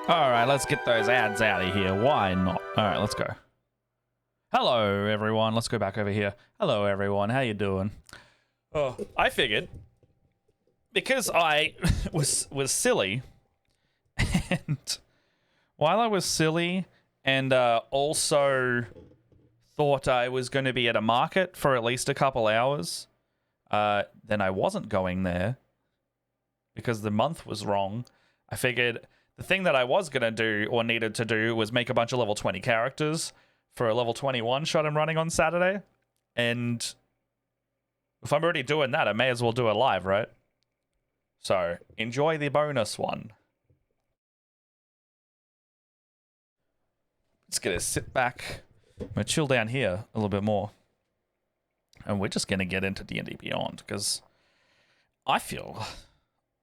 All right, let's get those ads out of here. Why not? All right, let's go. Hello, everyone. Let's go back over here. Hello, everyone. How you doing? Oh, I figured because I was silly, and while I was silly, and also thought I was going to be at a market for at least a couple hours, then I wasn't going there because the month was wrong. I figured the thing that I was going to do or needed to do was make a bunch of level 20 characters for a level 21 shot I'm running on Saturday. And if I'm already doing that, I may as well do it live, right? So enjoy the bonus one. Just going to sit back. I'm going to chill down here a little bit more. And we're just going to get into D&D Beyond because I feel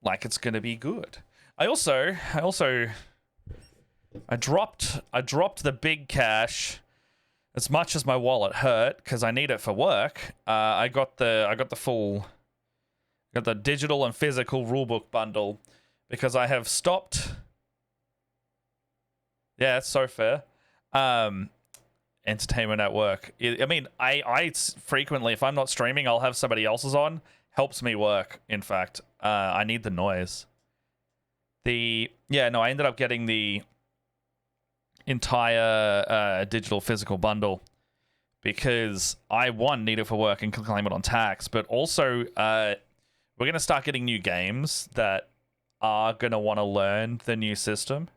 like it's going to be good. I dropped the big cash as much as my wallet hurt because I need it for work. I got the digital and physical rulebook bundle because I have stopped. Yeah, it's so fair. Entertainment at work. I mean, I frequently, if I'm not streaming, I'll have somebody else's on. Helps me work. In fact, I need the noise. I ended up getting the entire digital physical bundle because I need it for work and can claim it on tax, but also we're going to start getting new games that are going to want to learn the new system.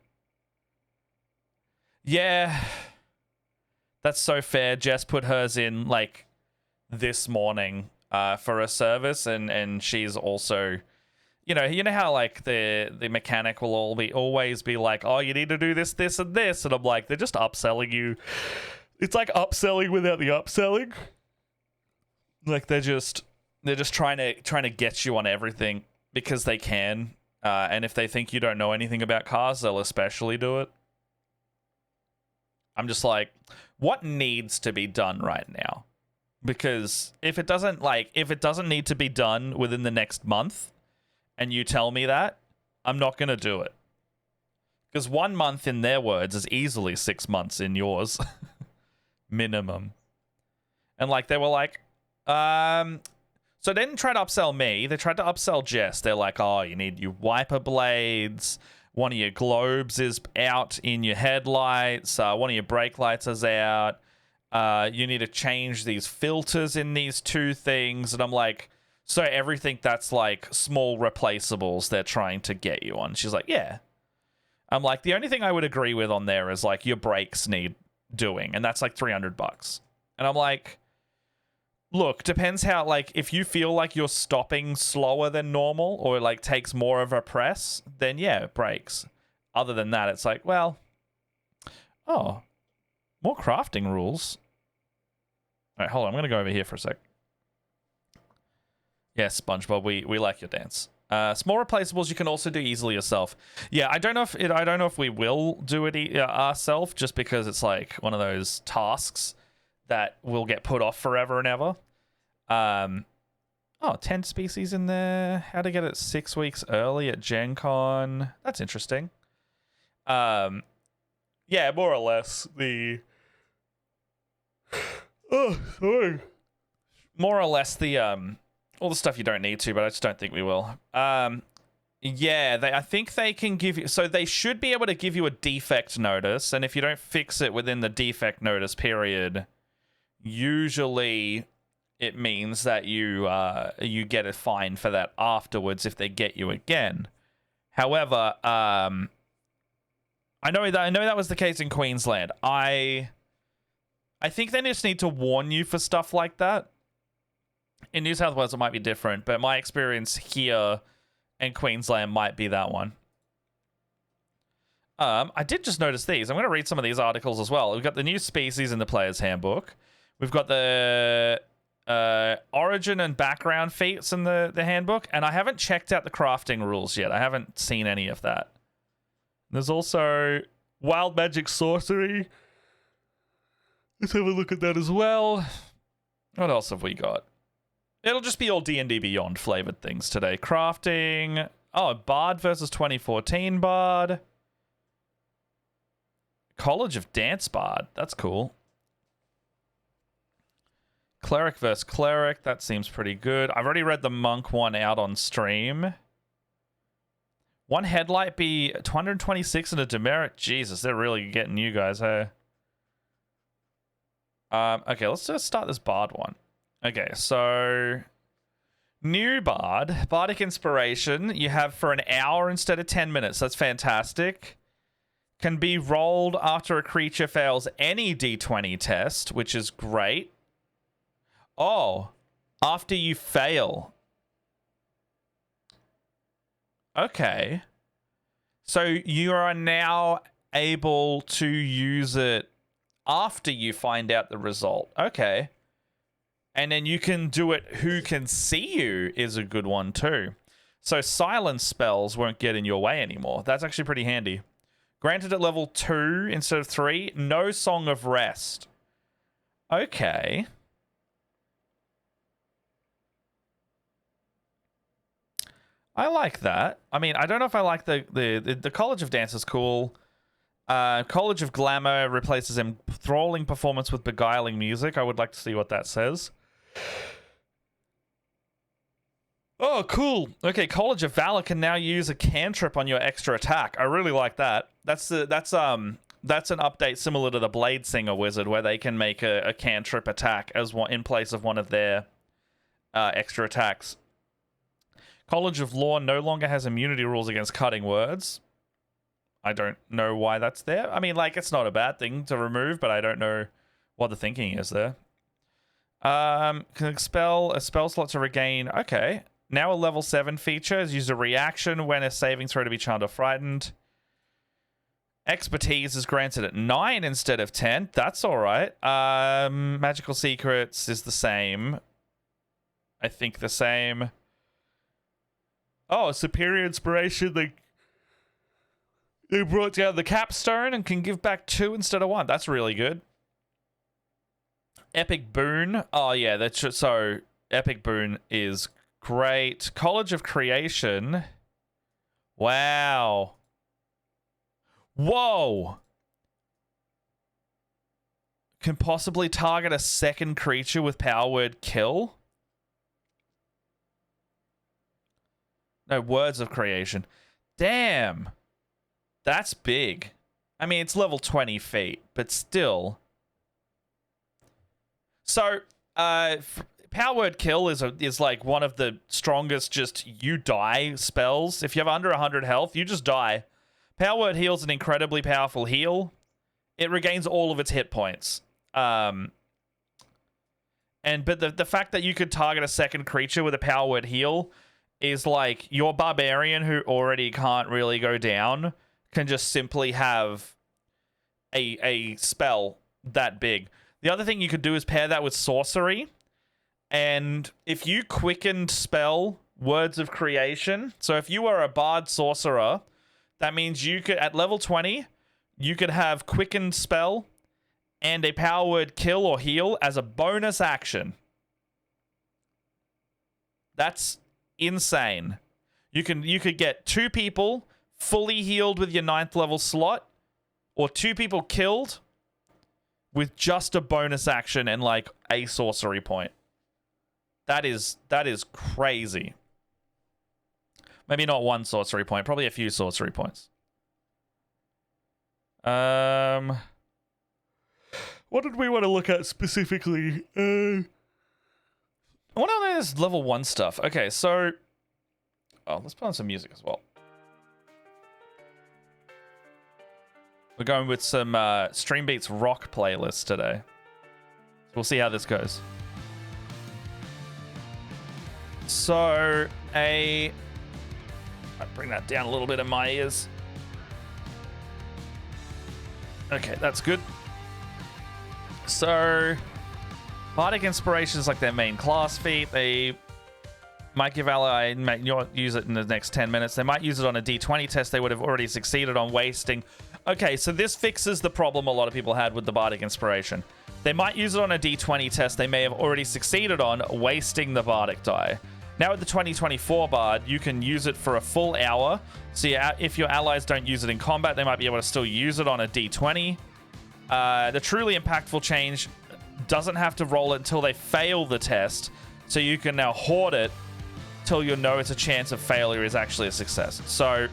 Yeah, that's so fair. Jess put hers in like this morning for a service, and she's also... You know how like the mechanic will always be like, oh, you need to do this, this, and this, and I'm like, they're just upselling you. It's like upselling without the upselling. Like they're just trying to get you on everything because they can, and if they think you don't know anything about cars, they'll especially do it. I'm just like, what needs to be done right now? Because if it doesn't need to be done within the next month, and you tell me that, I'm not going to do it. Because 1 month in their words is easily 6 months in yours. Minimum. And like, they were like, so they didn't try to upsell me. They tried to upsell Jess. They're like, oh, you need your wiper blades. One of your globes is out in your headlights. One of your brake lights is out. You need to change these filters in these two things. And I'm like... So everything that's like small replaceables they're trying to get you on. She's like, yeah. I'm like, the only thing I would agree with on there is like your brakes need doing, and that's like $300. And I'm like, look, depends how, like, if you feel like you're stopping slower than normal or like takes more of a press, then yeah, brakes. Other than that, it's like, well, oh, more crafting rules. All right, hold on. I'm going to go over here for a sec. Yes, SpongeBob, we like your dance. Small replaceables you can also do easily yourself. Yeah, I don't know if we will do it ourselves, just because it's like one of those tasks that will get put off forever and ever. 10 species in there. How to get it 6 weeks early at Gen Con. That's interesting. Yeah, more or less the... Oh, sorry. More or less the all the stuff you don't need to, but I just don't think we will. I think they can give you... So they should be able to give you a defect notice, and if you don't fix it within the defect notice period, usually it means that you get a fine for that afterwards if they get you again. However, I know that was the case in Queensland. I think they just need to warn you for stuff like that. In New South Wales, it might be different, but my experience here in Queensland might be that one. I did just notice these. I'm going to read some of these articles as well. We've got the new species in the player's handbook. We've got the origin and background feats in the handbook, and I haven't checked out the crafting rules yet. I haven't seen any of that. There's also wild magic sorcery. Let's have a look at that as well. What else have we got? It'll just be all D&D Beyond flavored things today. Crafting. Oh, Bard versus 2014 Bard. College of Dance Bard. That's cool. Cleric versus Cleric. That seems pretty good. I've already read the Monk one out on stream. One Headlight be 226 and a demerit. Jesus, they're really getting you guys, hey? Okay, let's just start this Bard one. Okay, so... New Bard. Bardic Inspiration. You have for an hour instead of 10 minutes. That's fantastic. Can be rolled after a creature fails any d20 test, which is great. Oh, after you fail. Okay. So you are now able to use it after you find out the result. Okay. And then you can do it who can see you is a good one too. So silence spells won't get in your way anymore. That's actually pretty handy. Granted at level 2 instead of 3. No Song of Rest. Okay. I like that. I mean, I don't know if I like the College of Dance is cool. College of Glamour replaces enthralling performance with beguiling music. I would like to see what that says. Oh, cool. Okay, College of Valor can now use a cantrip on your extra attack. I really like that. That's an update similar to the Blade Singer Wizard, where they can make a cantrip attack as one in place of one of their extra attacks. College of Law no longer has immunity rules against cutting words. I don't know why that's there. I mean, like, it's not a bad thing to remove, but I don't know what the thinking is there. Can expel a spell slot to regain. Okay. Now a level 7 feature is use a reaction when a saving throw to be charmed or frightened. Expertise is granted at 9 instead of 10. That's alright. Magical Secrets is the same. I think the same. Oh, Superior Inspiration. They brought down the capstone and can give back 2 instead of 1. That's really good. Epic Boon. Oh, yeah. So, Epic Boon is great. College of Creation. Wow. Whoa. Can possibly target a second creature with power word kill. No, Words of Creation. Damn. That's big. I mean, it's level 20 feet, but still. So, Power Word Kill is like one of the strongest just you die spells. If you have under 100 health, you just die. Power Word Heal is an incredibly powerful heal. It regains all of its hit points. But the fact that you could target a second creature with a Power Word Heal is like your barbarian who already can't really go down can just simply have a spell that big. The other thing you could do is pair that with sorcery. And if you quickened spell Words of Creation, so if you were a bard sorcerer, that means you could, at level 20, you could have quickened spell and a power word kill or heal as a bonus action. That's insane. You could get 2 people fully healed with your 9th level slot, or 2 people killed with just a bonus action and like a sorcery point. That is crazy. Maybe not 1 sorcery point, probably a few sorcery points. What did we want to look at specifically? I want to know this level 1 stuff. Okay, so... Oh, let's put on some music as well. We're going with some Stream Beats rock playlist today. So we'll see how this goes. So, I'll bring that down a little bit in my ears. Okay, that's good. So, Bardic Inspiration is like their main class feat. They might give ally, use it in the next 10 minutes. They might use it on a D20 test they would have already succeeded on wasting. Okay, so this fixes the problem a lot of people had with the Bardic Inspiration. They might use it on a D20 test they may have already succeeded on wasting the Bardic die. Now with the 2024 Bard, you can use it for a full hour. So if your allies don't use it in combat, they might be able to still use it on a D20. The truly impactful change doesn't have to roll it until they fail the test, so you can now hoard it till you know it's a chance of failure is actually a success. So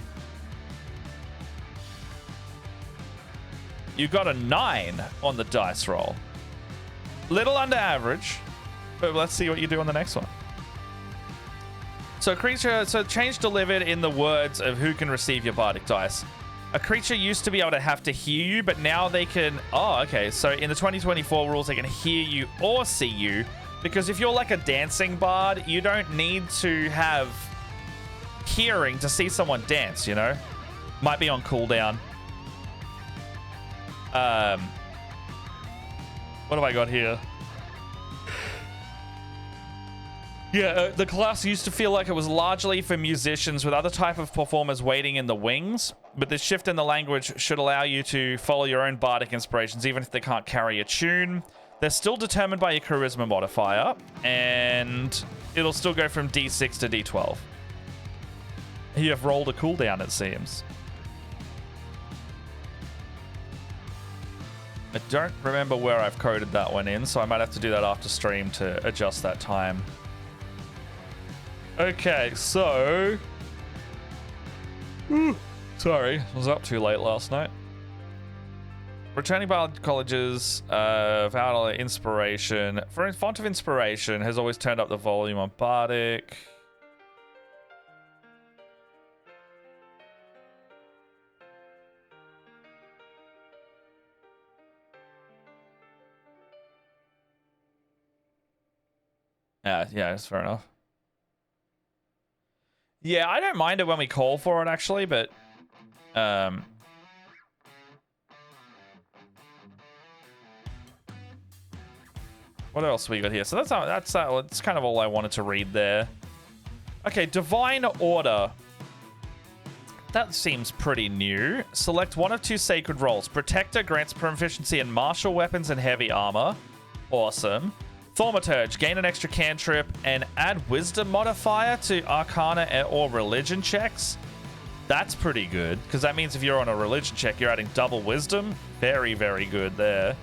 you got a 9 on the dice roll. Little under average, but let's see what you do on the next one. So change delivered in the words of who can receive your bardic dice. A creature used to be able to have to hear you, but now they can... Oh, okay. So in the 2024 rules, they can hear you or see you. Because if you're like a dancing bard, you don't need to have hearing to see someone dance, you know? Might be on cooldown. What have I got here? Yeah, the class used to feel like it was largely for musicians with other type of performers waiting in the wings, but this shift in the language should allow you to follow your own bardic inspirations even if they can't carry a tune. They're still determined by your charisma modifier, and it'll still go from D6 to D12. You have rolled a cooldown, it seems. I don't remember where I've coded that one in, so I might have to do that after stream to adjust that time. Okay, so... Sorry, I was up too late last night. Returning Bard College's Valor Inspiration. For Font of Inspiration has always turned up the volume on Bardic. Yeah, that's fair enough. Yeah, I don't mind it when we call for it, actually, but... What else we got here? So that's kind of all I wanted to read there. Okay, Divine Order. That seems pretty new. Select one of 2 sacred roles. Protector grants proficiency in martial weapons and heavy armor. Awesome. Thaumaturge, gain an extra cantrip and add wisdom modifier to arcana or religion checks. That's pretty good, because that means if you're on a religion check, you're adding double wisdom. Very, very good there.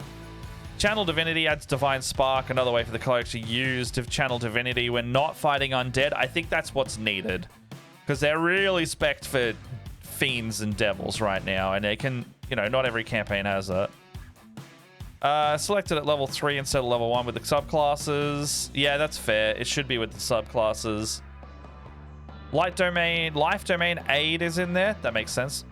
Channel Divinity adds Divine Spark, another way for the cleric to use to channel Divinity when not fighting undead. I think that's what's needed, because they're really spec'd for fiends and devils right now, and they can, you know, not every campaign has that. Selected at level 3 instead of level 1 with the subclasses. Yeah, that's fair. It should be with the subclasses. Life Domain Aid is in there. That makes sense.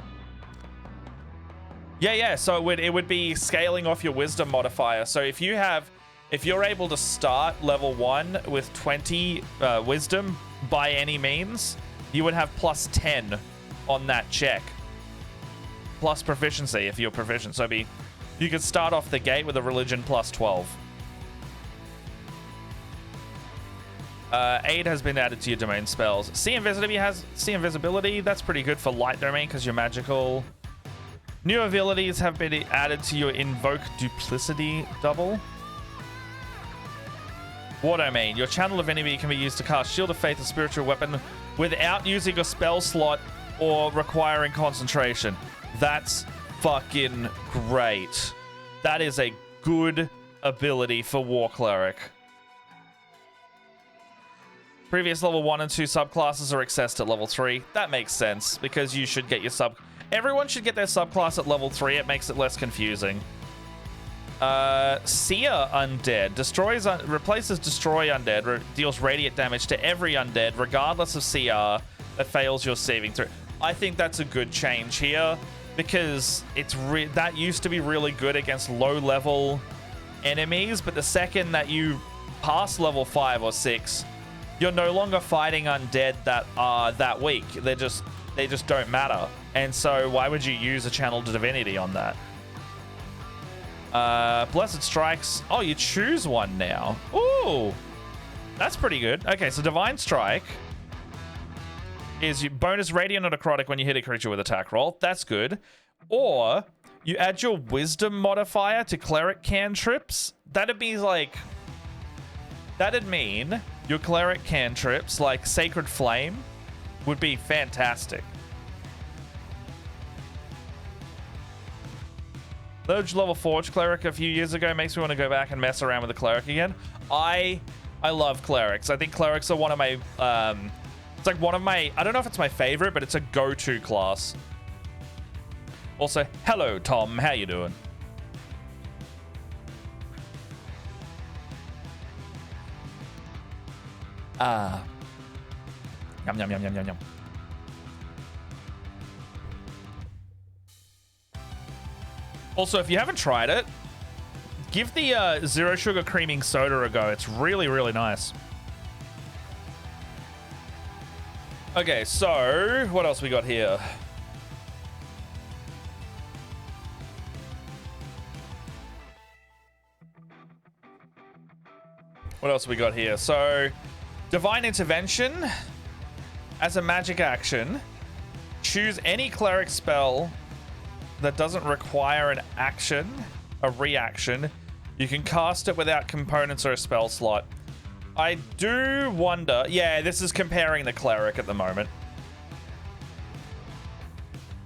Yeah. So it would be scaling off your wisdom modifier. So if you're able to start level 1 with 20 wisdom by any means, you would have plus 10 on that check. Plus proficiency if you're proficient. So you could start off the gate with a religion plus 12. Aid has been added to your domain spells. See Invisibility. That's pretty good for light domain because you're magical. New abilities have been added to your Invoke Duplicity double. War Domain. Your channel of enemy can be used to cast Shield of Faith, a spiritual weapon, without using a spell slot or requiring concentration. That's fucking great. That is a good ability for War Cleric. Previous level 1 and 2 subclasses are accessed at level 3. That makes sense, because you should get your everyone should get their subclass at level 3. It makes it less confusing. Seer Undead. Replaces Destroy Undead. Deals radiant damage to every undead, regardless of CR, that fails your saving throw. I think that's a good change here, because that used to be really good against low-level enemies, but the second that you pass level 5 or 6, you're no longer fighting undead that are that weak. They just don't matter. And so why would you use a Channel Divinity on that? Blessed Strikes. Oh, you choose one now. Ooh, that's pretty good. Okay, so Divine Strike is you bonus radiant or necrotic when you hit a creature with attack roll. That's good. Or you add your wisdom modifier to cleric cantrips. That'd mean your cleric cantrips like Sacred Flame would be fantastic. Third level Forge Cleric a few years ago makes me want to go back and mess around with the Cleric again. I love Clerics. I think Clerics are one of my... it's like one of my... I don't know if it's my favorite, but it's a go-to class. Also, hello, Tom. How you doing? Yum, yum, yum, yum, yum, yum. Also, if you haven't tried it, give the zero sugar creaming soda a go. It's really, really nice. Okay, so what else we got here? What else we got here? So, Divine Intervention. As a magic action, choose any cleric spell that doesn't require an action, a reaction. You can cast it without components or a spell slot. I do wonder... Yeah, this is comparing the cleric at the moment.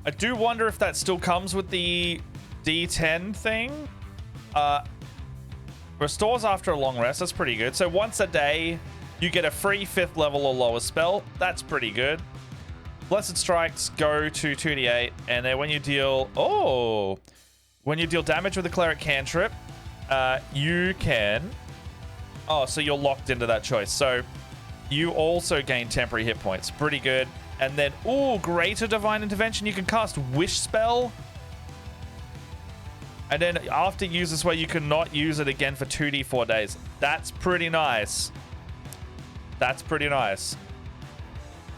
I do wonder if that still comes with the D10 thing. Restores after a long rest. That's pretty good. So once a day, you get a free 5th level or lower spell. That's pretty good. Blessed Strikes go to 2d8, and then when you deal... Oh! When you deal damage with a cleric cantrip, you can... Oh, so you're locked into that choice. So you also gain temporary hit points. Pretty good. And then, ooh, Greater Divine Intervention. You can cast Wish Spell. And then after use this way, you cannot use it again for 2d4 days. That's pretty nice. That's pretty nice.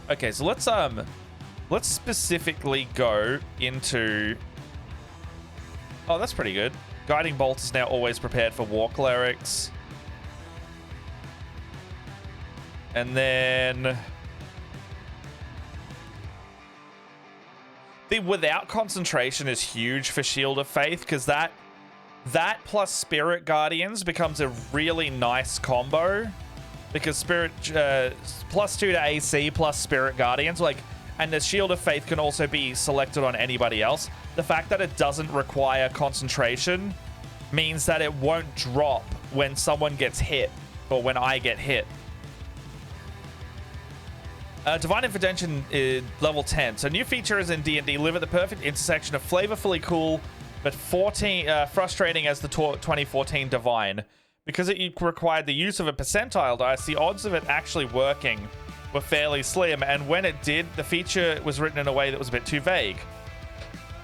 Okay, so let's specifically go into... Oh, that's pretty good. Guiding Bolt is now always prepared for War Clerics. And then... The Without Concentration is huge for Shield of Faith, because that plus Spirit Guardians becomes a really nice combo. Because Spirit plus 2 to AC plus Spirit Guardians, like, and the Shield of Faith can also be selected on anybody else. The fact that it doesn't require concentration means that it won't drop when someone gets hit or when I get hit. Divine Intervention is level 10. So new features in D&D live at the perfect intersection of flavorfully cool but frustrating as the 2014 Divine. Because it required the use of a percentile dice, the odds of it actually working were fairly slim, and when it did, the feature was written in a way that was a bit too vague.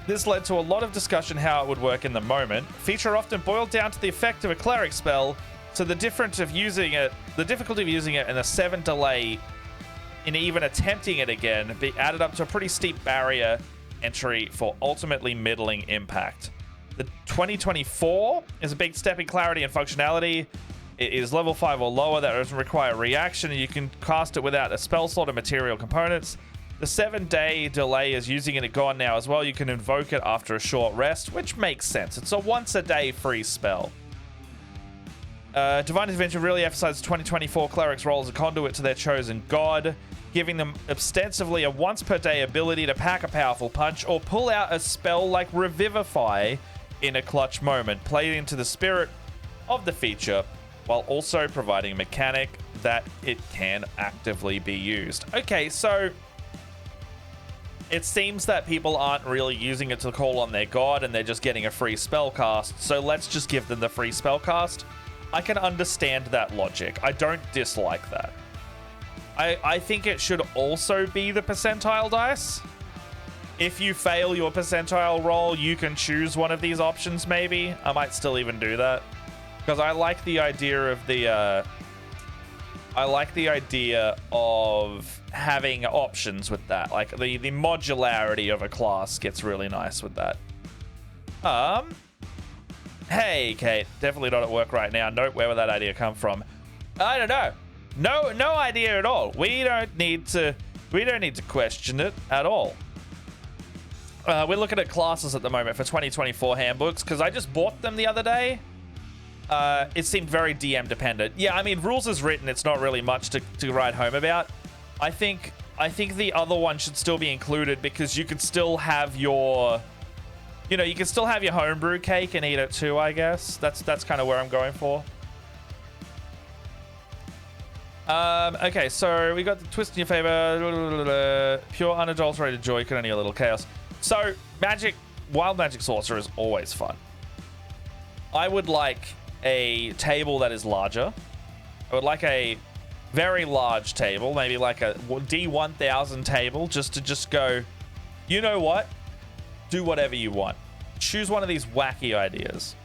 This led to a lot of discussion how it would work in the moment. Feature often boiled down to the effect of a cleric spell, so the difficulty of using it and the 7 delay in even attempting it again be added up to a pretty steep barrier entry for ultimately middling impact. The 2024 is a big step in clarity and functionality. It is level 5 or lower. That doesn't require reaction, and you can cast it without a spell slot or material components. The 7-day delay is using it gone now as well. You can invoke it after a short rest, which makes sense. It's a once-a-day free spell. Divine Intervention really emphasizes 2024 clerics' role as a conduit to their chosen god, giving them ostensibly a once-per-day ability to pack a powerful punch or pull out a spell like Revivify in a clutch moment, playing into the spirit of the feature, while also providing a mechanic that it can actively be used. Okay, so it seems that people aren't really using it to call on their god, and they're just getting a free spell cast, so let's just give them the free spell cast. I can understand that logic. I don't dislike that. I think it should also be the percentile dice. If you fail your percentile roll, you can choose one of these options, maybe. I might still even do that. Because I like the idea of the... I like the idea of having options with that. Like, the modularity of a class gets really nice with that. Hey, Kate. Definitely not at work right now. Nope, where would that idea come from? I don't know. No idea at all. We don't need to question it at all. We're looking at classes at the moment for 2024 handbooks, because I just bought them the other day. It seemed very DM dependent. Yeah, I mean, rules is written. It's not really much to write home about. I think the other one should still be included, because you could still have your you know, you can still have your homebrew cake and eat it too, I guess. That's kind of where I'm going for. Okay, so we got the twist in your favor. Pure unadulterated joy, can only a little chaos. So, wild magic sorcerer is always fun. I would like a table that is larger. I would like a very large table, maybe like a D1000 table, just to go, you know what? Do whatever you want. Choose one of these wacky ideas.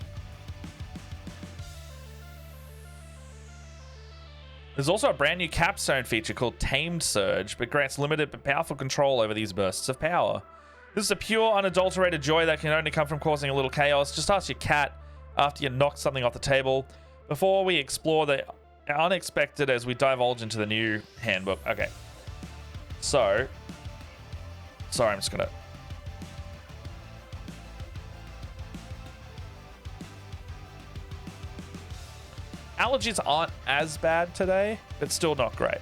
There's also a brand new capstone feature called Tamed Surge, but grants limited but powerful control over these bursts of power. This is a pure, unadulterated joy that can only come from causing a little chaos. Just ask your cat after you knock something off the table. Before we explore the unexpected as we divulge into the new handbook. Okay. So. Sorry, I'm just gonna. Allergies aren't as bad today, but still not great.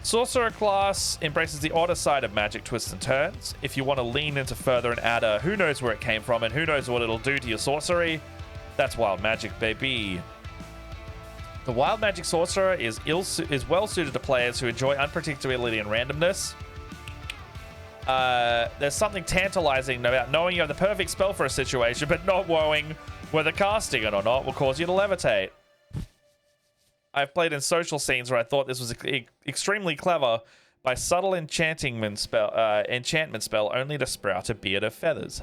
Sorcerer class embraces the odder side of magic twists and turns. If you want to lean into further and add a who knows where it came from and who knows what it'll do to your sorcery, that's wild magic, baby. The wild magic sorcerer is well suited to players who enjoy unpredictability and randomness. There's something tantalizing about knowing you have the perfect spell for a situation, but not knowing whether casting it or not will cause you to levitate. I've played in social scenes where I thought this was extremely clever by subtle enchantment spell only to sprout a beard of feathers.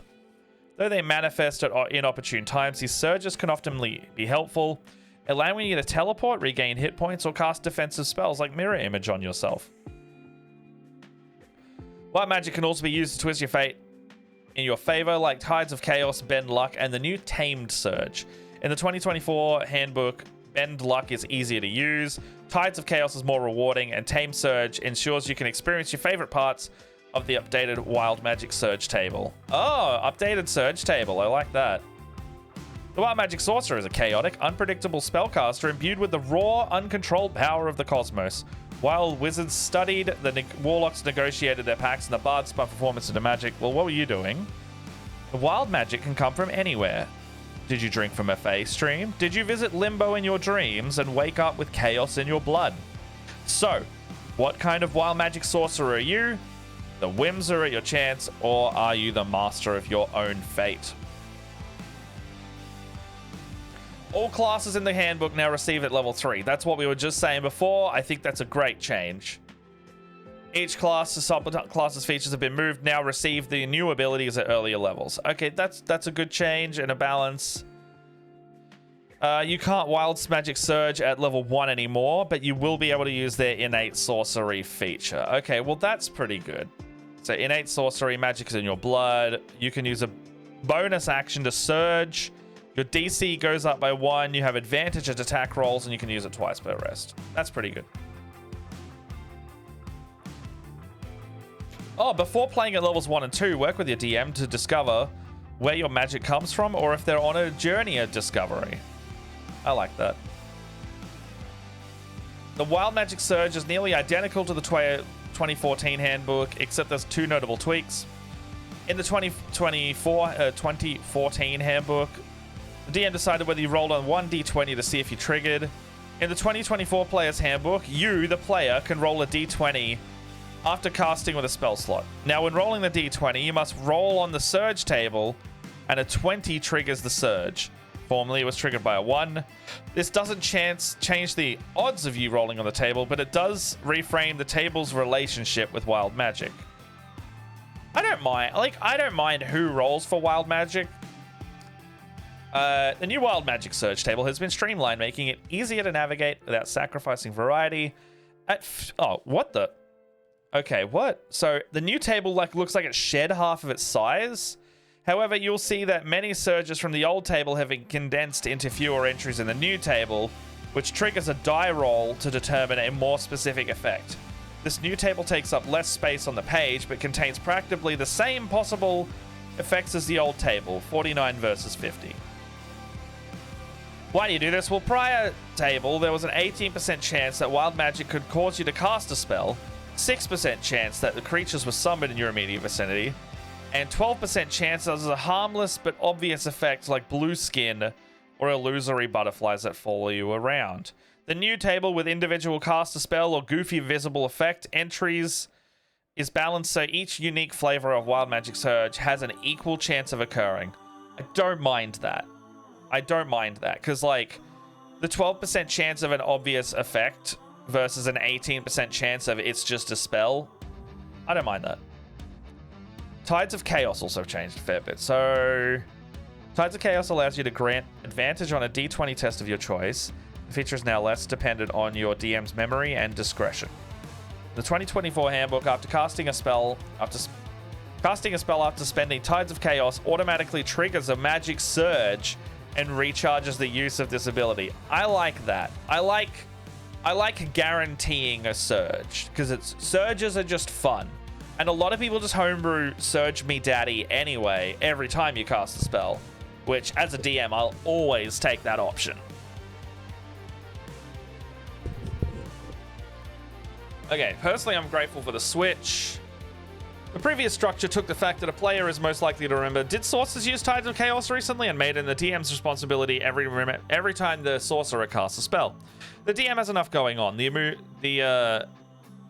Though they manifest at inopportune times, these surges can often be helpful, allowing you to teleport, regain hit points, or cast defensive spells like Mirror Image on yourself. Wild magic can also be used to twist your fate in your favor, like Tides of Chaos, Bend Luck, and the new Tamed Surge. In the 2024 handbook, Bend Luck is easier to use, Tides of Chaos is more rewarding, and Tamed Surge ensures you can experience your favorite parts of the updated Wild Magic Surge table. Oh, updated Surge table. I like that. The Wild Magic Sorcerer is a chaotic, unpredictable spellcaster imbued with the raw, uncontrolled power of the cosmos. While wizards studied, the warlocks negotiated their pacts, and the bards spun performance into magic. Well, what were you doing? The wild magic can come from anywhere. Did you drink from a Fae stream? Did you visit Limbo in your dreams and wake up with chaos in your blood? So, what kind of wild magic sorcerer are you? The whims are at your chance, or are you the master of your own fate? All classes in the handbook now receive at level 3. That's what we were just saying before. I think that's a great change. Each class, the subclasses features have been moved, now receive the new abilities at earlier levels. Okay, that's a good change and a balance. You can't Wild Magic Surge at level 1 anymore, but you will be able to use their Innate Sorcery feature. Okay, well that's pretty good. So Innate Sorcery, magic is in your blood. You can use a bonus action to Surge. Your DC goes up by 1, you have advantage at attack rolls, and you can use it twice per rest. That's pretty good. Oh, before playing at levels 1 and 2, work with your DM to discover where your magic comes from, or if they're on a journey of discovery. I like that. The Wild Magic Surge is nearly identical to the 2014 handbook, except there's 2 notable tweaks. In the 2014 handbook, the DM decided whether you rolled on 1d20 to see if you triggered. In the 2024 Player's Handbook, you, the player, can roll a d20 after casting with a spell slot. Now, when rolling the d20, you must roll on the Surge table, and a 20 triggers the Surge. Formerly, it was triggered by a 1. This doesn't change the odds of you rolling on the table, but it does reframe the table's relationship with wild magic. I don't mind who rolls for wild magic. The new Wild Magic Surge table has been streamlined, making it easier to navigate without sacrificing variety. Oh, what the? Okay, what? So the new table looks like it shed half of its size. However, you'll see that many surges from the old table have been condensed into fewer entries in the new table, which triggers a die roll to determine a more specific effect. This new table takes up less space on the page, but contains practically the same possible effects as the old table, 49 versus 50. Why do you do this? Well, prior table, there was an 18% chance that wild magic could cause you to cast a spell, 6% chance that the creatures were summoned in your immediate vicinity, and 12% chance as a harmless but obvious effect like blue skin or illusory butterflies that follow you around. The new table with individual cast a spell or goofy visible effect entries is balanced so each unique flavor of Wild Magic Surge has an equal chance of occurring. I don't mind that. I don't mind that, because like the 12% chance of an obvious effect versus an 18% chance of it's just a spell, I don't mind that. Tides of Chaos also changed a fair bit. So Tides of Chaos allows you to grant advantage on a d20 test of your choice. The feature is now less dependent on your DM's memory and discretion. The 2024 handbook, after casting a spell after spending Tides of Chaos, automatically triggers a magic surge and recharges the use of this ability. I like that. I like guaranteeing a surge, because surges are just fun. And a lot of people just homebrew Surge Me Daddy anyway every time you cast a spell, which as a DM I'll always take that option. Okay, personally I'm grateful for the switch. The previous structure took the fact that a player is most likely to remember, did sorcerers use Tides of Chaos recently, and made it the DM's responsibility every time the sorcerer casts a spell. The DM has enough going on. The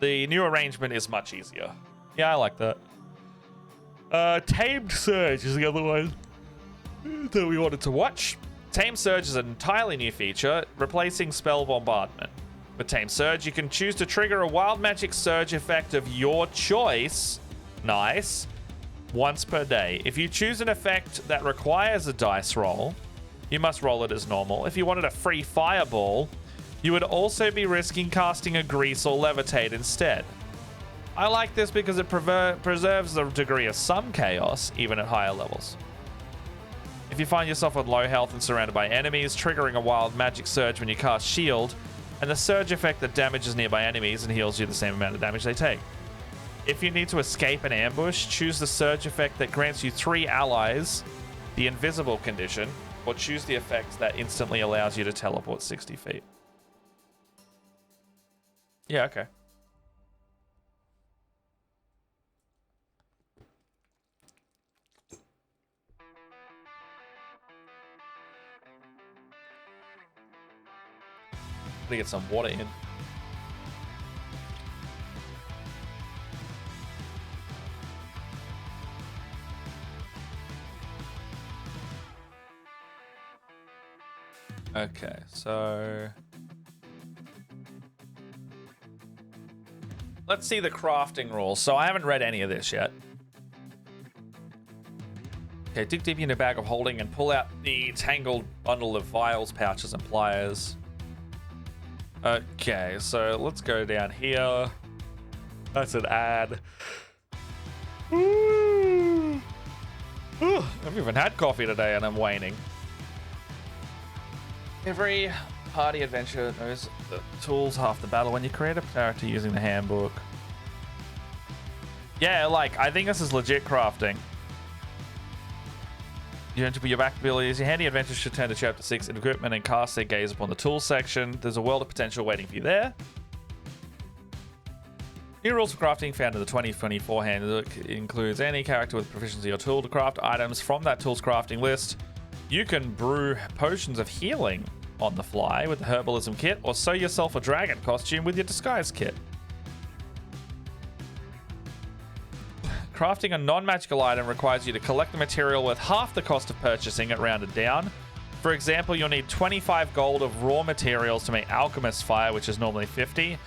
new arrangement is much easier. Yeah, I like that. Tamed Surge is the other one that we wanted to watch. Tamed Surge is an entirely new feature, replacing Spell Bombardment. With Tamed Surge, you can choose to trigger a Wild Magic Surge effect of your choice. Nice. Once per day. If you choose an effect that requires a dice roll, you must roll it as normal. If you wanted a free fireball, you would also be risking casting a Grease or Levitate instead. I like this because it preserves the degree of some chaos, even at higher levels. If you find yourself with low health and surrounded by enemies, triggering a Wild Magic Surge when you cast Shield, and the surge effect that damages nearby enemies and heals you the same amount of damage they take. If you need to escape an ambush, choose the surge effect that grants you 3 allies the invisible condition, or choose the effect that instantly allows you to teleport 60 feet. Yeah, okay. Gotta get some water in. Okay, so let's see the crafting rules. So I haven't read any of this yet. Okay, dig deep in a bag of holding and pull out the tangled bundle of vials, pouches, and pliers. Okay, so let's go down here. That's an ad. Ooh. Ooh, I've even had coffee today and I'm waning. Every party adventure knows the tools half the battle when you create a character using the handbook. Yeah, like, I think this is legit crafting. You enter your back abilities. Your handy adventures should turn to chapter 6 in equipment and cast their gaze upon the tools section. There's a world of potential waiting for you there. New rules for crafting found in the 2024 handbook includes any character with proficiency or tool to craft items from that tool's crafting list. You can brew potions of healing on the fly with the herbalism kit, or sew yourself a dragon costume with your disguise kit. Crafting a non-magical item requires you to collect the material worth half the cost of purchasing it rounded down. For example, you'll need 25 gold of raw materials to make Alchemist Fire, which is normally 50.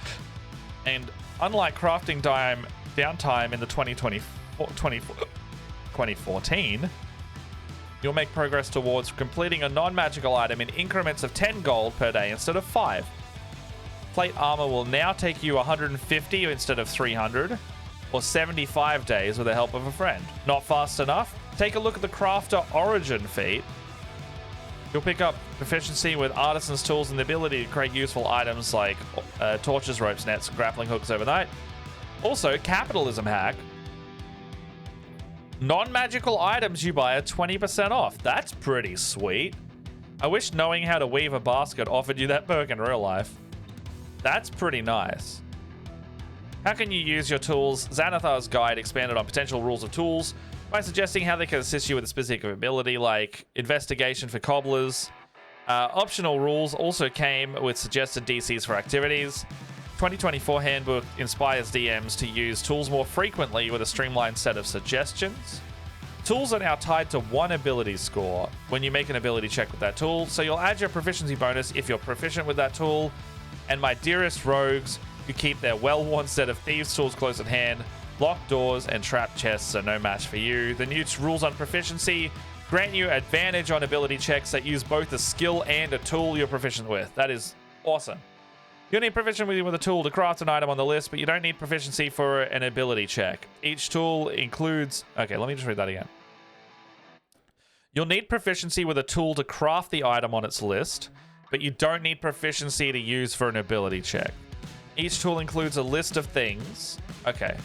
And unlike crafting downtime in the 2014, you'll make progress towards completing a non-magical item in increments of 10 gold per day instead of 5. Plate armor will now take you 150 instead of 300. Or 75 days with the help of a friend. Not fast enough? Take a look at the Crafter Origin feat. You'll pick up proficiency with artisan's tools and the ability to create useful items like torches, ropes, nets, and grappling hooks overnight. Also, Capitalism hack. Non-magical items you buy are 20% off. That's pretty sweet. I wish knowing how to weave a basket offered you that perk in real life. That's pretty nice. How can you use your tools? Xanathar's guide expanded on potential rules of tools. by suggesting how they can assist you with a specific ability like investigation for cobblers. Optional rules also came with suggested DCs for activities. 2024 handbook inspires DMs to use tools more frequently with a streamlined set of suggestions. Tools are now tied to one ability score when you make an ability check with that tool, so you'll add your proficiency bonus if you're proficient with that tool. And my dearest rogues who keep their well-worn set of thieves' tools close at hand, locked doors and trap chests are no match for you. The new rules on proficiency grant you advantage on ability checks that use both a skill and a tool you're proficient with. That is awesome. You'll need proficiency with a tool to craft an item on the list, but you don't need proficiency for an ability check. Each tool includes... Okay, let me just read that again. You'll need proficiency with a tool to craft the item on its list, but you don't need proficiency to use for an ability check. Each tool includes a list of things. Okay.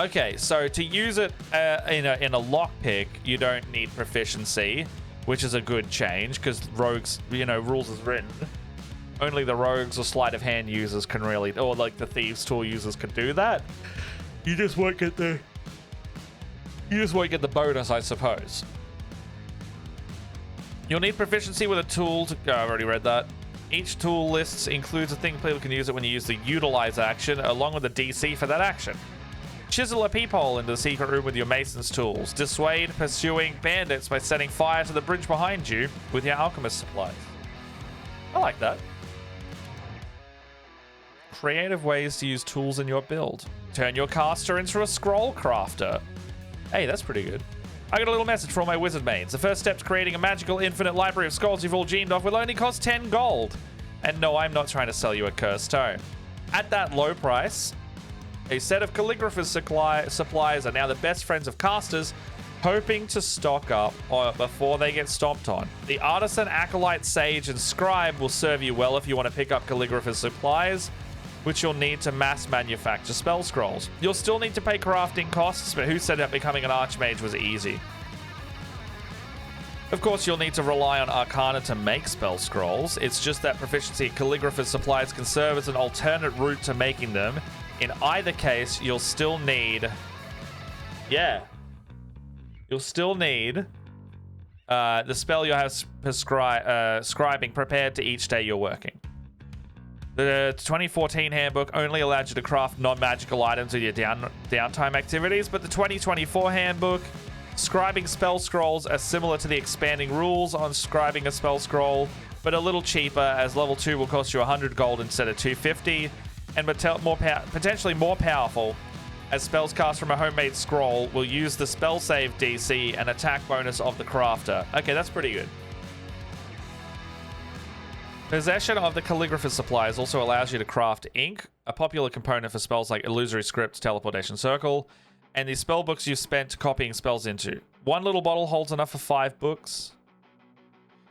Okay, so to use it in a lockpick, you don't need proficiency, which is a good change, because rogues, rules is written. Only the rogues or sleight of hand users can really, or like the thieves tool users can do that. You just won't get the bonus, I suppose. You'll need proficiency with a tool to... Oh, I've already read that. Each tool list includes a thing people can use it when you use the utilize action, along with a DC for that action. Chisel a peephole into the secret room with your mason's tools. Dissuade pursuing bandits by setting fire to the bridge behind you with your alchemist supplies. I like that. Creative ways to use tools in your build. Turn your caster into a scroll crafter. Hey, that's pretty good. I got a little message for all my wizard mains. The first step to creating a magical infinite library of scrolls you've all gened off will only cost 10 gold. And no, I'm not trying to sell you a cursed tome. At that low price, a set of calligrapher's supplies are now the best friends of casters, hoping to stock up before they get stomped on. The artisan, acolyte, sage, and scribe will serve you well if you want to pick up calligrapher's supplies, which you'll need to mass manufacture spell scrolls. You'll still need to pay crafting costs, but who said that becoming an archmage was easy? Of course, you'll need to rely on Arcana to make spell scrolls. It's just that proficiency in calligrapher's supplies can serve as an alternate route to making them. In either case, you'll still need... Yeah. You'll still need the spell you'll have scribing prepared to each day you're working. The 2014 handbook only allowed you to craft non-magical items with your downtime activities, but the 2024 handbook, scribing spell scrolls are similar to the expanding rules on scribing a spell scroll, but a little cheaper, as level 2 will cost you 100 gold instead of 250, and potentially more powerful, as spells cast from a homemade scroll will use the spell save DC and attack bonus of the crafter. Okay, that's pretty good. Possession of the calligrapher's supplies also allows you to craft ink, a popular component for spells like Illusory Script, Teleportation Circle, and the spell books you've spent copying spells into. One little bottle holds enough for 5 books.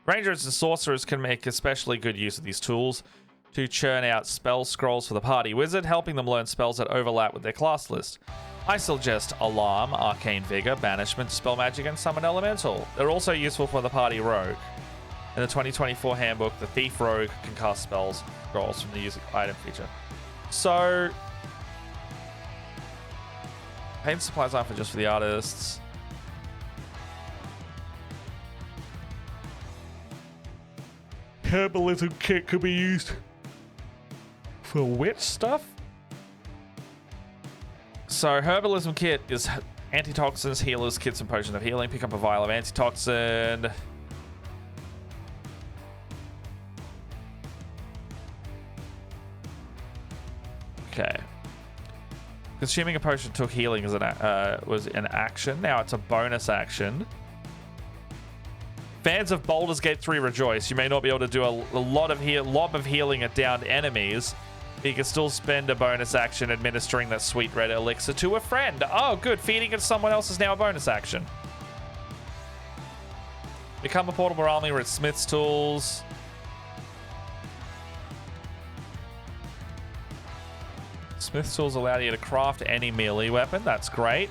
Rangers and sorcerers can make especially good use of these tools to churn out spell scrolls for the party wizard, helping them learn spells that overlap with their class list. I suggest Alarm, Arcane Vigor, Banishment, Spell Magic, and Summon Elemental. They're also useful for the party rogue. In the 2024 handbook, the Thief Rogue can cast spells scrolls from the use item feature. So, paint supplies aren't just for the artists. Herbalism kit could be used for witch stuff. So, Herbalism kit is antitoxins, healers, kits, and potions of healing. Pick up a vial of antitoxin. Okay. Consuming a potion took healing as was an action. Now it's a bonus action. Fans of Baldur's Gate 3 rejoice. You may not be able to do a lob of healing at downed enemies, but you can still spend a bonus action administering that sweet red elixir to a friend. Oh, good. Feeding it to someone else is now a bonus action. Become a portable army with Smith's tools. Smith's tools allow you to craft any melee weapon. That's great.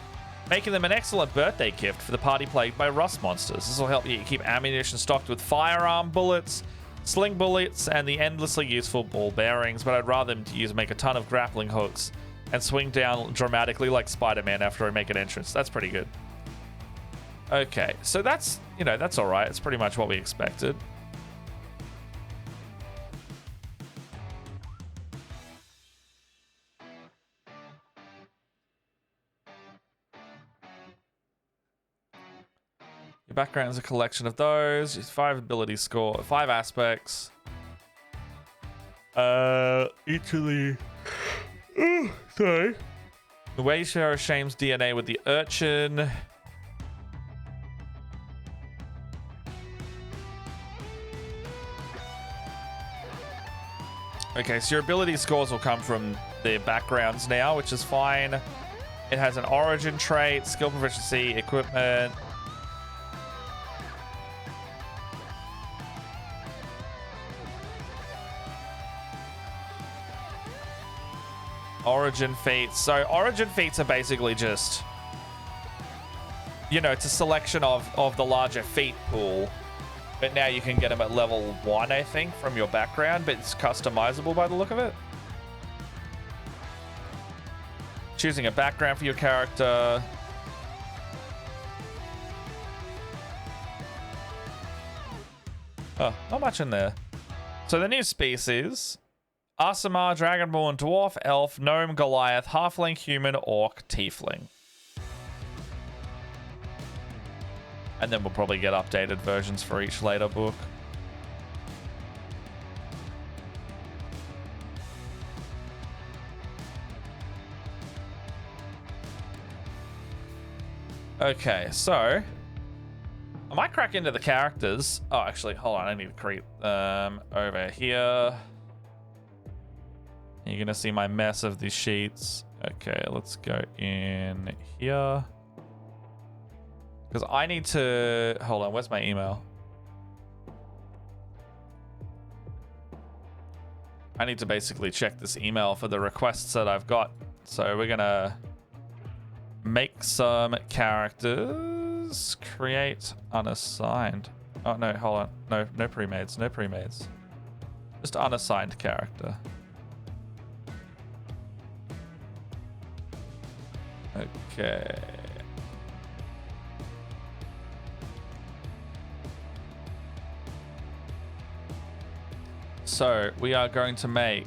Making them an excellent birthday gift for the party plagued by rust monsters. This will help you keep ammunition stocked with firearm bullets, sling bullets, and the endlessly useful ball bearings, but I'd rather them to make a ton of grappling hooks and swing down dramatically like Spider-Man after I make an entrance. That's pretty good. Okay, so that's, you know, that's all right. It's pretty much what we expected. Your background is a collection of those. 5 ability score, 5 aspects. Each of the... sorry. The way you share Shame's DNA with the urchin. Okay, so your ability scores will come from the backgrounds now, which is fine. It has an origin trait, skill proficiency, equipment. Origin feats. So origin feats are basically just, you know, it's a selection of the larger feat pool. But now you can get them at level 1, I think, from your background, but it's customizable by the look of it. Choosing a background for your character. Oh, not much in there. So the new species: Aasimar, Dragonborn, Dwarf, Elf, Gnome, Goliath, Halfling, Human, Orc, Tiefling. And then we'll probably get updated versions for each later book. Okay, so I might crack into the characters. Oh, actually, hold on. I need to create over here. You're gonna see my mess of these sheets. Okay, let's go in here. Because I need to... Hold on, where's my email? I need to basically check this email for the requests that I've got. So we're gonna make some characters. Create unassigned. Oh, no, hold on. No pre-mades. No pre-mades. Just unassigned character. Okay. So we are going to make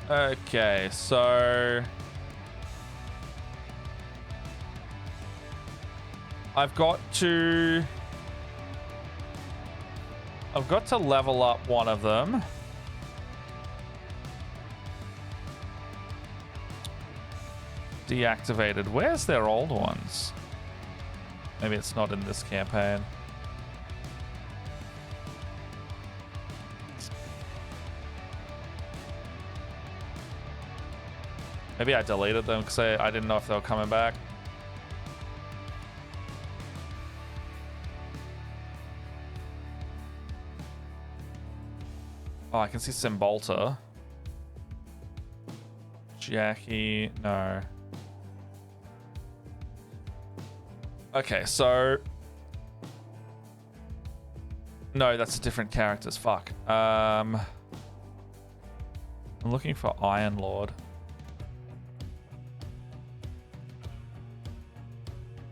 okay, so I've got to level up one of them. Deactivated. Where's their old ones? Maybe it's not in this campaign. Maybe I deleted them because I didn't know if they were coming back. Oh, I can see Cymbalta. Jackie, no. Okay, so... No, that's a different characters. Fuck. I'm looking for Iron Lord.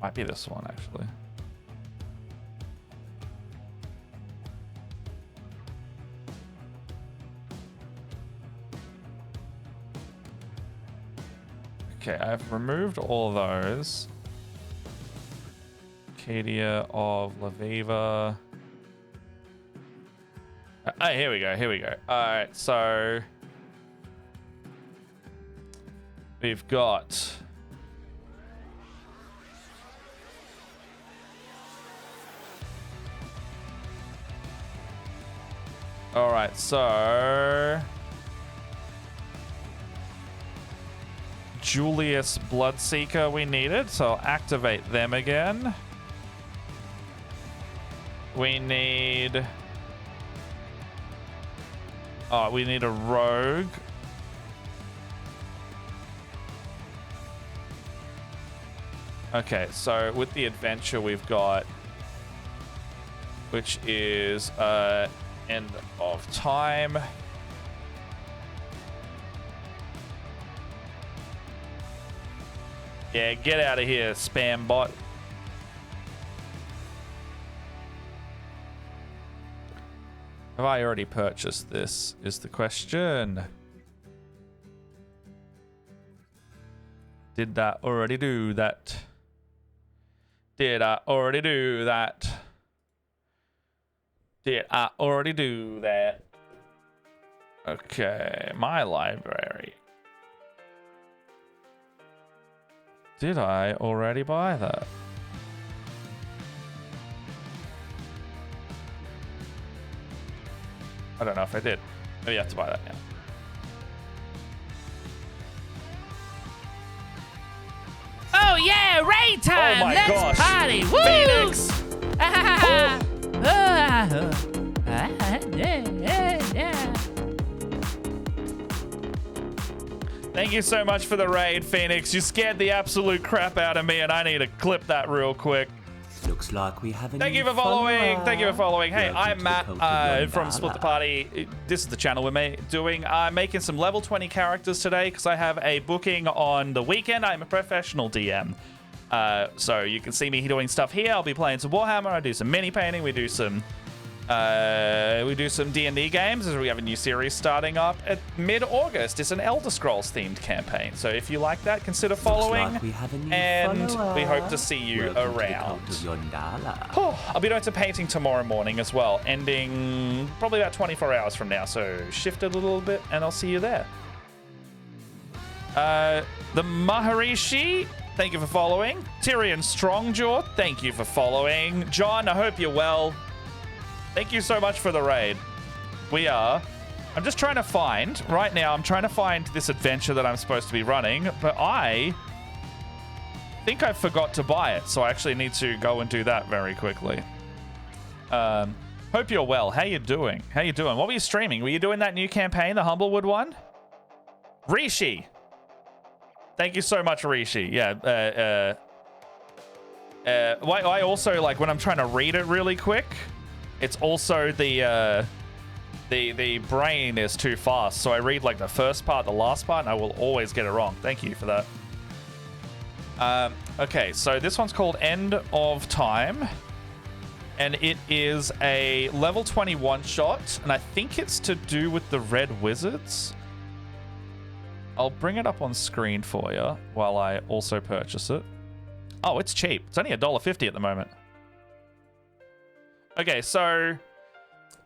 Might be this one, actually. Okay, I've removed all of those. Cadia of Laviva. Oh, here we go. Here we go. All right, so we've got all right, so Julius Bloodseeker we needed, so I'll activate them again. We need... Oh, we need a rogue. Okay, so with the adventure we've got, which is end of time. Yeah, get out of here, spam bot. Have I already purchased this, is the question. Did I already do that? Did I already do that? Did I already do that? Okay, my library. Did I already buy that? I don't know if I did. Maybe I have to buy that now. Oh yeah, raid time! Oh my Let's gosh. party! Woo! Phoenix! Thank you so much for the raid, Phoenix. You scared the absolute crap out of me, and I need to clip that real quick. Looks like we have a Thank you new for following. follower. Thank you for following. Hey, Welcome I'm to the Matt cult of from Yondala. Split the Party. This is the channel we're doing. I'm making some level 20 characters today because I have a booking on the weekend. I'm a professional DM. So you can see me doing stuff here. I'll be playing some Warhammer. I do some mini painting. We do some D&D games as we have a new series starting up at mid-August. It's an Elder Scrolls themed campaign. So if you like that, consider following. Looks like we have a new And follower. we hope to see you Welcome around. To the cult of Yondala. Oh, I'll be doing some painting tomorrow morning as well, ending probably about 24 hours from now. So shift it a little bit, and I'll see you there. The Maharishi, thank you for following. Tyrion Strongjaw, thank you for following. John, I hope you're well. Thank you so much for the raid. I'm just trying to find, right now, I'm trying to find this adventure that I'm supposed to be running, but I think I forgot to buy it, so I actually need to go and do that very quickly. Hope you're well. How you doing? How you doing? What were you streaming? Were you doing that new campaign, the Humblewood one? Rishi. Thank you so much, Rishi. Yeah. I also, like, when I'm trying to read it really quick, it's also the brain is too fast. So I read, like, the first part, the last part, and I will always get it wrong. Thank you for that. Okay, so this one's called End of Time. And it is a level 21 shot. And I think it's to do with the Red Wizards. I'll bring it up on screen for you while I also purchase it. Oh, it's cheap. It's only $1.50 at the moment. Okay, so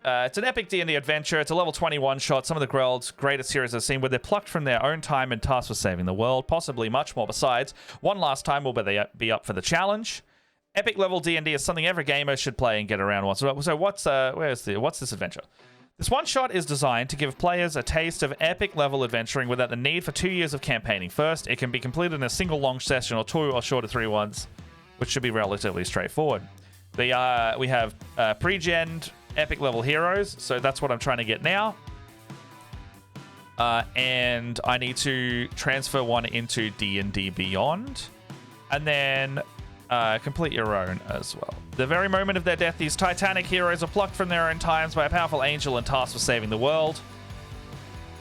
it's an epic D&D adventure. It's a level 21 shot. Some of the world's greatest heroes I've seen where they're plucked from their own time and tasked with saving the world. Possibly much more besides. One last time will be up for the challenge. Epic level D&D is something every gamer should play and get around once. So what's this adventure? This one shot is designed to give players a taste of epic level adventuring without the need for 2 years of campaigning. First, it can be completed in a single long session or 2 or shorter 3 ones, which should be relatively straightforward. We have pre-gen epic level heroes, so that's what I'm trying to get now. And I need to transfer one into D&D Beyond, and then complete your own as well. The very moment of their death, these titanic heroes are plucked from their own times by a powerful angel and tasked with saving the world.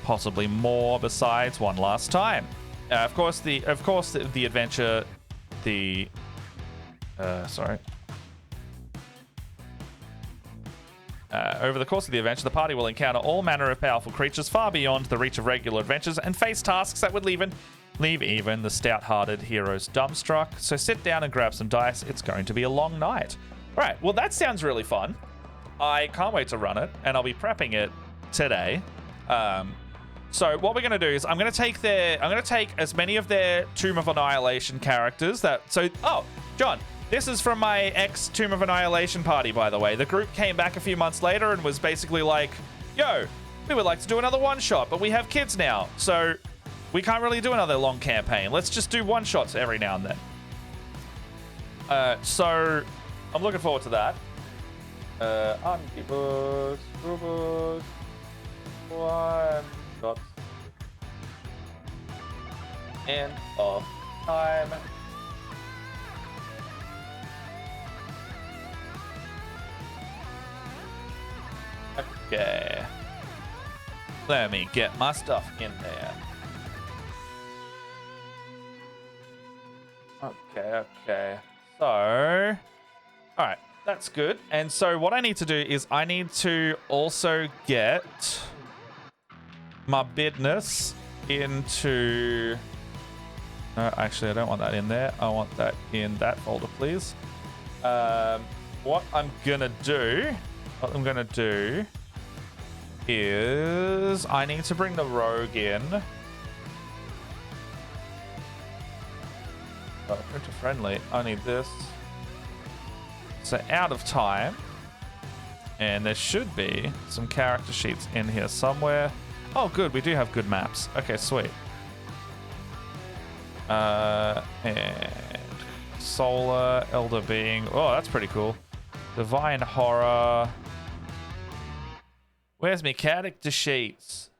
Possibly more besides one last time. Of course, the adventure, over the course of the adventure, the party will encounter all manner of powerful creatures far beyond the reach of regular adventures and face tasks that would leave even the stout-hearted heroes dumbstruck. So sit down and grab some dice. It's going to be a long night. All right, well, that sounds really fun. I can't wait to run it, and I'll be prepping it today. So what we're going to do is I'm going to take as many of their Tomb of Annihilation characters John, this is from my ex Tomb of Annihilation party, by the way. The group came back a few months later and was basically like, yo, we would like to do another one-shot, but we have kids now, so we can't really do another long campaign. Let's just do one-shots every now and then. So I'm looking forward to that. Omnibus, Rubus, one-shots. End of time. Okay. Let me get my stuff in there. Okay. So, alright, that's good. And so what I need to do is I need to also get my business into... No, actually, I don't want that in there. I want that in that folder, please. What I'm gonna do is I need to bring the rogue in. Oh, printer friendly. I need this. So out of time. And there should be some character sheets in here somewhere. Oh, good. We do have good maps. Okay, sweet. And Solar, Elder Being. Oh, that's pretty cool. Divine Horror. Where's my character sheets?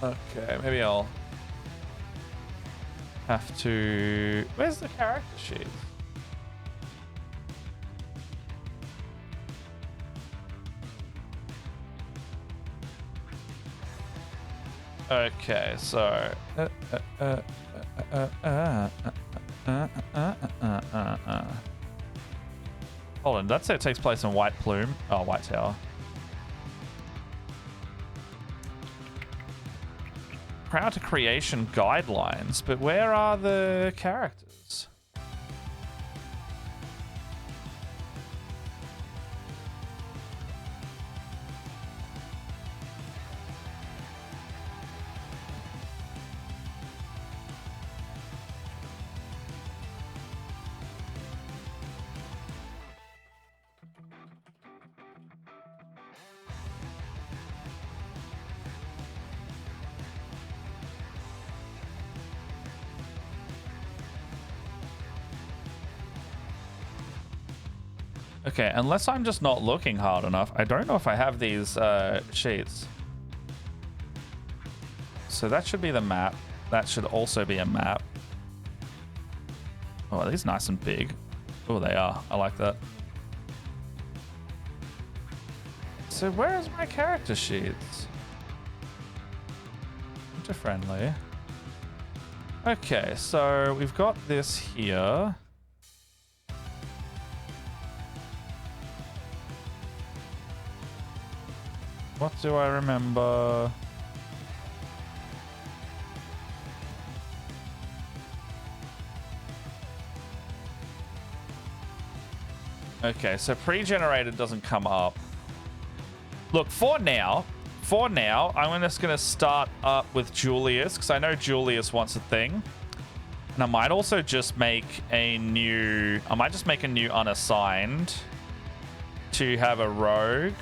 Okay, maybe I'll have to... Where's the character sheet? Okay, so... Hold on, that it takes place in White Plume. Oh, White Tower. Prior to creation guidelines, but where are the characters? Okay, unless I'm just not looking hard enough. I don't know if I have these sheets. So that should be the map. That should also be a map. Oh, are these nice and big? Oh, they are. I like that. So where is my character sheets? Printer friendly. Okay, so we've got this here. What do I remember? Okay, so pre-generated doesn't come up. Look, for now, I'm just gonna start up with Julius, because I know Julius wants a thing. And I might also just make a new... I might just make a new unassigned to have a rogue.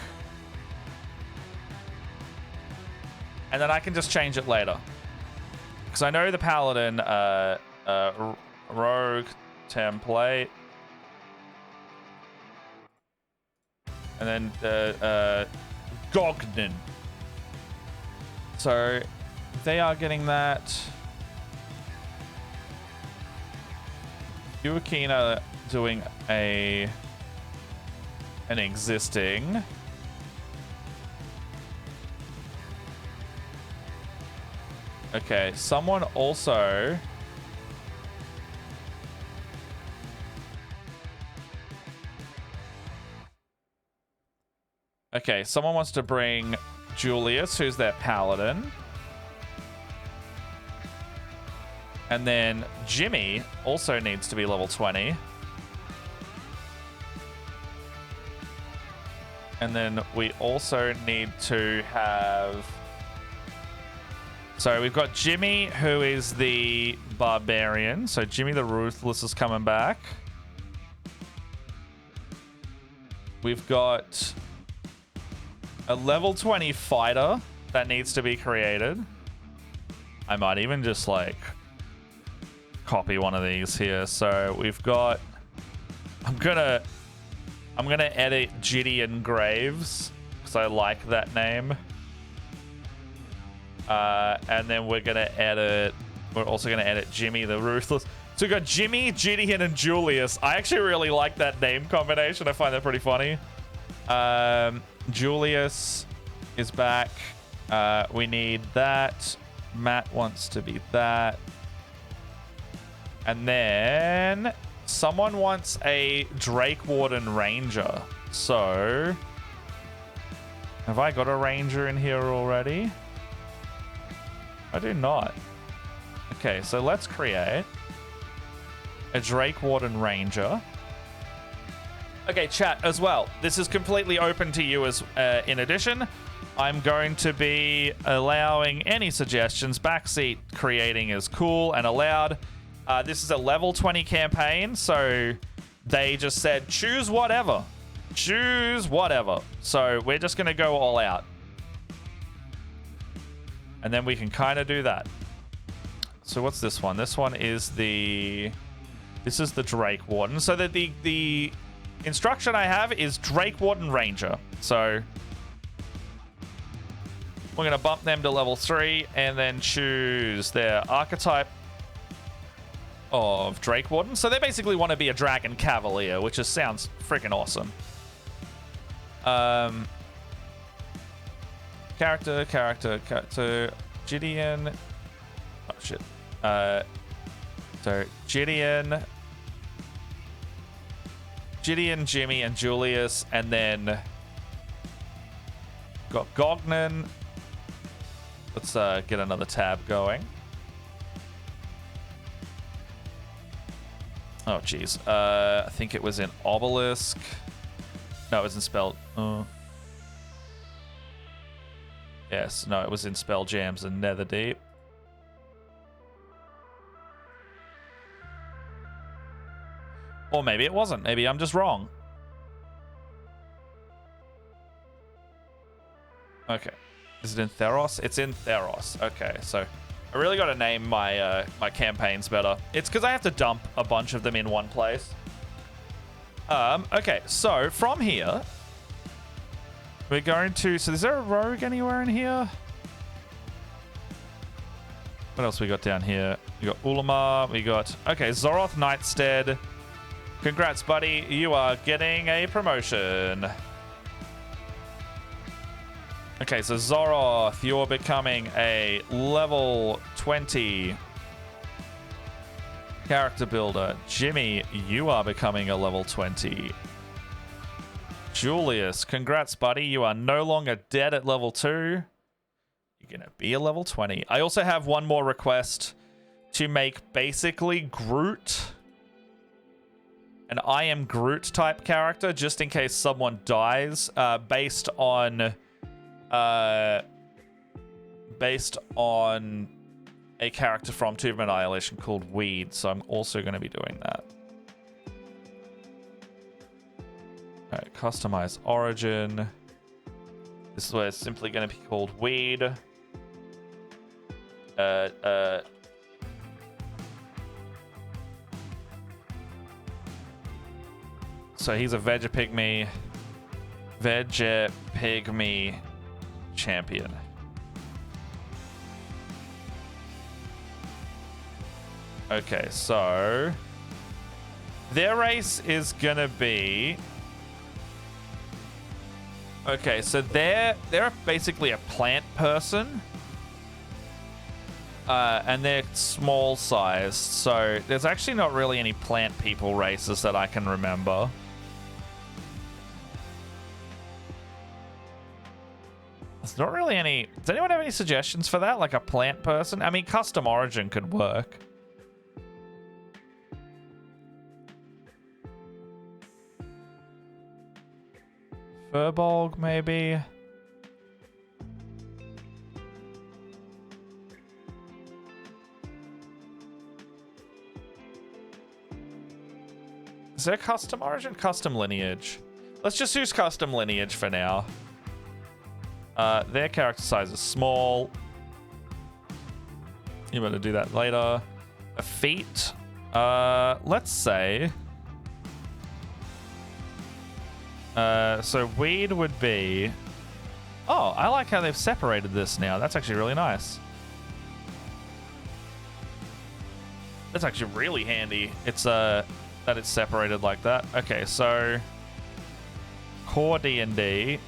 And then I can just change it later. Because I know the Paladin rogue template. And then Gogden. So they are getting that. Yuakina doing an existing. Okay, someone also... Okay, someone wants to bring Julius, who's their paladin. And then Jimmy also needs to be level 20. And then we also need to have... So we've got Jimmy, who is the barbarian. So Jimmy the Ruthless is coming back. We've got a level 20 fighter that needs to be created. I might even just like copy one of these here. So we've got... I'm gonna edit Gideon Graves because I like that name. And then we're going to edit... We're also going to edit Jimmy the Ruthless. So we got Jimmy, Gideon, and Julius. I actually really like that name combination. I find that pretty funny. Julius is back. We need that. Matt wants to be that. And then someone wants a Drake Warden Ranger. So have I got a Ranger in here already? I do not. Okay, so let's create a Drake Warden Ranger. Okay, chat as well. This is completely open to you as in addition. I'm going to be allowing any suggestions. Backseat creating is cool and allowed. This is a level 20 campaign, so they just said choose whatever. Choose whatever. So we're just going to go all out. And then we can kind of do that. So what's this one? This one is the... This is the Drake Warden. So that the instruction I have is Drake Warden Ranger. So we're going to bump them to level 3 and then choose their archetype of Drake Warden. So they basically want to be a Dragon Cavalier, which just sounds freaking awesome. Character. Gideon. Oh, shit. So Gideon, Jimmy, and Julius, and then got Gognan. Let's get another tab going. Oh, geez. I think it was in Obelisk. No, it was in Spell... Yes, no, it was in Spelljams and Netherdeep. Or maybe it wasn't. Maybe I'm just wrong. Okay. Is it in Theros? It's in Theros. Okay, so I really got to name my my campaigns better. It's because I have to dump a bunch of them in one place. Okay, so from here, we're going to... So is there a rogue anywhere in here? What else we got down here? We got Ulamar. We got... Okay, Zoroth Nightstead. Congrats, buddy. You are getting a promotion. Okay, so Zoroth, you're becoming a level 20 character builder. Jimmy, you are becoming a level 20. Julius, congrats, buddy. You are no longer dead at level 2. You're going to be a level 20. I also have one more request to make basically Groot an I am Groot type character, just in case someone dies, based on a character from Tomb of Annihilation called Weed. So I'm also going to be doing that. All right, customize origin. This is where it's simply going to be called Weed. So he's a Vegapygmy champion. Okay, so their race is gonna be... Okay, so they're basically a plant person. And they're small sized, so there's actually not really any plant people races that I can remember. There's not really any... Does anyone have any suggestions for that? Like a plant person? I mean, custom origin could work. Furbolg, maybe? Is there custom origin? Custom lineage. Let's just use custom lineage for now. Their character size is small. You better do that later. A feat. Let's say... so Weed would be Oh, I like how they've separated this now. That's actually really nice. That's actually really handy. It's that it's separated like that. Okay, so core D&D.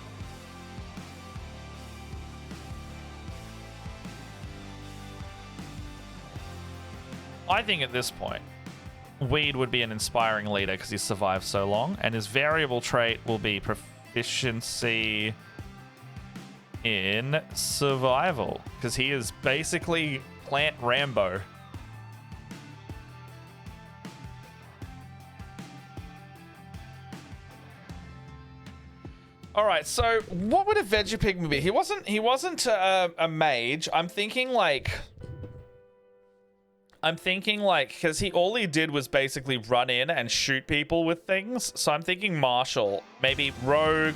I think at this point, Weed would be an inspiring leader because he survived so long, and his variable trait will be proficiency in survival because he is basically Plant Rambo. All right, so what would a Vegapigma be? He wasn't a mage. I'm thinking like, because all he did was basically run in and shoot people with things. So I'm thinking martial, maybe rogue,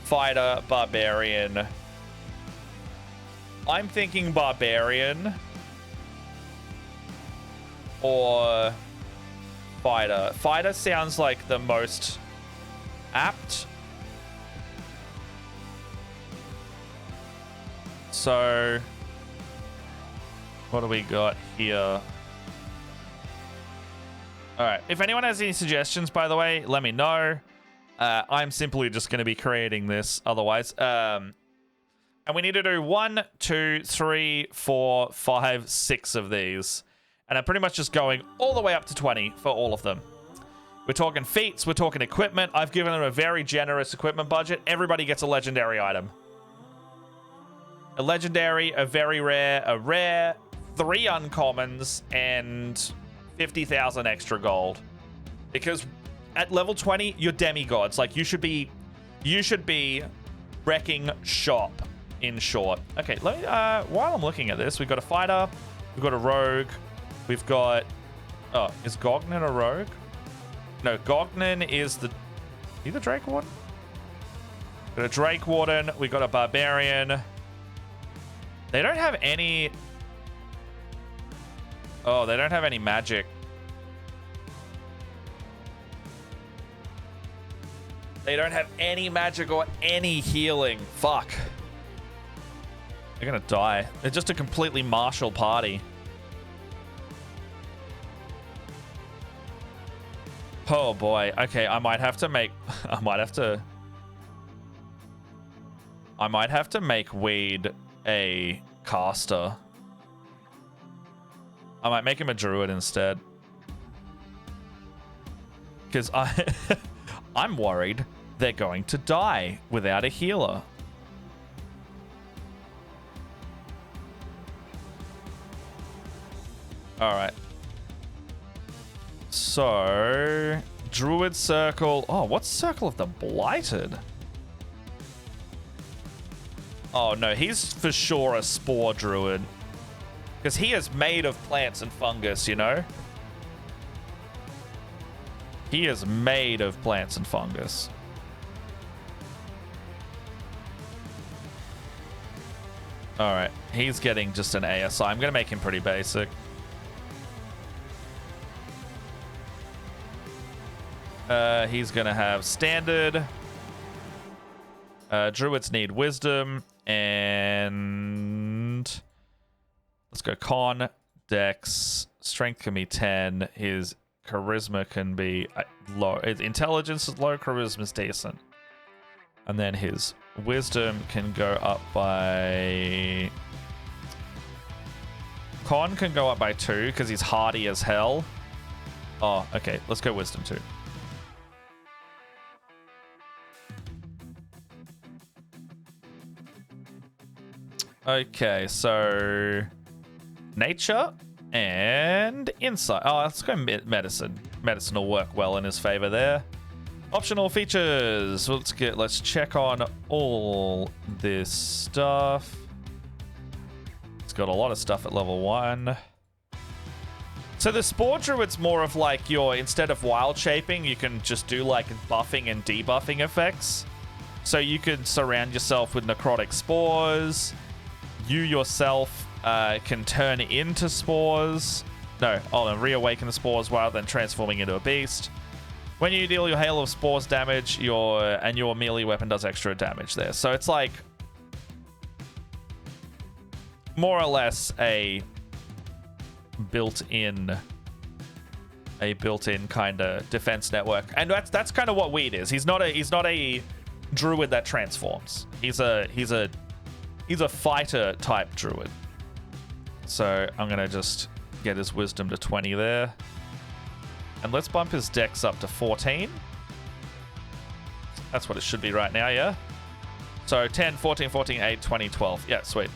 fighter, barbarian. I'm thinking barbarian or fighter. Fighter sounds like the most apt. So what do we got here? All right. If anyone has any suggestions, by the way, let me know. I'm simply just going to be creating this otherwise. And we need to do 1, 2, 3, 4, 5, 6 of these. And I'm pretty much just going all the way up to 20 for all of them. We're talking feats. We're talking equipment. I've given them a very generous equipment budget. Everybody gets a legendary item. A legendary, a very rare, a rare, 3 uncommons, and 50,000 extra gold. Because at level 20, you're demigods. Like, you should be wrecking shop, in short. Okay, let me, while I'm looking at this, we've got a fighter, we've got a rogue, we've got, oh, is Gognan a rogue? No, Gognan is the, he the Drake Warden? Got a Drake Warden, we got a barbarian. They don't have any, oh, they don't have any magic. They don't have any magic or any healing. Fuck. They're gonna die. They're just a completely martial party. Oh boy. Okay, I might have to make make Weed a caster. I might make him a druid instead. Because I'm worried they're going to die without a healer. All right. So, Druid Circle. Oh, what's Circle of the Blighted? Oh, no, he's for sure a Spore Druid. Because he is made of plants and fungus, you know? He is made of plants and fungus. All right, he's getting just an ASI. I'm going to make him pretty basic. He's going to have standard. Druids need wisdom. And let's go con, dex, strength can be 10. His charisma can be low. Intelligence is low, charisma is decent. And then his wisdom can go up by... Con can go up by 2 because he's hardy as hell. Oh, okay. Let's go wisdom 2. Okay, so nature and insight. Oh, let's go medicine. Medicine will work well in his favor there. Optional features. Let's check on all this stuff. It's got a lot of stuff at level 1. So the Spore Druid's more of like your, instead of wild shaping, you can just do like buffing and debuffing effects. So you can surround yourself with necrotic spores. You yourself can turn into spores. No, reawaken the spores rather than transforming into a beast. When you deal your hail of spores damage, your melee weapon does extra damage there. So it's like more or less a built-in kind of defense network, and that's kind of what Weed is. He's not a druid that transforms. He's a fighter type druid. So I'm gonna just get his wisdom to 20 there, and let's bump his dex up to 14. That's what it should be right now, yeah. So 10, 14, 14, 8, 20, 12. Yeah, sweet.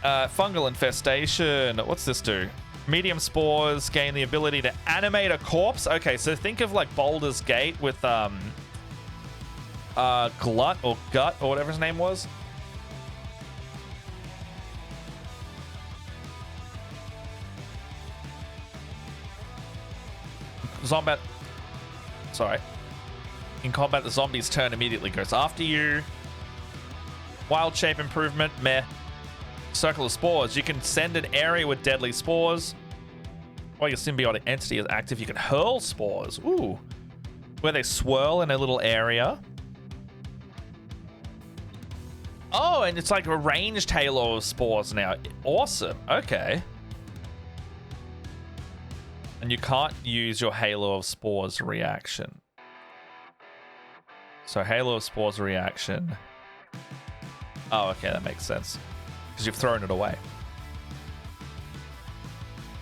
Fungal infestation. What's this do? Medium spores gain the ability to animate a corpse. Okay, so think of like Baldur's Gate with Glut or Gut or whatever his name was. Zombat. Sorry. In combat, the zombie's turn immediately goes after you. Wild shape improvement. Meh. Circle of spores. You can send an area with deadly spores. While your symbiotic entity is active, you can hurl spores. Ooh. Where they swirl in a little area. Oh, and it's like a ranged halo of spores now. Awesome. Okay. And you can't use your Halo of Spores reaction. So Halo of Spores reaction. Oh, okay, that makes sense. Because you've thrown it away.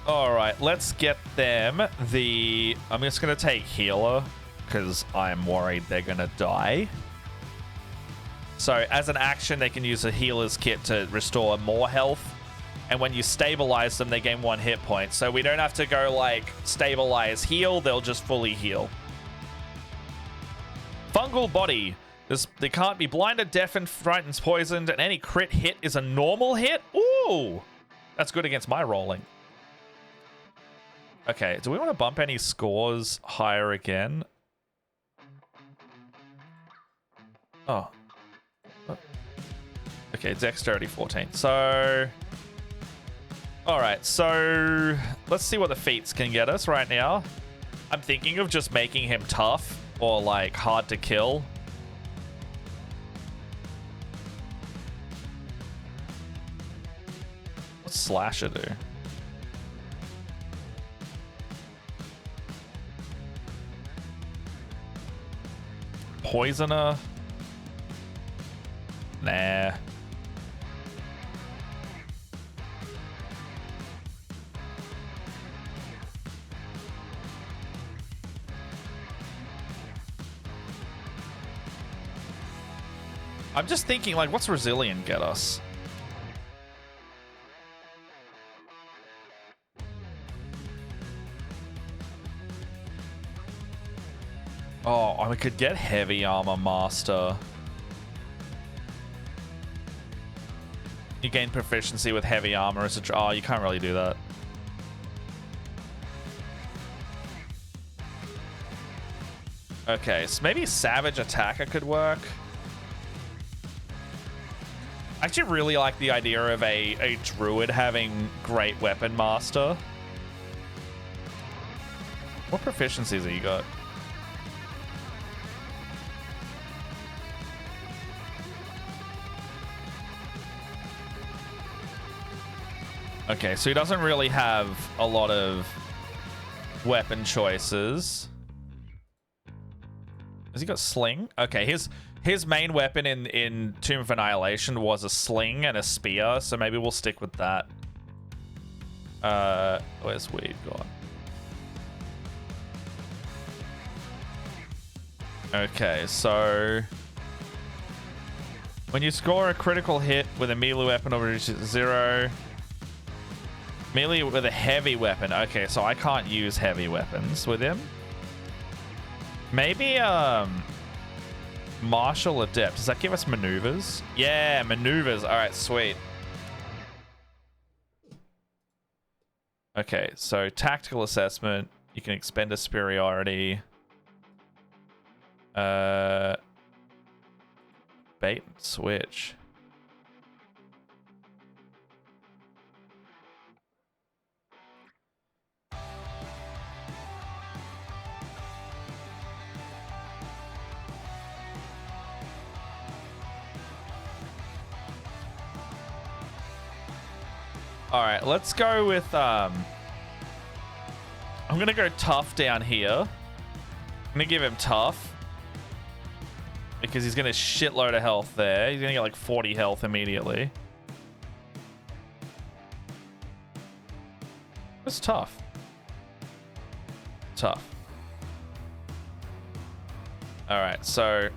Alright, let's get them the... I'm just going to take Healer, because I'm worried they're going to die. So as an action, they can use a Healer's Kit to restore more health. And when you stabilize them, they gain 1 hit point. So we don't have to go like stabilize, heal. They'll just fully heal. Fungal body. They can't be blinded, deafened, frightened, poisoned, and any crit hit is a normal hit. Ooh, that's good against my rolling. Okay, do we want to bump any scores higher again? Oh. Okay, dexterity 14. So... Alright, so let's see what the feats can get us right now. I'm thinking of just making him tough or like hard to kill. What's Slasher do? Poisoner? Nah. I'm just thinking, like, what's Resilient get us? Oh, we could get Heavy Armor Master. You gain proficiency with Heavy Armor as a... Oh, you can't really do that. Okay, so maybe Savage Attacker could work. I actually really like the idea of a druid having Great Weapon Master. What proficiencies have you got? Okay, so he doesn't really have a lot of weapon choices. Has he got Sling? Okay, his main weapon in Tomb of Annihilation was a sling and a spear, so maybe we'll stick with that. Where's Weed gone? Okay, so when you score a critical hit with a melee weapon over 0, melee with a heavy weapon. Okay, so I can't use heavy weapons with him. Maybe Martial Adept. Does that give us maneuvers? Yeah, maneuvers. All right, sweet. Okay, so tactical assessment. You can expend a superiority. Bait and switch. All right, let's go with I'm gonna go tough down here. I'm gonna give him tough because he's gonna shitload of health there. He's gonna get like 40 health immediately. It's tough. Tough. All right, so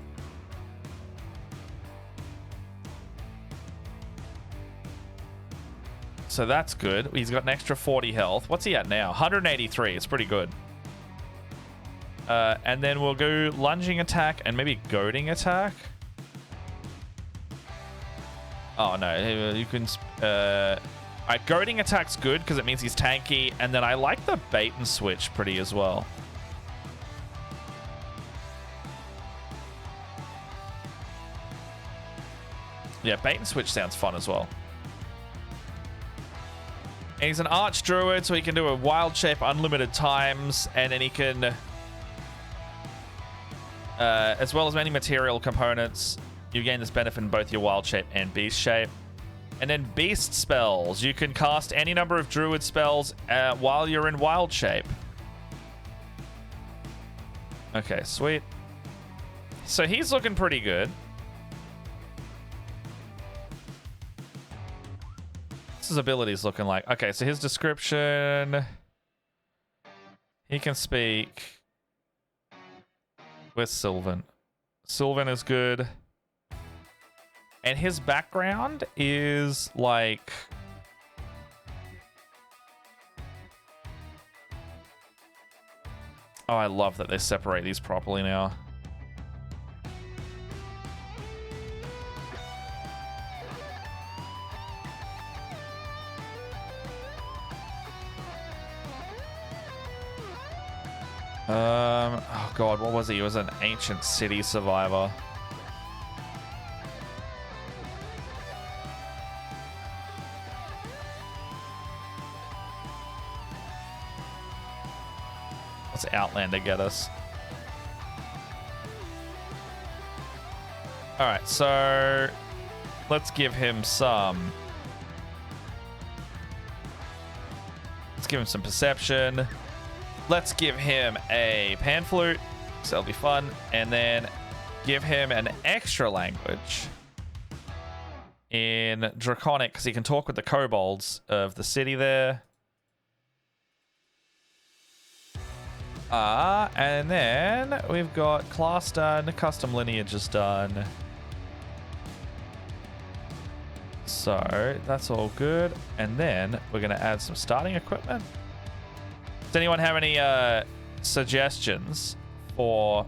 that's good. He's got an extra 40 health. What's he at now? 183. It's pretty good. And then we'll go lunging attack and maybe goading attack. Oh no, you can. Alright, goading attack's good because it means he's tanky, and then I like the bait and switch pretty as well. Yeah, bait and switch sounds fun as well. And he's an arch druid, so he can do a wild shape unlimited times, and then he can, as well as many material components, you gain this benefit in both your wild shape and beast shape. And then beast spells. You can cast any number of druid spells while you're in wild shape. Okay, sweet. So he's looking pretty good. What's his abilities looking like? Okay, so his description. He can speak with Sylvan. Sylvan is good. And his background is like... Oh, I love that they separate these properly now. Oh god, what was he? He was an ancient city survivor. What's Outlander get us? Alright, so let's give him some... Let's give him some perception. Let's give him a pan flute, so that'll be fun. And then give him an extra language in Draconic, because he can talk with the kobolds of the city there. And then we've got class done, custom lineage is done. So that's all good. And then we're going to add some starting equipment. Does anyone have any suggestions for...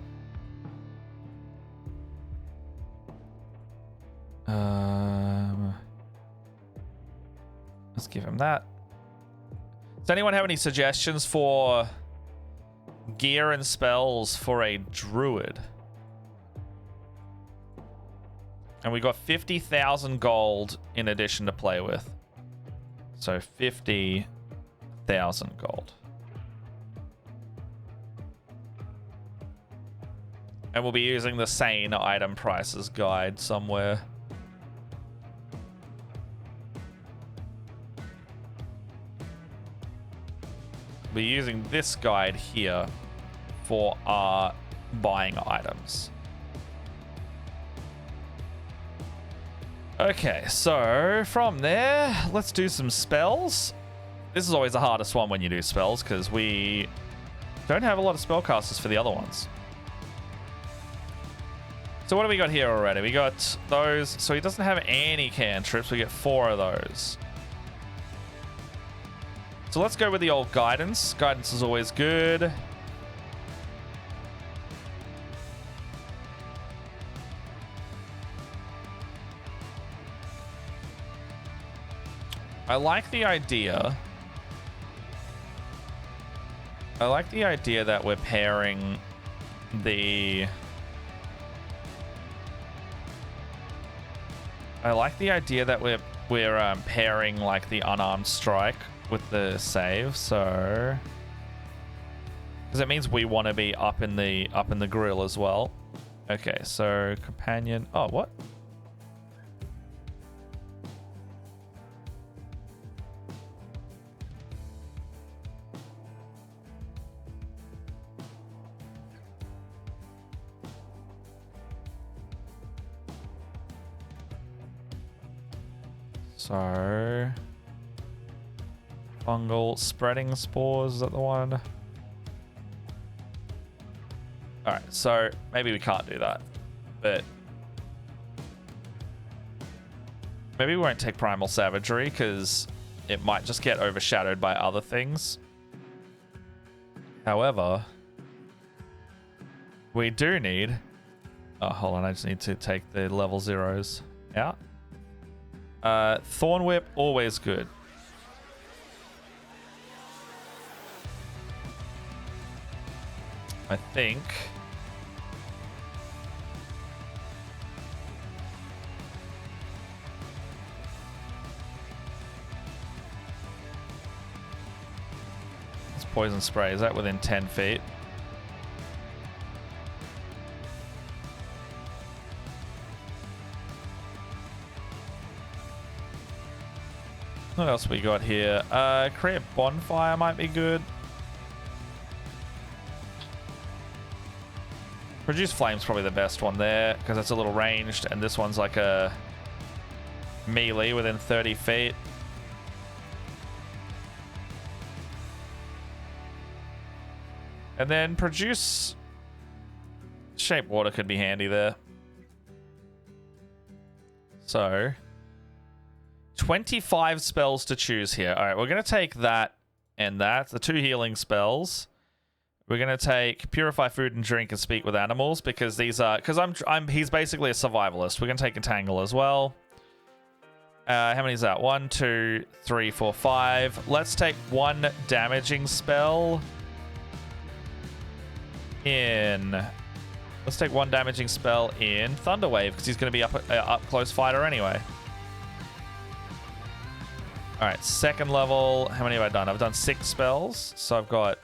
let's give him that. Does anyone have any suggestions for gear and spells for a druid? And we got 50,000 gold in addition to play with. So 50,000 gold. And we'll be using the Sane item prices guide somewhere. We're using this guide here for our buying items. Okay, so from there, let's do some spells. This is always the hardest one when you do spells because we don't have a lot of spellcasters for the other ones. So what do we got here already? We got those. So he doesn't have any cantrips. We get 4 of those. So let's go with the old guidance. Guidance is always good. I like the idea. That we're pairing the... I like the idea that we're pairing like the unarmed strike with the save, so because it means we want to be up in the grill as well. Okay, so companion. Oh, what? So fungal spreading spores, is that the one? Alright, so maybe we can't do that. But maybe we won't take Primal Savagery because it might just get overshadowed by other things. However, we do need... Oh, hold on, I just need to take the level 0s out. Thorn Whip, always good. I think... This poison spray, is that within 10 feet? What else we got here? Create bonfire might be good. Produce flame's probably the best one there because it's a little ranged, and this one's like a melee within 30 feet. And then produce shape water could be handy there. So 25 spells to choose here. All right, we're going to take that and that, the 2 healing spells. We're going to take Purify Food and Drink and Speak with Animals because these are... Because he's basically a survivalist. We're going to take Entangle as well. How many is that? 1, 2, 3, 4, 5. Let's take 1 damaging spell in... Let's take 1 damaging spell in Thunderwave because he's going to be up close fighter anyway. All right, 2nd level. How many have I done? I've done 6 spells, so I've got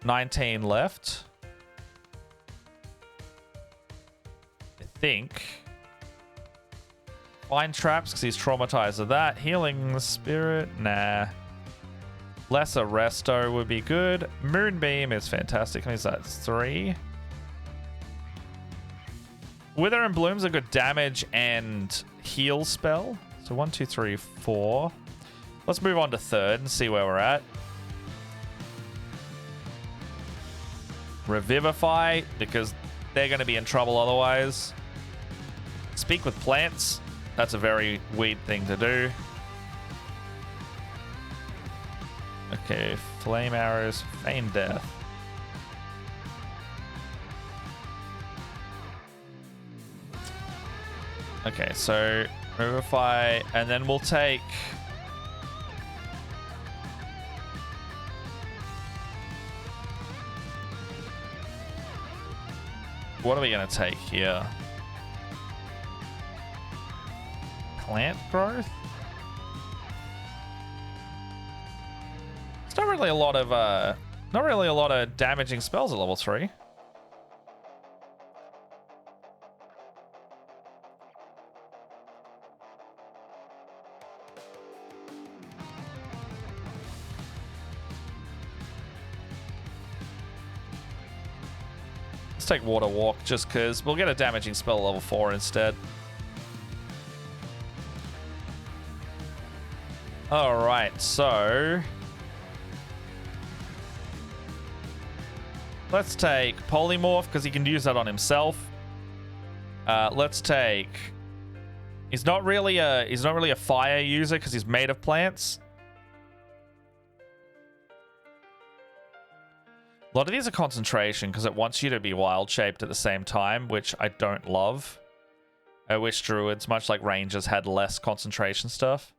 19 left. I think. Find Traps because he's traumatized of that. Healing Spirit, nah. Lesser Resto would be good. Moonbeam is fantastic. How many is that? 3. Wither and Bloom's a good damage and heal spell. So 1, 2, 3, 4. Let's move on to 3rd and see where we're at. Revivify, because they're going to be in trouble otherwise. Speak with Plants. That's a very weird thing to do. Okay, Flame Arrows, Feign Death. Okay, so Revivify, and then we'll take... What are we going to take here? Plant Growth? It's not really a lot of damaging spells at level 3. Let's take Water Walk just because we'll get a damaging spell at level 4 instead. Alright, so let's take Polymorph because he can use that on himself. Let's take... He's not really a fire user because he's made of plants. A lot of these are concentration because it wants you to be wild shaped at the same time, which I don't love. I wish druids, much like rangers, had less concentration stuff.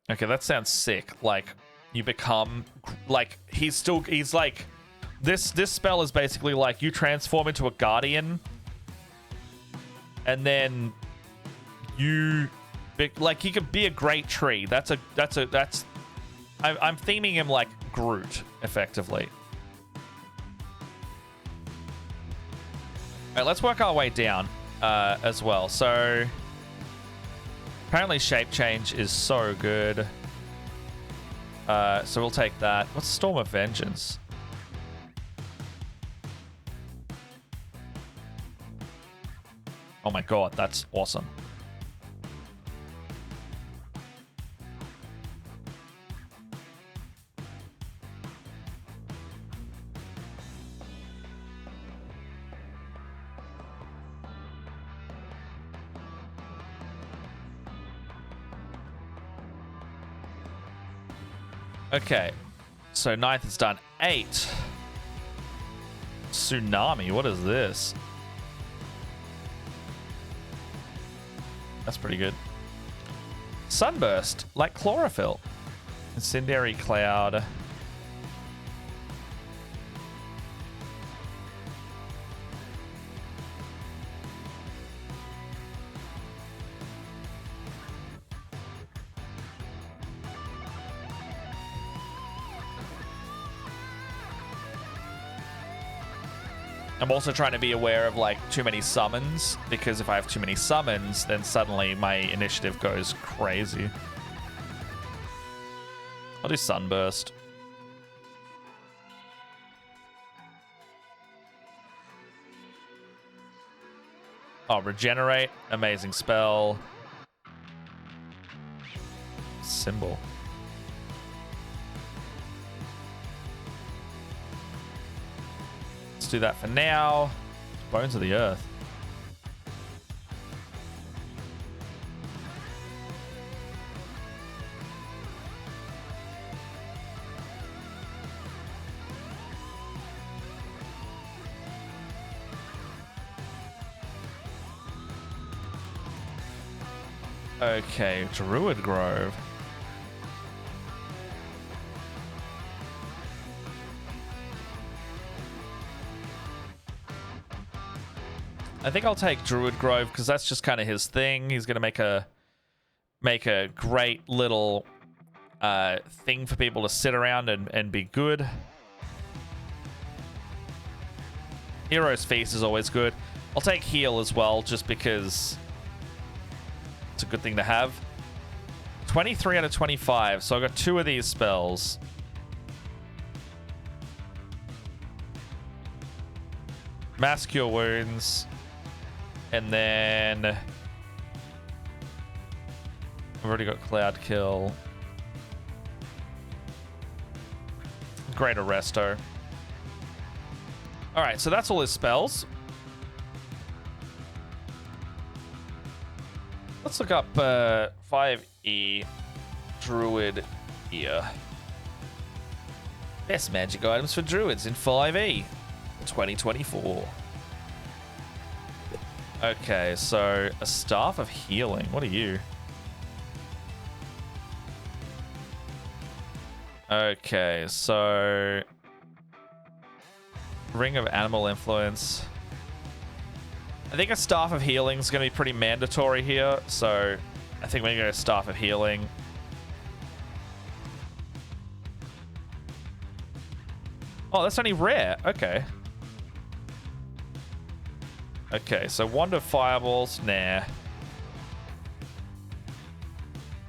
Okay, that sounds sick. Like, you become... Like, he's like... This spell is basically like you transform into a guardian... And then you, like, he could be a great tree. I'm theming him like Groot, effectively. All right, let's work our way down as well. So apparently shape change is so good. So we'll take that. What's Storm of Vengeance? Oh my god, that's awesome. Okay, so 9th is done. 8. Tsunami, what is this? That's pretty good. Sunburst, like chlorophyll. Incendiary cloud. I'm also trying to be aware of like too many summons, because if I have too many summons, then suddenly my initiative goes crazy. I'll do Sunburst. Oh, Regenerate. Amazing spell. Symbol. Let's do that for now. Bones of the Earth. Okay, Druid Grove. I think I'll take Druid Grove because that's just kind of his thing. He's gonna make a great little thing for people to sit around and be good. Hero's Feast is always good. I'll take Heal as well, just because it's a good thing to have. 23 out of 25, so I got 2 of these spells. Mass Cure Wounds. And then I've already got Cloud Kill. Great Arresto. Alright, so that's all his spells. Let's look up 5e Druid here. Best magic items for druids in 5e 2024. Okay, so a Staff of Healing. What are you? Okay, so Ring of Animal Influence. I think a Staff of Healing is going to be pretty mandatory here, so I think we're going to go Staff of Healing. Oh, that's only rare. Okay. Okay, so Wand of Fireballs, nah.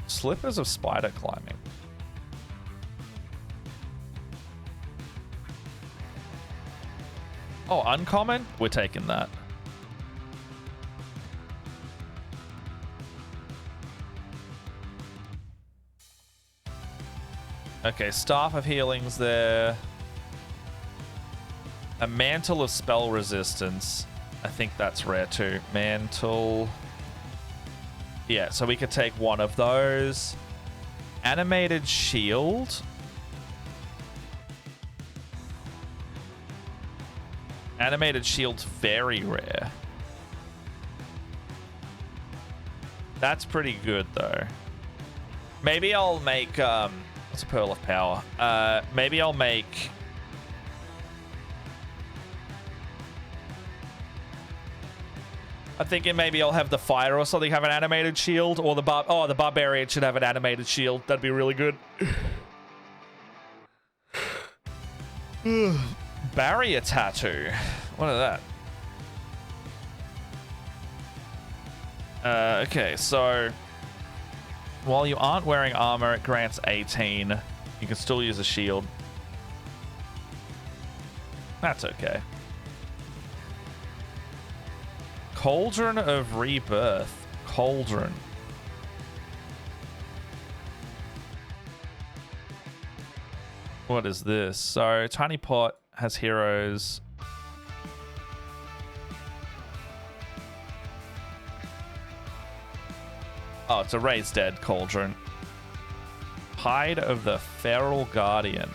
Slippers of Spider Climbing. Oh, uncommon? We're taking that. Okay, Staff of Healing's there. A Mantle of Spell Resistance. I think that's rare too. Mantle. Yeah, so we could take one of those. Animated Shield. Animated Shield's very rare. That's pretty good though. Maybe I'll make what's a Pearl of Power? Maybe I'll make I'm thinking maybe I'll have the Fire or something have an animated shield, or the Barbarian should have an animated shield. That'd be really good. Barrier Tattoo. What is that? Okay, so while you aren't wearing armor, it grants 18. You can still use a shield. That's okay. Cauldron of Rebirth. Cauldron. What is this? So, Tiny Pot has heroes. Oh, it's a raised dead cauldron. Hide of the Feral Guardian.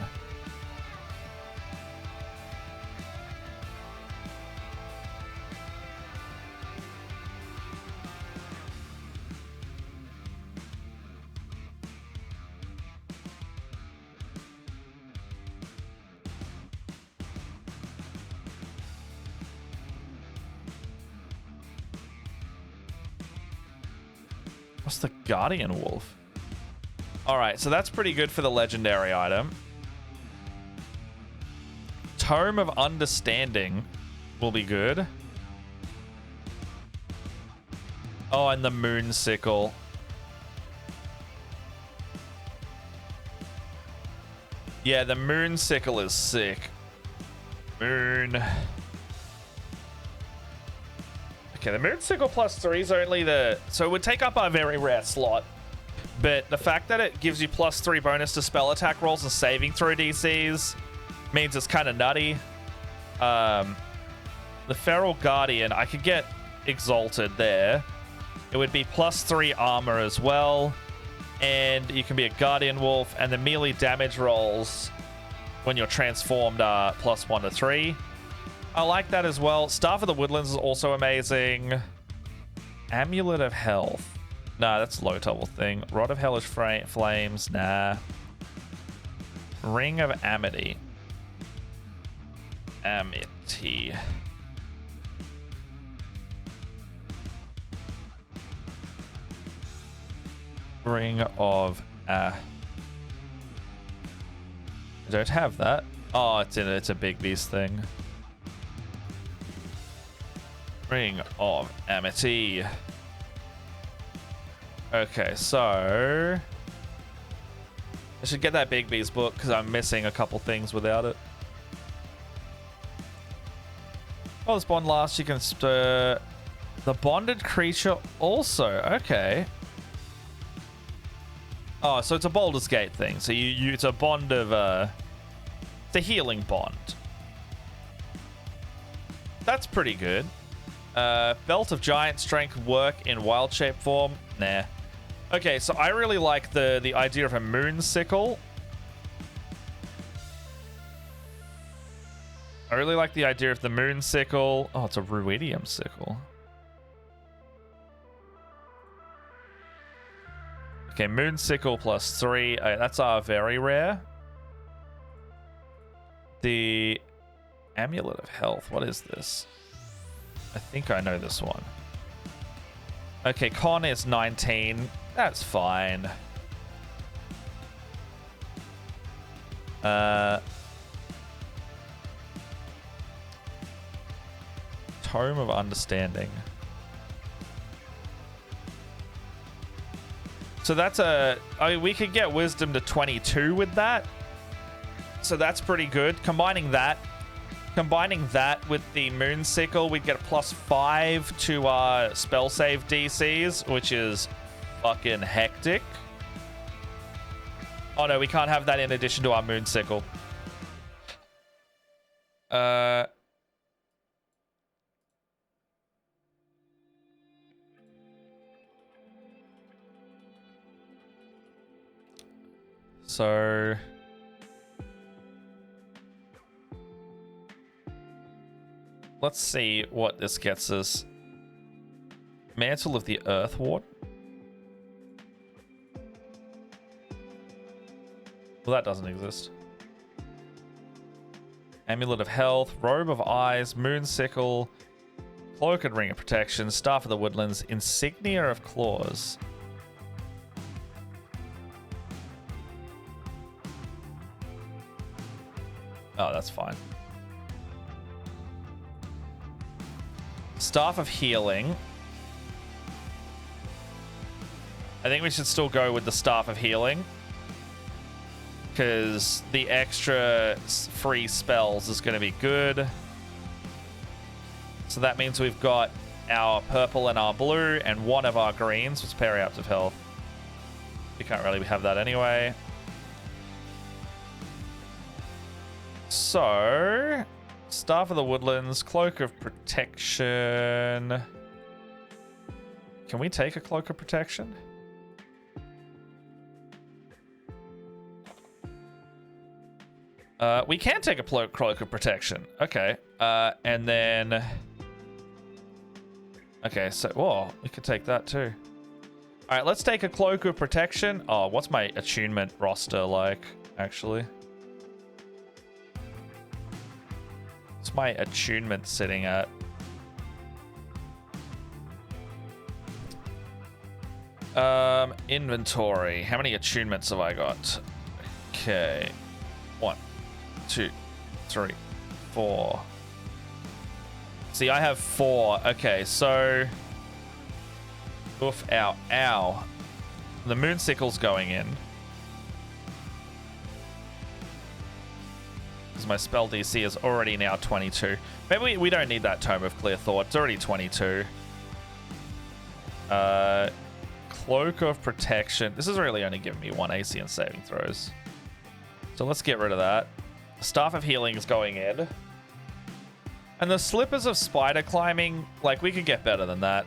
What's the Guardian Wolf? Alright, so that's pretty good for the legendary item. Tome of Understanding will be good. Oh, and the Moon Sickle. Yeah, the Moon Sickle is sick. Moon. Okay, the Moon Sickle +3 is only the... So it would take up our very rare slot. But the fact that it gives you +3 bonus to spell attack rolls and saving throw DCs means it's kind of nutty. The Feral Guardian, I could get Exalted there. It would be +3 armor as well. And you can be a Guardian Wolf. And the melee damage rolls when you're transformed are +1 to 3. I like that as well. Staff of the Woodlands is also amazing. Amulet of Health. Nah, that's a low level thing. Rod of Hellish Flames. Nah. Ring of Amity. Amity. Ring of... I don't have that. Oh, it's a big beast thing. Ring of Amity. Okay, so... I should get that Big Beast book because I'm missing a couple things without it. Oh, this bond lasts. You can stir... The bonded creature also. Okay. Oh, so it's a Baldur's Gate thing. So it's a bond of... It's a healing bond. That's pretty good. Belt of Giant Strength work in wild shape form. Nah. Okay, so I really like the idea of a Moon Sickle. I really like the idea of the Moon Sickle. Oh, it's a Ruidium Sickle. Okay, Moon Sickle +3. That's our very rare. The Amulet of Health. What is this? I think I know this one. Okay, con is 19. That's fine. Tome of Understanding. So that's a... I mean, we could get Wisdom to 22 with that. So that's pretty good. Combining that with the Moon Sickle, we'd get a +5 to our spell save DCs, which is fucking hectic. Oh no, we can't have that in addition to our Moon Sickle. So... let's see what this gets us. Mantle of the Earthward. Well, that doesn't exist. Amulet of Health, Robe of Eyes, Moon Sickle, Cloak and Ring of Protection, Staff of the Woodlands, Insignia of Claws. Oh, that's fine. Staff of Healing. I think we should still go with the Staff of Healing. because the extra free spells is going to be good. So that means we've got our purple and our blue and one of our greens with periapts of health. We can't really have that anyway. So, Staff of the Woodlands, Cloak of Protection. Can we take a Cloak of Protection? We can take a Cloak of Protection. Okay. And then... Okay, so... Whoa, we could take that too. Alright, let's take a Cloak of Protection. Oh, what's my attunement roster like, actually? What's my attunement sitting at? Inventory. How many attunements have I got? Okay. 1, 2, 3, 4. See, I have 4. Okay, so... Oof, ow, ow. The Moonsickle's going in. Because my spell DC is already now 22. Maybe we don't need that Tome of Clear Thought. It's already 22. Cloak of Protection. This is really only giving me 1 AC and saving throws. So let's get rid of that. Staff of Healing is going in. And the Slippers of Spider Climbing, like, we could get better than that.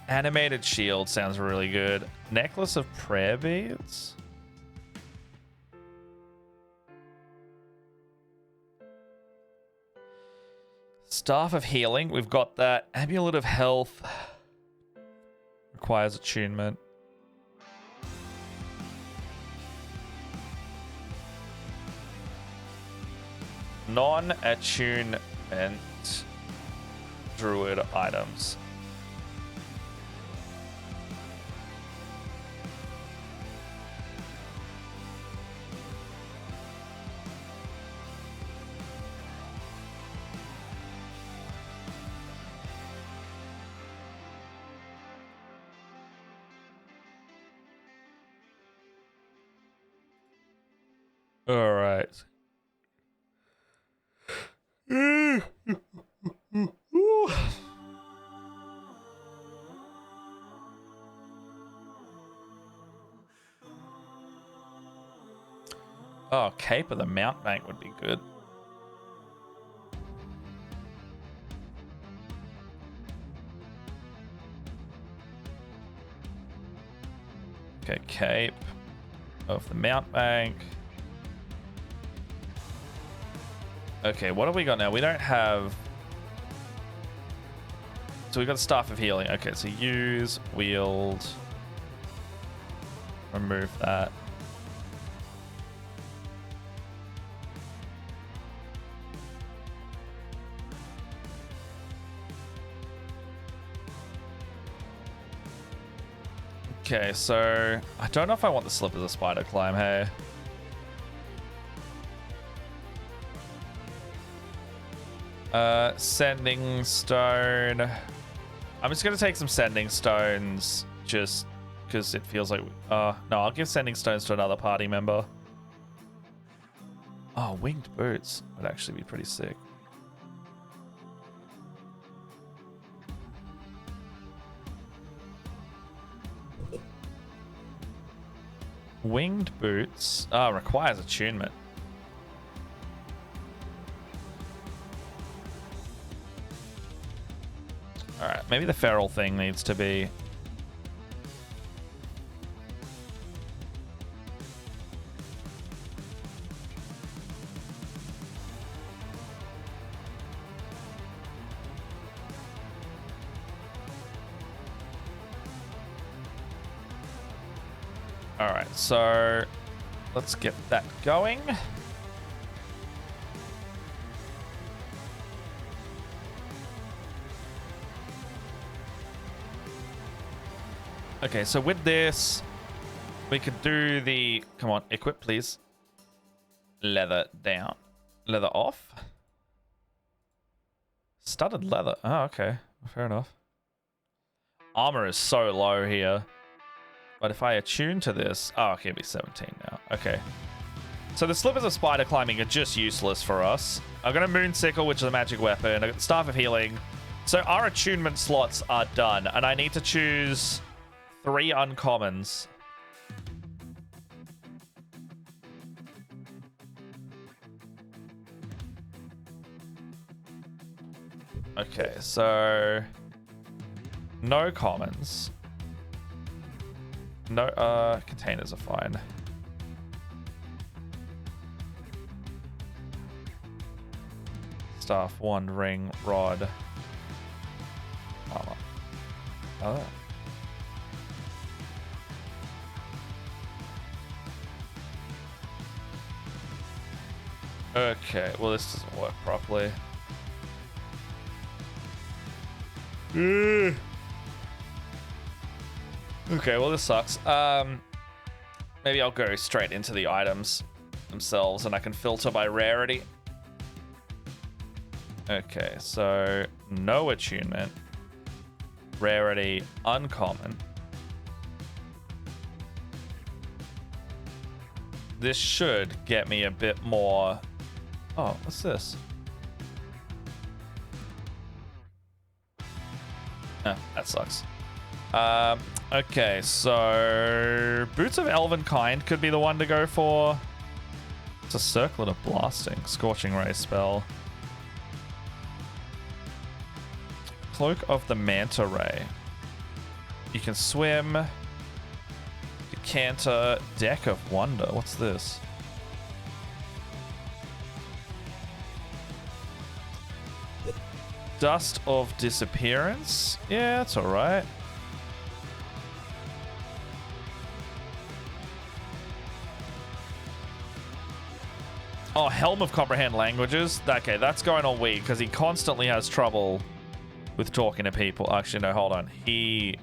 Animated Shield sounds really good. Necklace of Prayer Beads? Staff of Healing, we've got that. Amulet of Health requires attunement. Non-attunement druid items. All right. Oh, Cape of the Mountebank would be good. Okay, Cape of the Mountebank. Okay, what have we got now? We don't have... So we got Staff of Healing. Okay, so use, wield. Remove that. Okay, so I don't know if I want the Slippers of Spider Climb, hey. Sending Stone. I'm just gonna take some Sending Stones just because it feels like... no, I'll give Sending Stones to another party member. Oh, Winged Boots would actually be pretty sick. Winged Boots. Requires attunement. Alright, maybe the feral thing needs to be... Alright, so let's get that going. Okay, so with this, we could do the... Come on, equip, please. Leather down. Leather off? Studded leather. Oh, okay. Fair enough. Armor is so low here. But if I attune to this... Oh, okay, it'll be 17 now. Okay. So the Slippers of Spider Climbing are just useless for us. I've got a Moon Sickle, which is a magic weapon. I've got Staff of Healing. So our attunement slots are done. And I need to choose 3 uncommons. Okay, so... No commons. No, containers are fine. Staff, wand, ring, rod. Armor. Oh. Okay, well this doesn't work properly. Okay, well this sucks. Maybe I'll go straight into the items themselves and I can filter by rarity. Okay, so no attunement. Rarity, uncommon. This should get me a bit more... Oh, what's this? Oh, that sucks. Okay, so Boots of Elven Kind could be the one to go for. It's a Circlet of Blasting, Scorching Ray spell. Cloak of the Manta Ray. You can swim. Decanter, Deck of Wonder. What's this? Dust of Disappearance. Yeah, that's alright. Oh, Helm of Comprehend Languages. Okay, that's going on weak because he constantly has trouble with talking to people. Actually, no, hold on. He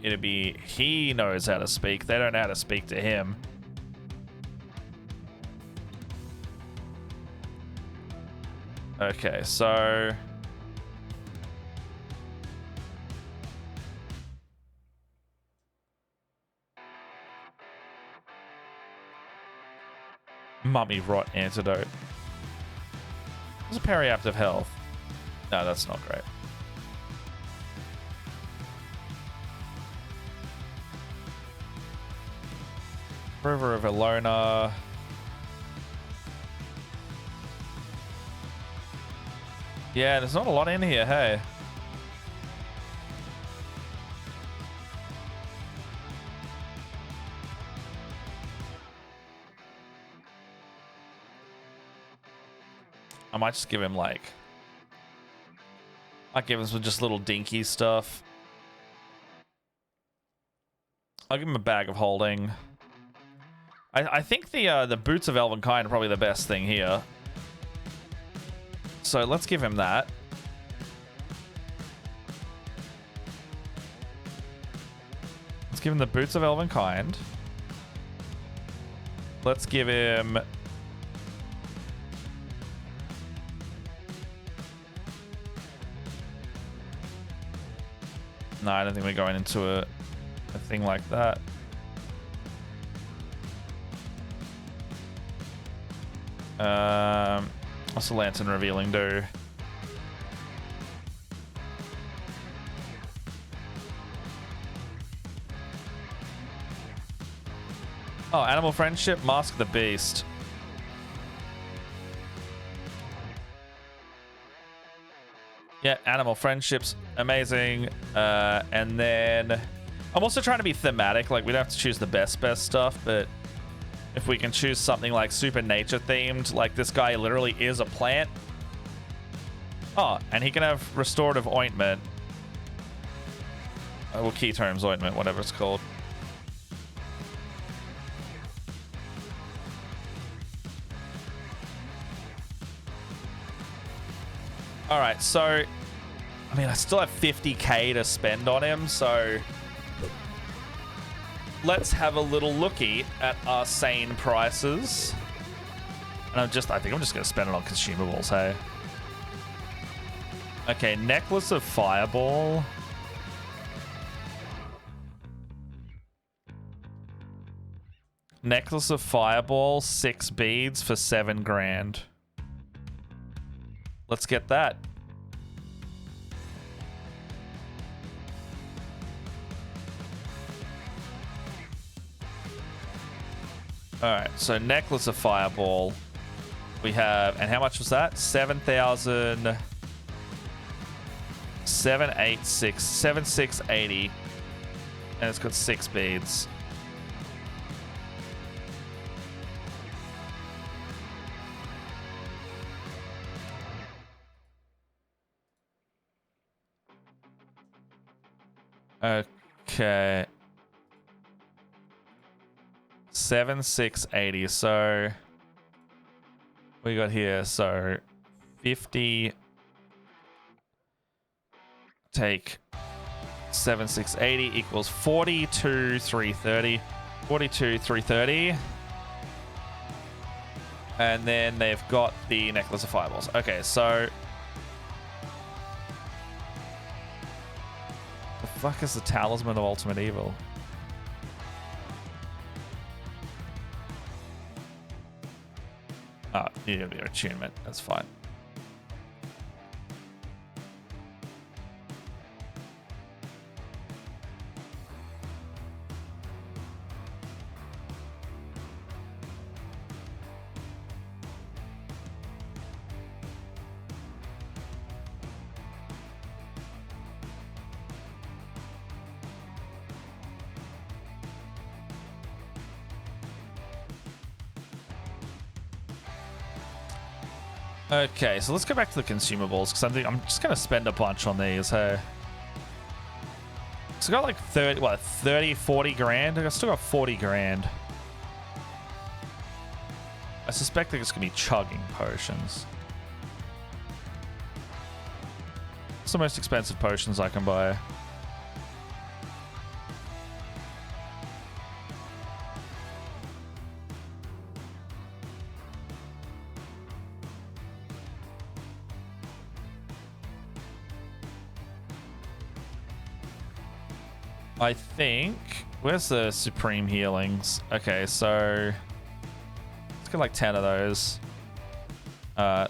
knows how to speak. They don't know how to speak to him. Okay, so... Mummy Rot Antidote. There's a Periaptive Health. No, that's not great. River of Elona. Yeah, there's not a lot in here, hey. I might just give him like... I'll give him some just little dinky stuff. I'll give him a Bag of Holding. I think the Boots of Elven Kind are probably the best thing here. So let's give him that. Let's give him the Boots of Elven Kind. Let's give him... No, I don't think we're going into a thing like that. What's the Lantern Revealing do? Oh, Animal Friendship, Mask the Beast. Yeah, Animal Friendship's amazing. And then I'm also trying to be thematic. Like, we don't have to choose the best stuff, but if we can choose something like super nature themed, like this guy literally is a plant. Oh, and he can have Restorative Ointment. Well, Key Terms Ointment, whatever it's called. All right, so, I mean, I still have 50k to spend on him, so let's have a little looky at our sane prices. And I think I'm just going to spend it on consumables, hey? Okay, Necklace of Fireball. Necklace of Fireball, 6 beads for 7 grand. Let's get that. Alright, so Necklace of Fireball. We have, and how much was that? 7,000. 7680. And it's got 6 beads. Okay. 7680. So we got here. So 50. Take 7680 equals 42,330. 42,330. And then they've got the Necklace of Fireballs. Okay, so the fuck is the Talisman of Ultimate Evil? Oh, you got your attunement. That's fine. Okay, so let's go back to the consumables because I'm just gonna spend a bunch on these. Hey, so I got like 40 grand. I still got 40 grand. I suspect they're just gonna be chugging potions. What's the most expensive potions I can buy? I think, where's the Supreme Healings? Okay, so let's get like 10 of those.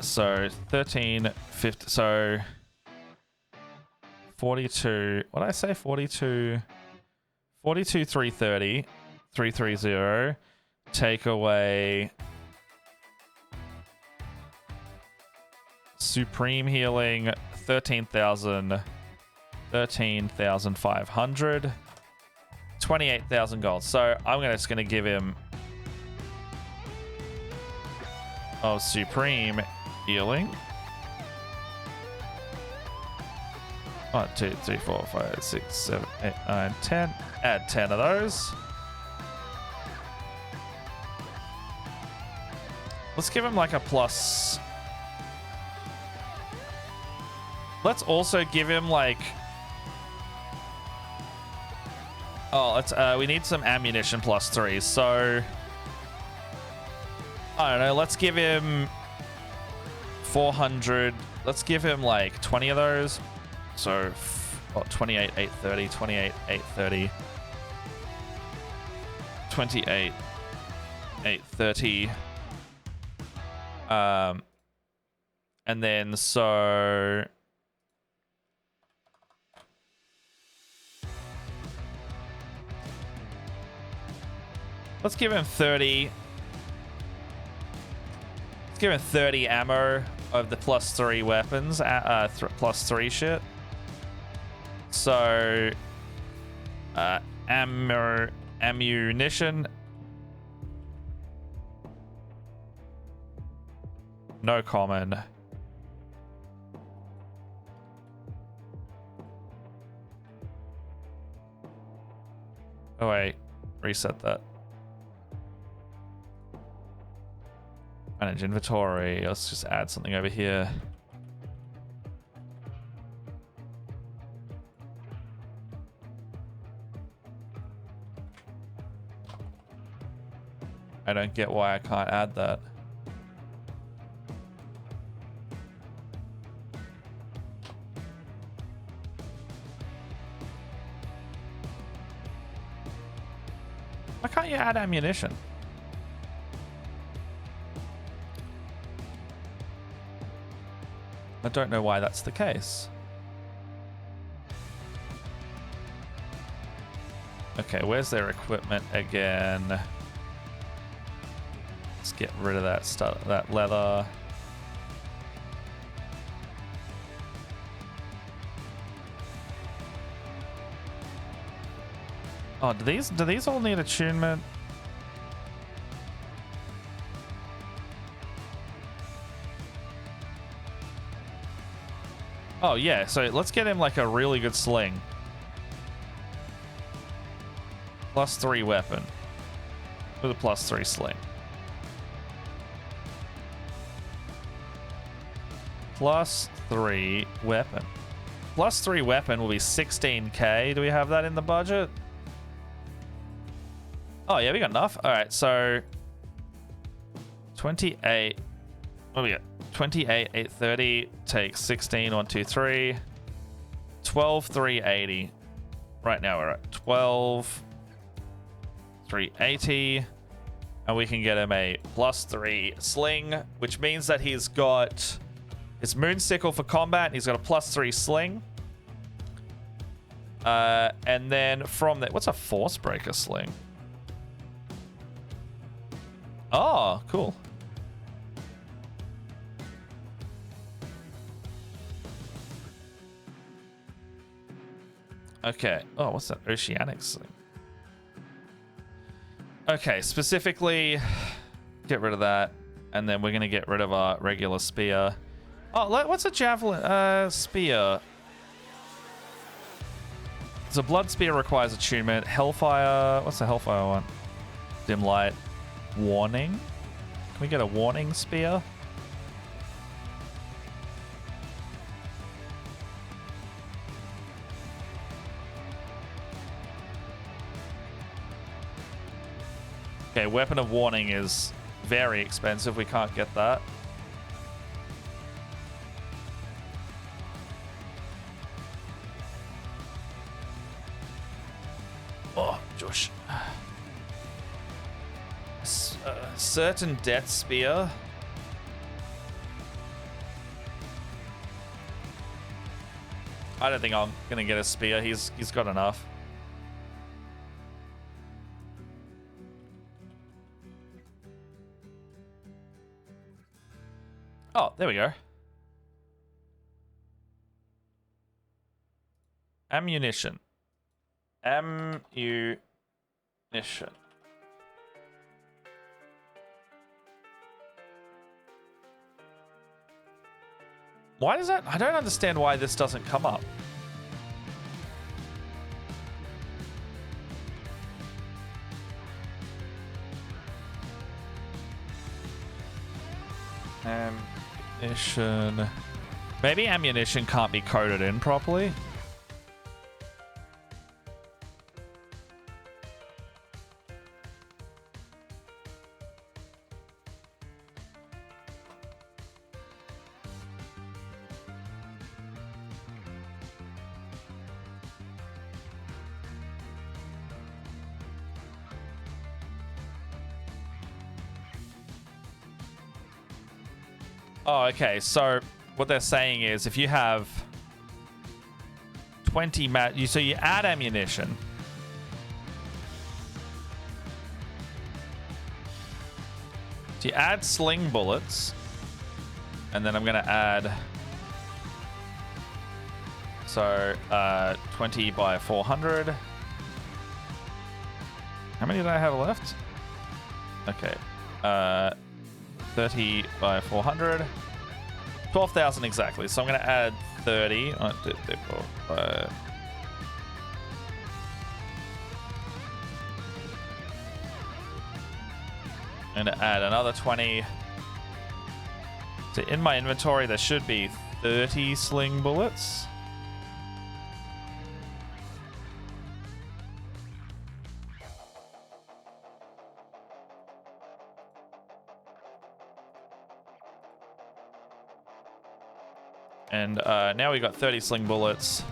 So 13, 50, so 42, what did I say? 42, 330, 330, take away Supreme Healing, 13,500, 28,000 gold. So I'm just gonna give him Supreme Healing. 1, 2, 3, 4, 5, 6, 7, 8, 9, 10. Add 10 of those. Let's give him like a plus. Let's also give him like, we need some ammunition +3. So I don't know, let's give him 400. Let's give him like 20 of those. So 28, 830, 28, 830, 28, 830. And then so let's give him 30. Let's give him 30 ammo of the +3 weapons, +3 shit. So, ammunition. No common. Oh wait, reset that. Manage inventory. Let's just add something over here. I don't get why I can't add that. Why can't you add ammunition? I don't know why that's the case. Okay, where's their equipment again? Let's get rid of that stuff, that leather. Oh, do these all need attunement? Oh yeah, so let's get him like a really good sling. +3 weapon with a +3 sling. +3 weapon. +3 weapon will be 16k. Do we have that in the budget? Oh yeah, we got enough. All right, so 28. What do we got? 28, 830 takes 16, 1, 2, 3. 12, 380. Right now we're at 12, 380. And we can get him a +3 sling, which means that he's got his moon sickle for combat. And he's got a +3 sling. And then from that, what's a force breaker sling? Oh, cool. Okay. Oh, what's that? Oceanic sling. Okay, specifically, get rid of that. And then we're going to get rid of our regular spear. Oh, what's a javelin? Spear. So blood spear requires attunement. Hellfire. What's the Hellfire one? Dim light. Warning. Can we get a warning spear? Okay, weapon of warning is very expensive. We can't get that. Oh, Josh. Certain death spear. I don't think I'm gonna get a spear. He's got enough. Oh, there we go. Ammunition. Ammunition. Why does that? I don't understand why this doesn't come up. Ammunition. Maybe ammunition can't be coded in properly. Oh, okay. So what they're saying is if you have 20 so you add ammunition. So you add sling bullets. And then I'm going to add... So 20 by 400. How many do I have left? Okay. 30 by 400. 12,000 exactly. So I'm going to add 30. I'm going to add another 20. So in my inventory, there should be 30 sling bullets. And now we've got 30 sling bullets.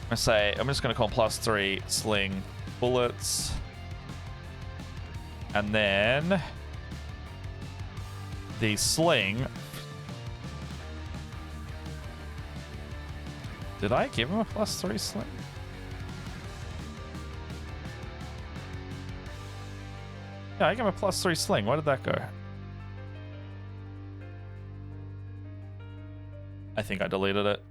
I'm just going to call +3 sling bullets. And then the sling Did I give him a +3 sling? Yeah, I gave him a +3 sling. Where did that go? I think I deleted it.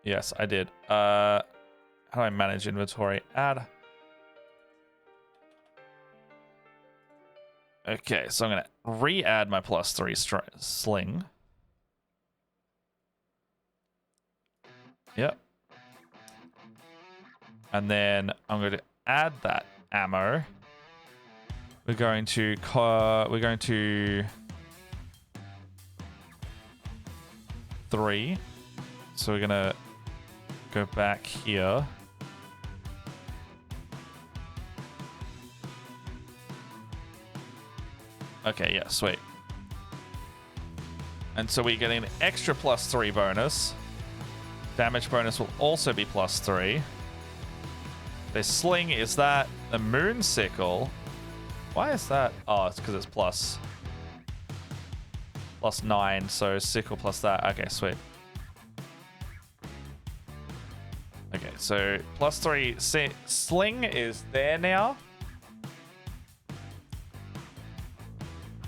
Yes, I did. How do I manage inventory? Add. Okay, so I'm going to re-add my +3 sling. Yep. And then I'm going to add that ammo. We're going to 3. So we're going to go back here. Okay, yeah, sweet. And so we get an extra +3 bonus. Damage bonus will also be +3. The sling is that. The moon sickle. Why is that? Oh, it's because it's +9. So sickle plus that. Okay, sweet. Okay, so +3 sling is there now.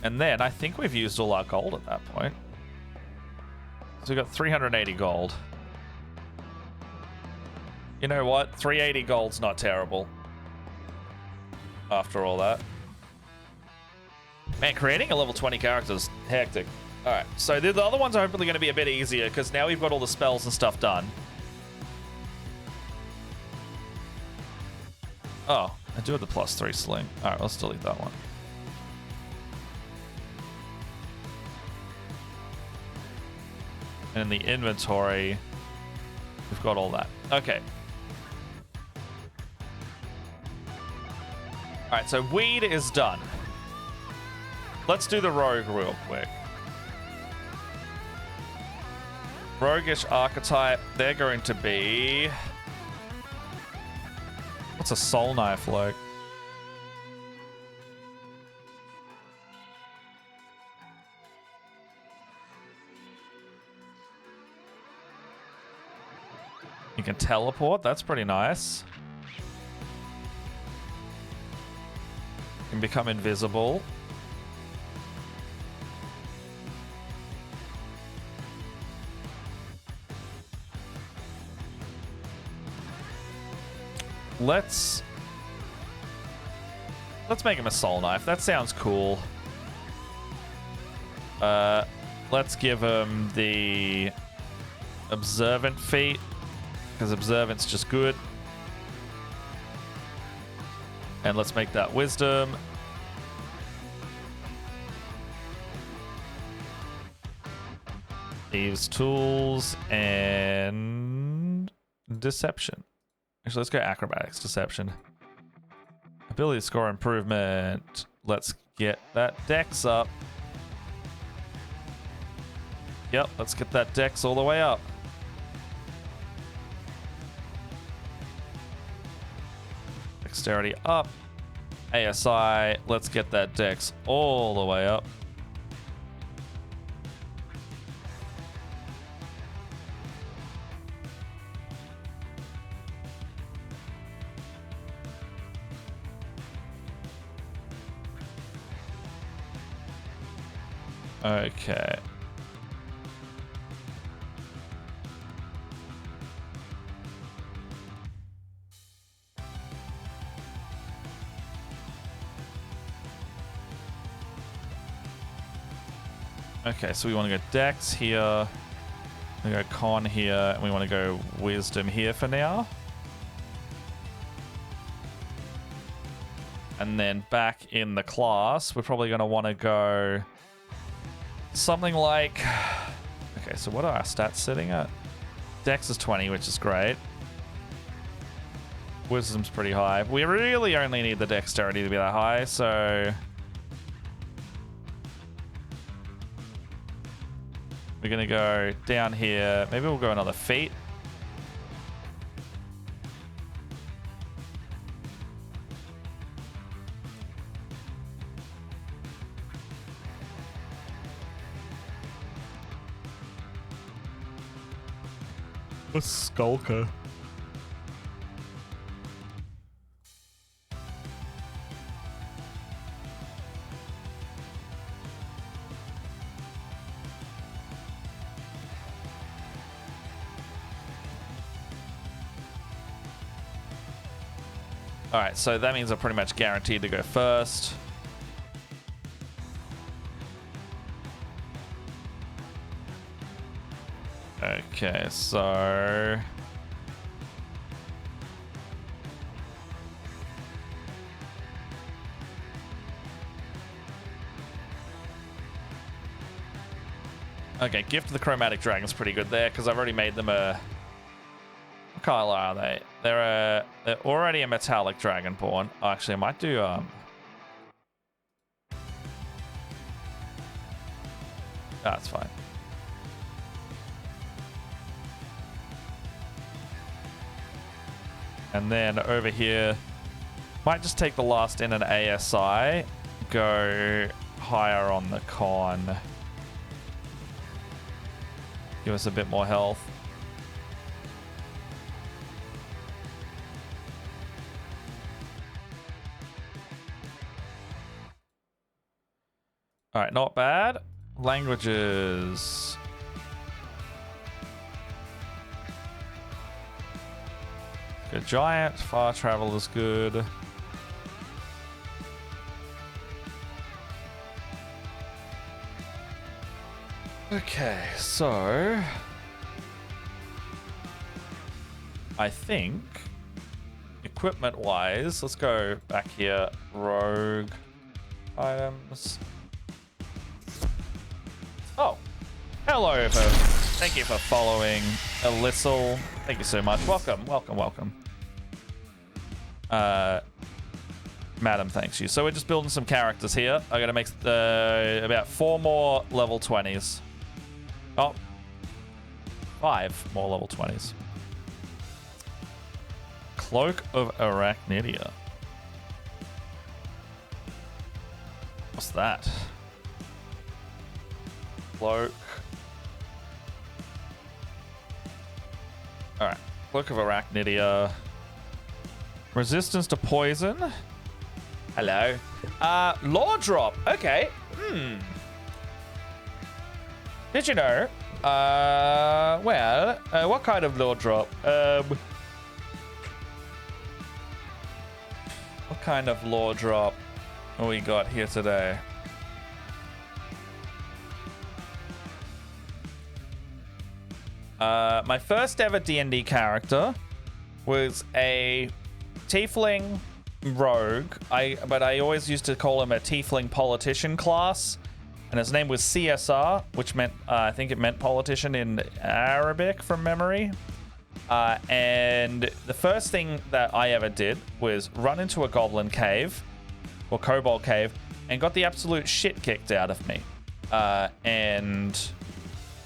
And then I think we've used all our gold at that point. So we've got 380 gold. You know what? 380 gold's not terrible. After all that. Man, creating a level 20 character is hectic. Alright, so the other ones are hopefully going to be a bit easier because now we've got all the spells and stuff done. Oh, I do have the +3 sling. Alright, let's delete that one. And in the inventory, we've got all that. Okay. Alright, so weed is done. Let's do the rogue real quick. Roguish archetype, they're going to be... What's a soul knife like? You can teleport, that's pretty nice. You can become invisible. Let's make him a soul knife. That sounds cool. Let's give him the observant feat. Because observant's just good. And let's make that wisdom. Thieves' tools and deception. Actually, let's go acrobatics, deception. Ability score improvement. Let's get that dex up. Yep, let's get that dex all the way up. Dexterity up. ASI, let's get that dex all the way up. Okay. Okay, so we want to go Dex here. We go Con here, and we want to go Wisdom here for now. And then back in the class, we're probably going to want to go something like... Okay, so what are our stats sitting at? Dex is 20, which is great. Wisdom's pretty high. We really only need the Dexterity to be that high, so... We're going to go down here. Maybe we'll go another feat. A skulker. Alright, so that means I'm pretty much guaranteed to go first. Okay, so... Okay, Gift of the Chromatic Dragon's pretty good there, because I've already made them a... What color are they? They're already a metallic dragonborn. Oh, actually, I might do That's fine. And then over here, might just take the last in an ASI, go higher on the con. Give us a bit more health. All right, not bad. Languages. Good giant. Far travel is good. Okay, so I think equipment-wise, let's go back here. Rogue items. Oh, hello, thank you for following Alyssal. Thank you so much. Welcome, welcome, welcome. Madam, thanks you. So we're just building some characters here. I gotta make about 4 more level 20s. Oh, 5 more level 20s. Cloak of Arachnidia. What's that? Cloak. Alright. Cloak of Arachnidia. Resistance to poison. Hello. Lore drop. Okay. Did you know? Well, what kind of lore drop? What kind of lore drop we got here today? My first ever D&D character was a tiefling rogue. But I always used to call him a tiefling politician class, and his name was CSR, which meant I think it meant politician in Arabic from memory. And the first thing that I ever did was run into a goblin cave or kobold cave and got the absolute shit kicked out of me. And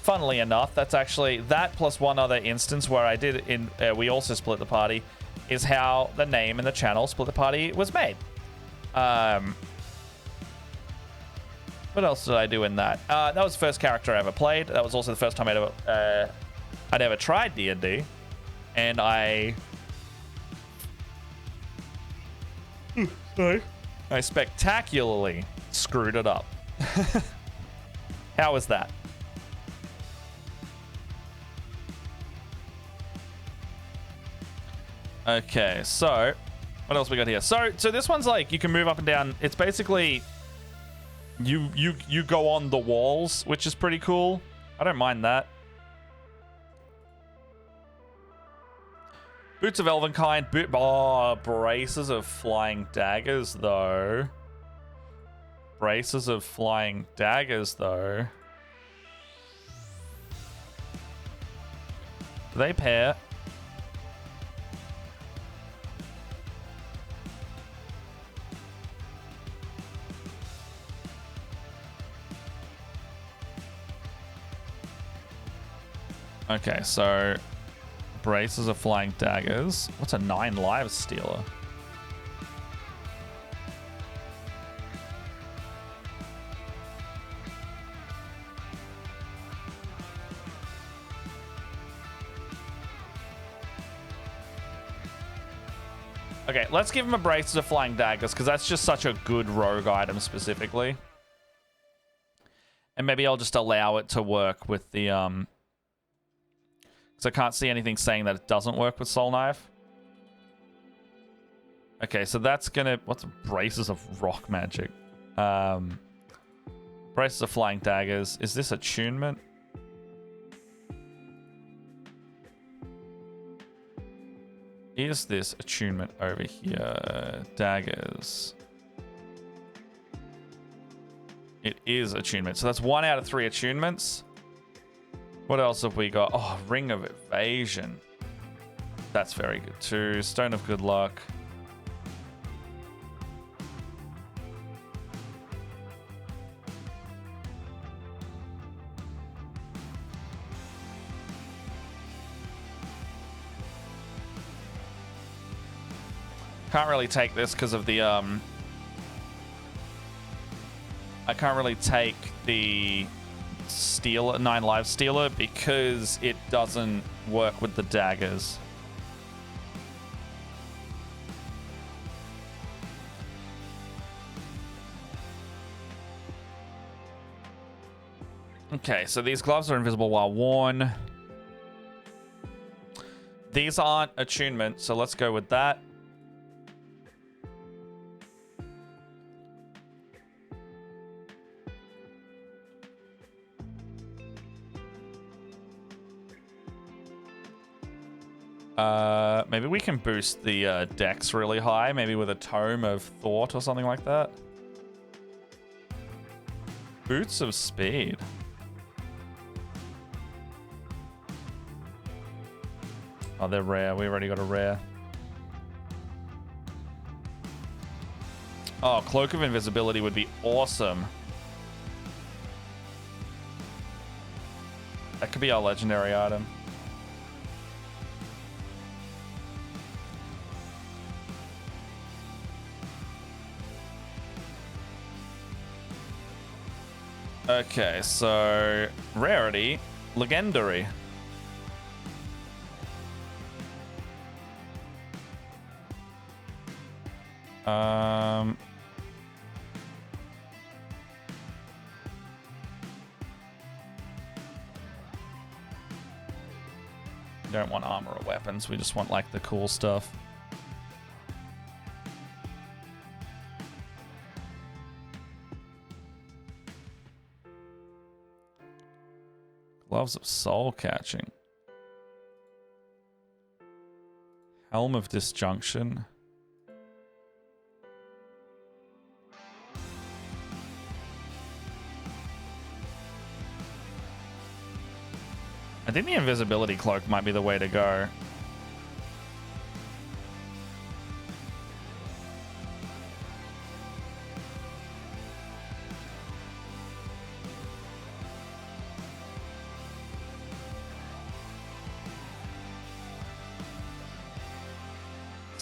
funnily enough, that's actually that plus one other instance where I did in we also split the party is how the name in the channel Split the Party was made. What else did I do in that? That was the first character I ever played. That was also the first time I'd ever tried D&D, and I spectacularly screwed it up. How was that? Okay, so what else we got here? So this one's like you can move up and down. It's basically you go on the walls, which is pretty cool. I don't mind that. Boots of Elvenkind. Braces of Flying Daggers, though. Braces of Flying Daggers, though. Do they pair? Okay, so Braces of Flying Daggers. What's a 9 lives stealer? Okay, let's give him a Braces of Flying Daggers, because that's just such a good rogue item specifically. And maybe I'll just allow it to work with the, because I can't see anything saying that it doesn't work with Soul Knife. Okay, so that's gonna, what's Braces of Rock Magic? Braces of Flying Daggers. Is this attunement? Is this attunement over here? Daggers. It is attunement. So that's 1 out of 3 attunements. What else have we got? Oh, Ring of Evasion. That's very good too. Stone of Good Luck. Can't really take this because of the I can't really take the Stealer, 9 Lives Stealer, because it doesn't work with the daggers. Okay, so these gloves are invisible while worn. These aren't attunement, so let's go with that. Maybe we can boost the dex really high, maybe with a Tome of Thought or something like that. Boots of Speed. Oh, they're rare. We already got a rare. Oh, Cloak of Invisibility would be awesome. That could be our legendary item. Okay, so rarity, legendary. We don't want armor or weapons, we just want like the cool stuff. Gloves of Soul Catching. Helm of Disjunction. I think the Invisibility Cloak might be the way to go.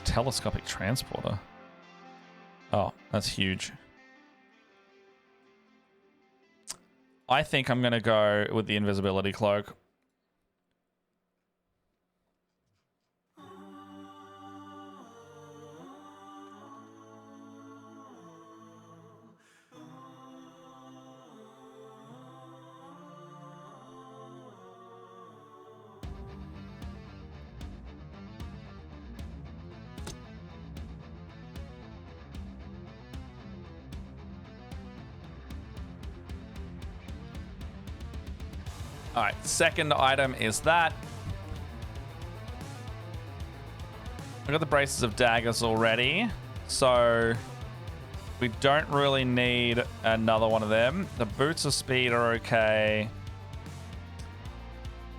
Telescopic transporter. Oh, that's huge. I think I'm going to go with the invisibility cloak. All right, second item is that. I got the Braces of Daggers already, so we don't really need another one of them. The Boots of Speed are okay.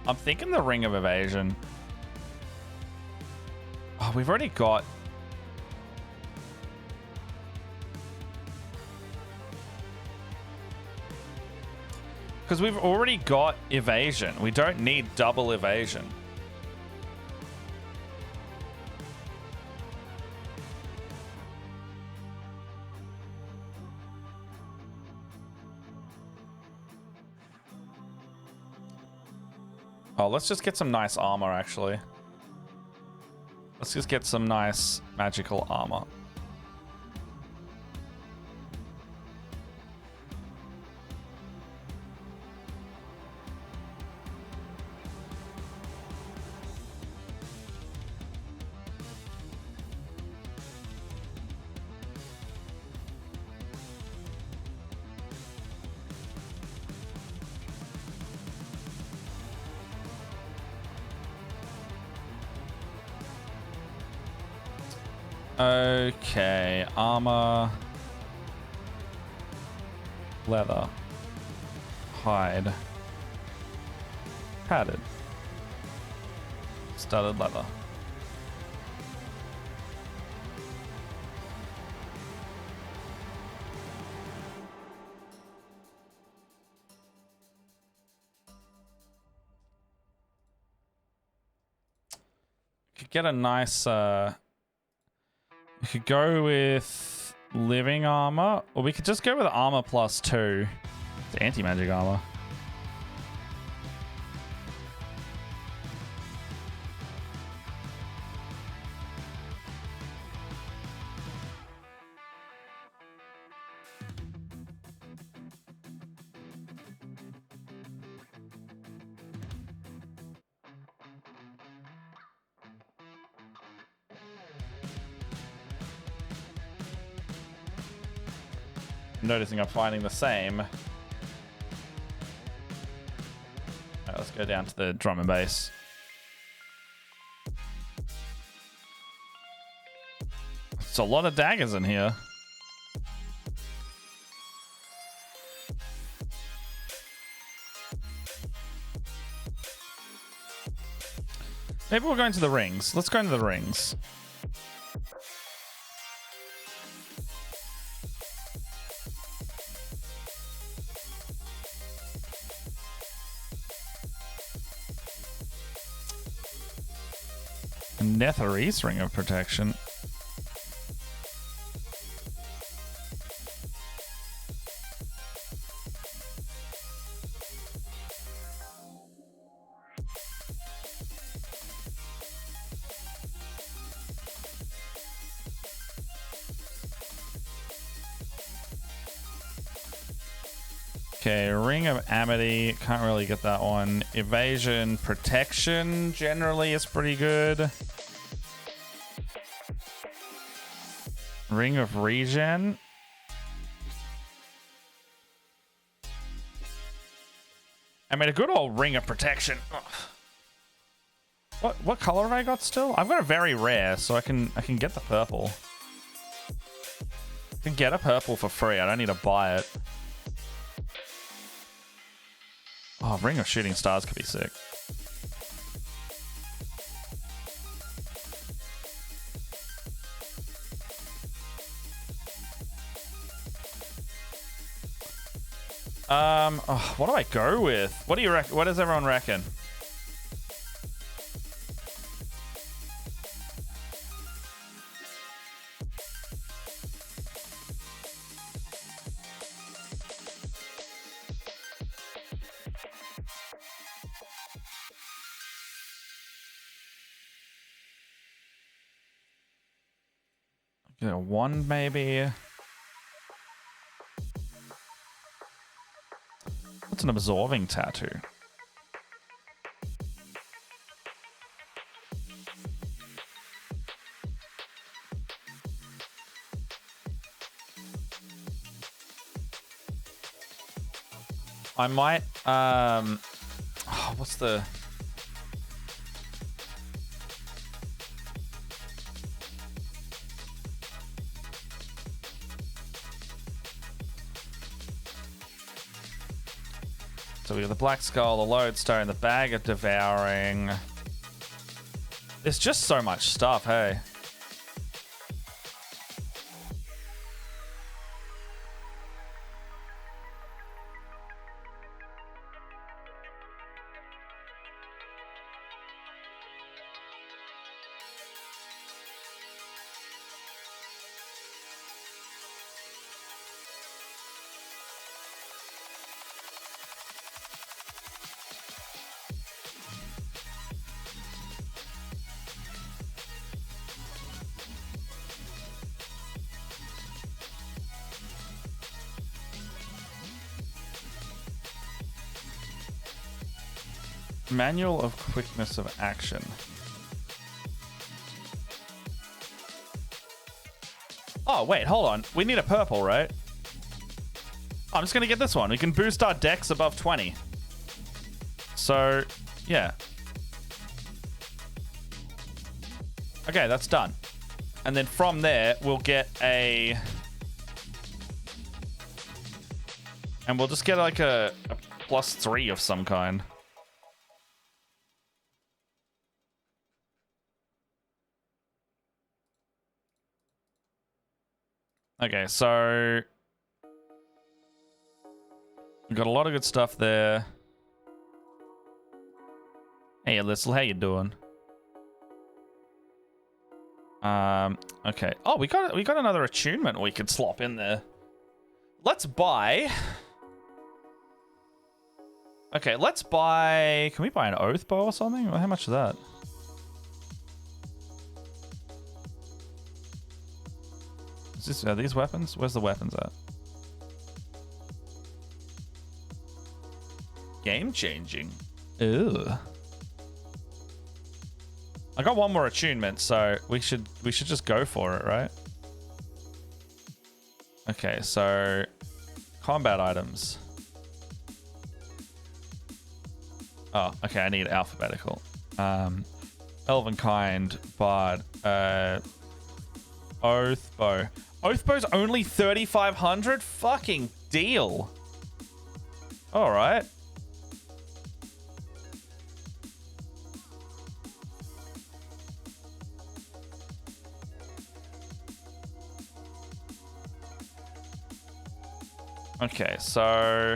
I'm thinking the Ring of Evasion. Oh, we've already got... Because we've already got evasion. We don't need double evasion. Oh, let's just get some nice armor, actually. Let's just get some nice magical armor. Okay, armor, leather, hide, padded, studded leather. Could get a nice we could go with living armor, or we could just go with armor +2. It's anti-magic armor. I'm noticing I'm finding the same. Alright, let's go down to the drum and bass. It's a lot of daggers in here. Maybe we're going to the rings. Let's go into the rings. Netherese ring of protection. Okay, Ring of Amity. Can't really get that one. Evasion protection generally is pretty good. Ring of Regen. I mean, a good old Ring of Protection. Ugh. What color have I got still? I've got a very rare, so I can get the purple. I can get a purple for free. I don't need to buy it. Oh, Ring of Shooting Stars could be sick. Oh, what do I go with? What do you reckon? What does everyone reckon? Get a 1 maybe. What's an absorbing tattoo? I might what's the So we got the Black Skull, the Lodestone, the Bag of Devouring. There's just so much stuff, hey. Manual of quickness of action. Oh, wait, hold on. We need a purple, right? I'm just going to get this one. We can boost our dex above 20. So, yeah. Okay, that's done. And then from there, we'll get a... And we'll just get like a +3 of some kind. Okay, so... We've got a lot of good stuff there. Hey, Alyssa, how you doing? Okay. Oh, we got another attunement we could slop in there. Let's buy... Okay, let's buy... Can we buy an oath bow or something? How much is that? Are these weapons? Where's the weapons at? Game changing. Ew. I got one more attunement, so we should just go for it, right? Okay, so combat items. Oh, okay, I need alphabetical. Elvenkind, Bard, Oath Bow. Oath Bow's only 3,500? Fucking deal. Alright. Okay, so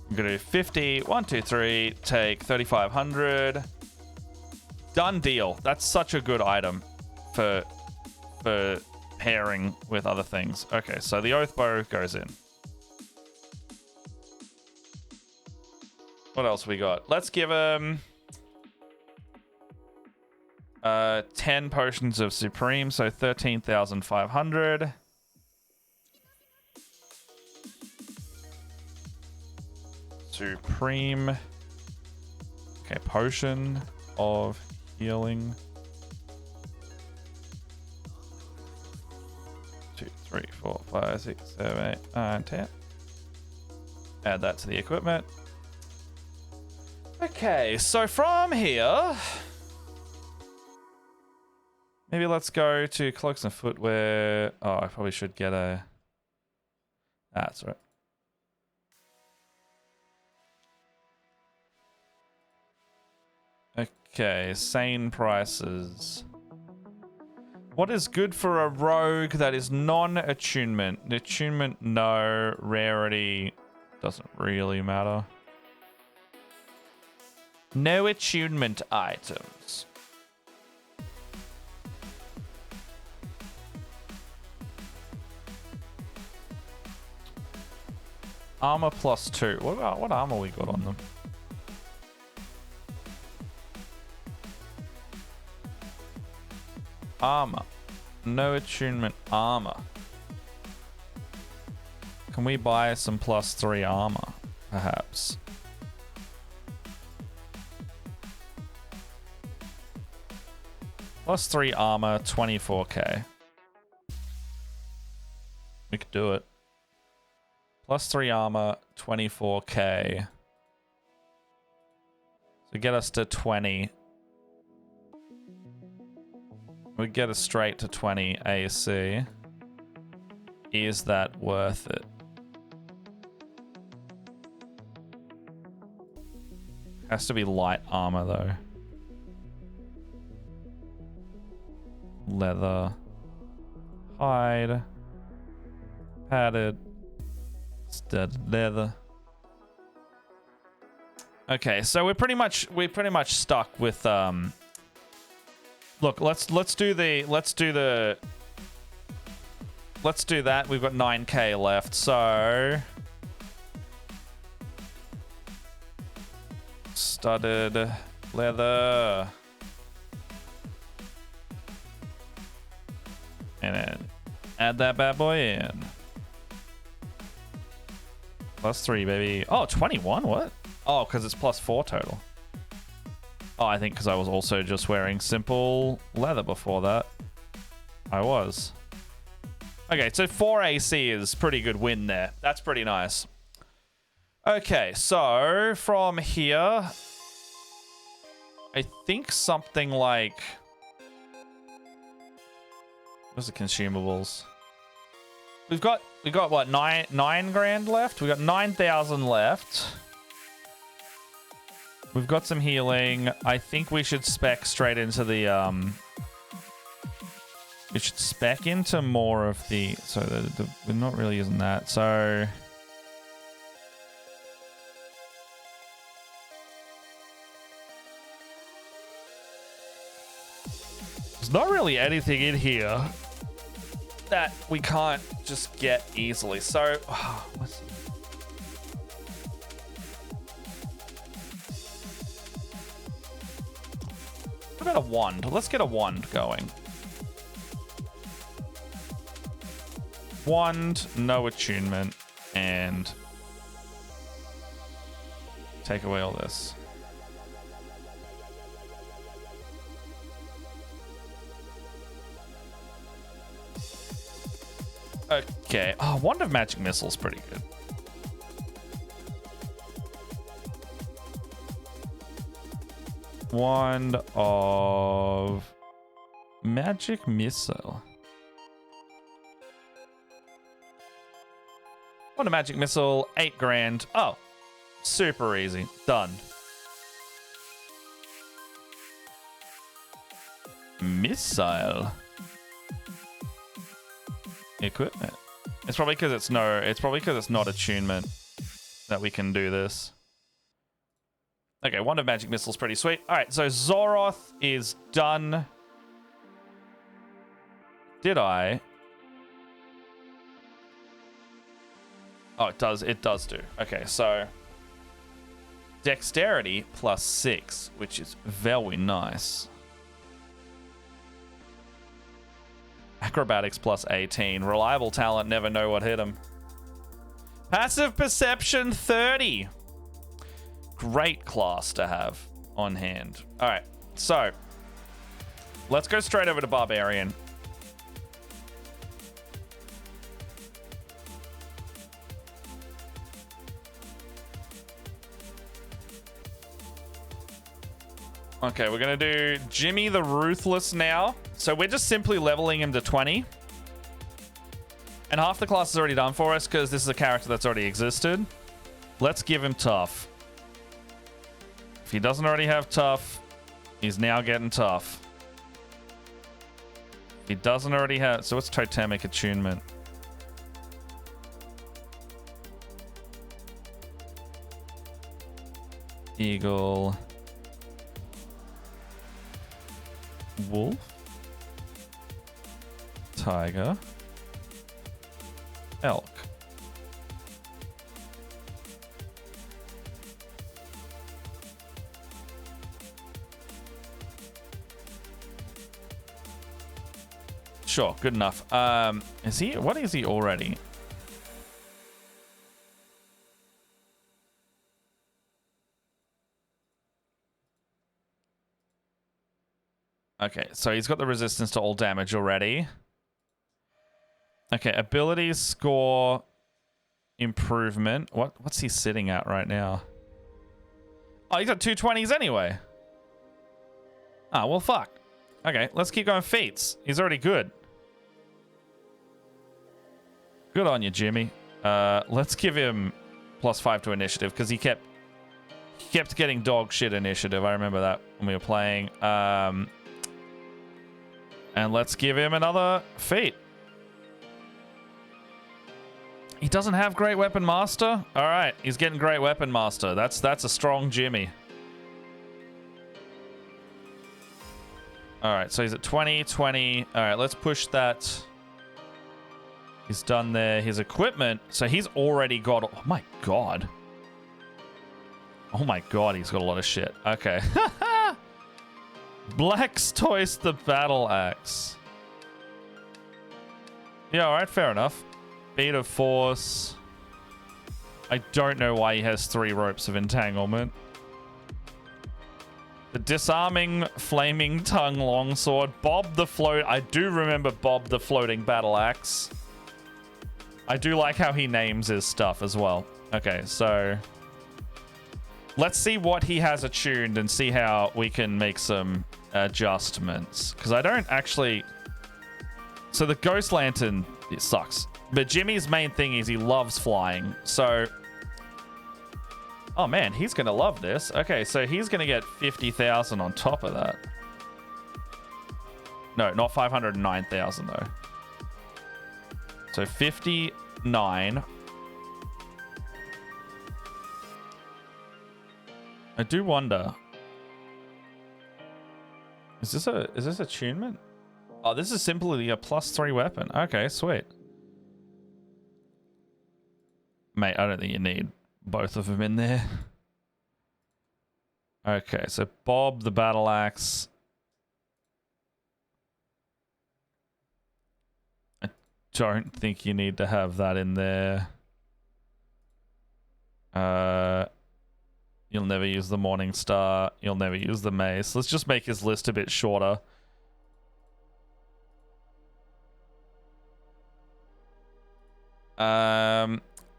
I'm gonna do 50, 1, 2, 3, take 3,500. Done deal. That's such a good item for pairing with other things. Okay, so the oath bow goes in. What else we got? Let's give him 10 potions of supreme, so 13,500. Supreme. Okay, potion of healing. 2, 3, 4, 5, 6, 7, 8, 9, 10. Add that to the equipment. Okay, so from here, maybe let's go to cloaks and footwear. Oh, I probably should get a... That's right. Okay, sane prices. What is good for a rogue that is non-attunement? Attunement, no. Rarity, doesn't really matter. No attunement items. Armor +2. What armor we got on them? Armor. No attunement armor. Can we buy some +3 armor, perhaps? +3 armor, 24k. We could do it. +3 armor, 24k. So get us to 20. We get us straight to 20 AC. Is that worth it? Has to be light armor though. Leather. Hide. Padded. Studded leather. Okay, so we're pretty much stuck with Look, let's do that. We've got 9k left, so studded leather. And then add that bad boy in. +3, baby. Oh, 21, what? Oh, because it's +4 total. Oh, I think because I was also just wearing simple leather before that. I was. Okay, so 4 AC is pretty good win there. That's pretty nice. Okay, so from here, I think something like... What's the consumables? We've got what, nine grand left? We've got 9,000 left. We've got some healing. I think we should spec straight into the we should spec into more of the... So we're not really using that. So there's not really anything in here that we can't just get easily. So what about a wand? Let's get a wand going. Wand, no attunement, and take away all this. Okay. Oh, Wand of Magic Missile's pretty good. Wand of Magic Missile. Wand of Magic Missile, 8 grand. Oh, super easy. Done. Missile. Equipment. It's probably because it's not attunement that we can do this. Okay, Wand of Magic Missile's pretty sweet. All right, so Zoroth is done. Did I? Oh, it does do. Okay, so Dexterity +6, which is very nice. Acrobatics +18. Reliable talent, never know what hit him. Passive Perception 30. Great class to have on hand. All right, so let's go straight over to Barbarian. Okay, we're going to do Jimmy the Ruthless now. So we're just simply leveling him to 20. And half the class is already done for us because this is a character that's already existed. Let's give him tough. If he doesn't already have tough, he's now getting tough. If he doesn't already have... So what's Totemic Attunement? Eagle... Wolf, tiger, elk. Sure, good enough. Is he? What is he already? Okay, so he's got the resistance to all damage already. Okay, abilities score improvement. What's he sitting at right now? Oh, he's got 220s anyway. Ah, well, fuck. Okay, let's keep going feats. He's already good. Good on you, Jimmy. Let's give him +5 to initiative because he kept getting dog shit initiative. I remember that when we were playing. And let's give him another feat. He doesn't have Great Weapon Master? All right, he's getting Great Weapon Master. That's a strong Jimmy. All right, so he's at 20, 20. All right, let's push that. He's done there. His equipment. So he's already got... Oh, my God. Oh, my God, he's got a lot of shit. Okay. Blackstoise the Battle Axe. Yeah, alright, fair enough. Beat of Force. I don't know why he has 3 ropes of entanglement. The disarming flaming tongue longsword. Bob the float. I do remember Bob the floating battle axe. I do like how he names his stuff as well. Okay, so let's see what he has attuned and see how we can make some adjustments. Because I don't actually... So the Ghost Lantern, it sucks. But Jimmy's main thing is he loves flying. So... Oh man, he's going to love this. Okay, so he's going to get 50,000 on top of that. No, not 509,000 though. So 59. I do wonder. Is this attunement? Oh, this is simply a +3 weapon. Okay, sweet. Mate, I don't think you need both of them in there. Okay, so Bob the battle axe. I don't think you need to have that in there. You'll never use the Morning Star. You'll never use the mace. Let's just make his list a bit shorter.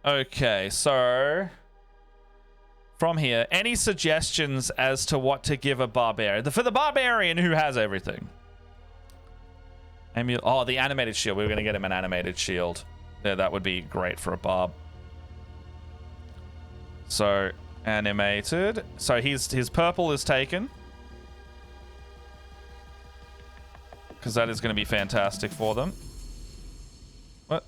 Okay, so from here, any suggestions as to what to give a barbarian? For the barbarian who has everything. Oh, the animated shield. We were going to get him an animated shield. Yeah, that would be great for a barb. So, animated. So his purple is taken. Because that is going to be fantastic for them. What?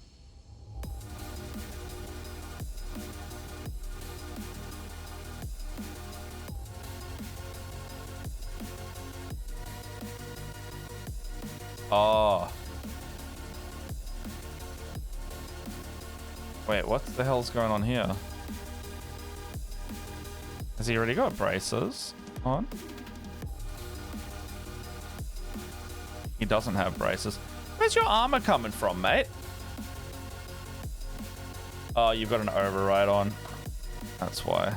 Oh. Wait, what the hell's going on here? Has he already got braces on? He doesn't have braces. Where's your armor coming from, mate? Oh, you've got an override on. That's why.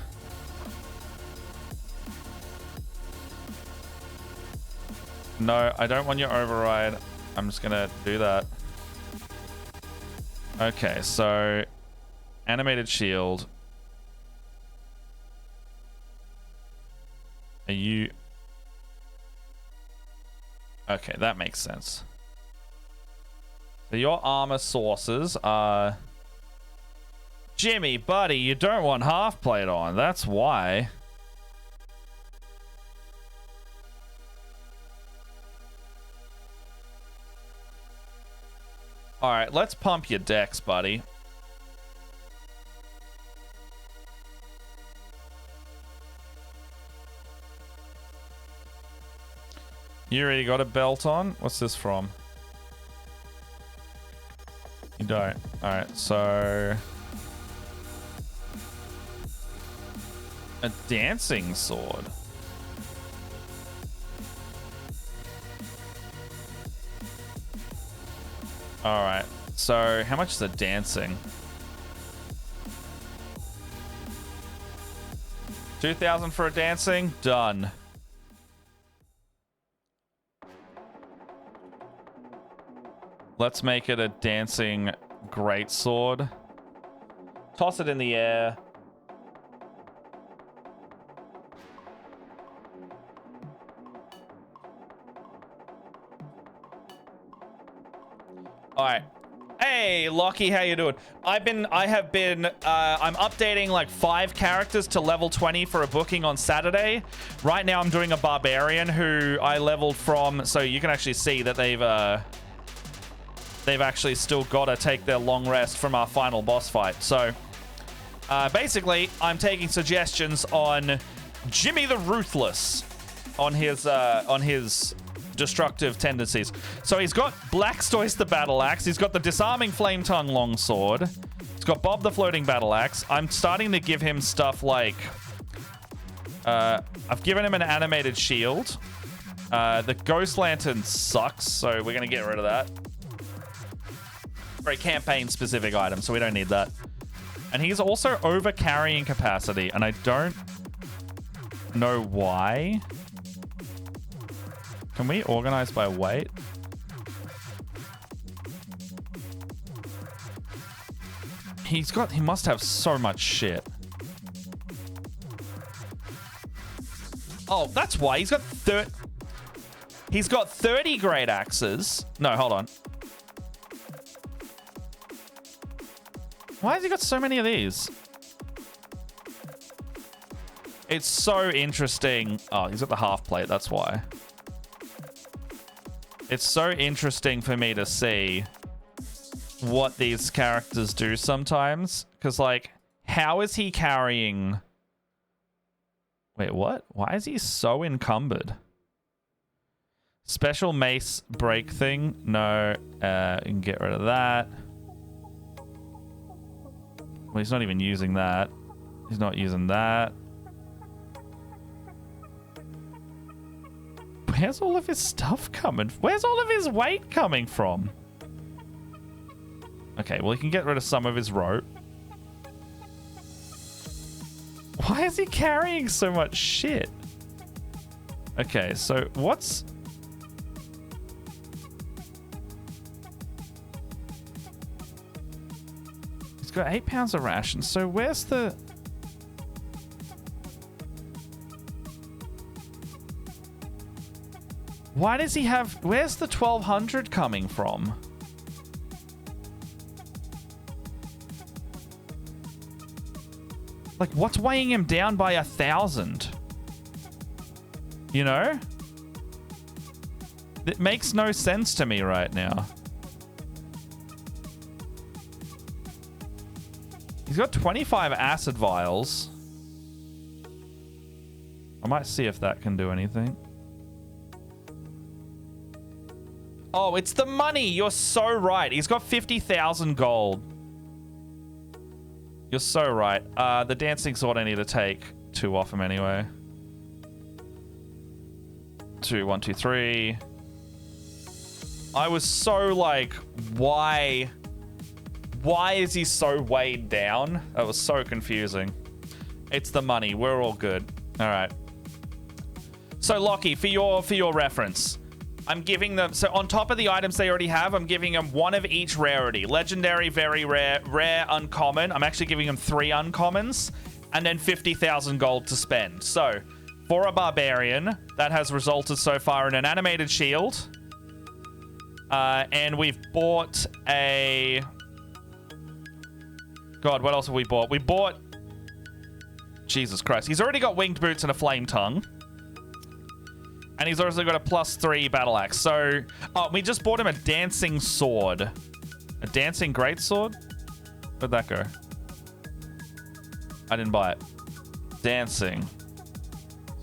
No, I don't want your override. I'm just gonna do that. Okay, so animated shield. Are you... Okay, that makes sense. So your armor sources are... Jimmy, buddy, you don't want half plate on. That's why. Alright, let's pump your decks, buddy. You already got a belt on? What's this from? You don't. Alright, so... A dancing sword. Alright, so how much is the dancing? 2,000 for a dancing? Done. Let's make it a dancing greatsword. Toss it in the air. All right. Hey, Lockie, how you doing? I'm updating like 5 characters to level 20 for a booking on Saturday. Right now I'm doing a barbarian who I leveled from, so you can actually see that they've actually still got to take their long rest from our final boss fight. So basically I'm taking suggestions on Jimmy the Ruthless on his destructive tendencies. So he's got Blackstoise the battle axe. He's got the disarming flame tongue longsword. He's got Bob the floating battle axe. I'm starting to give him stuff like I've given him an animated shield. The Ghost Lantern sucks, so we're gonna get rid of that. Very campaign specific item, so we don't need that. And he's also over carrying capacity, and I don't know why. Can we organize by weight? He must have so much shit. Oh, that's why he's got 30 great axes. No, hold on. Why has he got so many of these? It's so interesting. Oh, he's got the half plate, that's why. It's so interesting for me to see what these characters do sometimes. Because, like, how is he carrying... Wait, what? Why is he so encumbered? Special mace break thing? No. You can get rid of that. Well, he's not even using that. He's not using that. Where's all of his stuff coming? Where's all of his weight coming from? Okay, well, he can get rid of some of his rope. Why is he carrying so much shit? Okay, so what's... He's got 8 pounds of rations, so where's the... Why does he have... Where's the 1200 coming from? Like, what's weighing him down by 1,000? You know? It makes no sense to me right now. He's got 25 acid vials. I might see if that can do anything. Oh, it's the money. You're so right. He's got 50,000 gold. You're so right. The dancing sword I need to take 2 off him anyway. 2, 1, 2, 3. I was so like, why is he so weighed down? That was so confusing. It's the money. We're all good. All right. So Lockie, for your reference, I'm giving them, so on top of the items they already have, I'm giving them 1 of each rarity. Legendary, very rare, rare, uncommon. I'm actually giving them 3 uncommons, and then 50,000 gold to spend. So, for a barbarian, that has resulted so far in an animated shield. And we've bought a... God, what else have we bought? We bought... Jesus Christ. He's already got winged boots and a flame tongue. And he's also got a +3 battle axe. So, we just bought him a dancing sword. A dancing greatsword? Where'd that go? I didn't buy it. Dancing.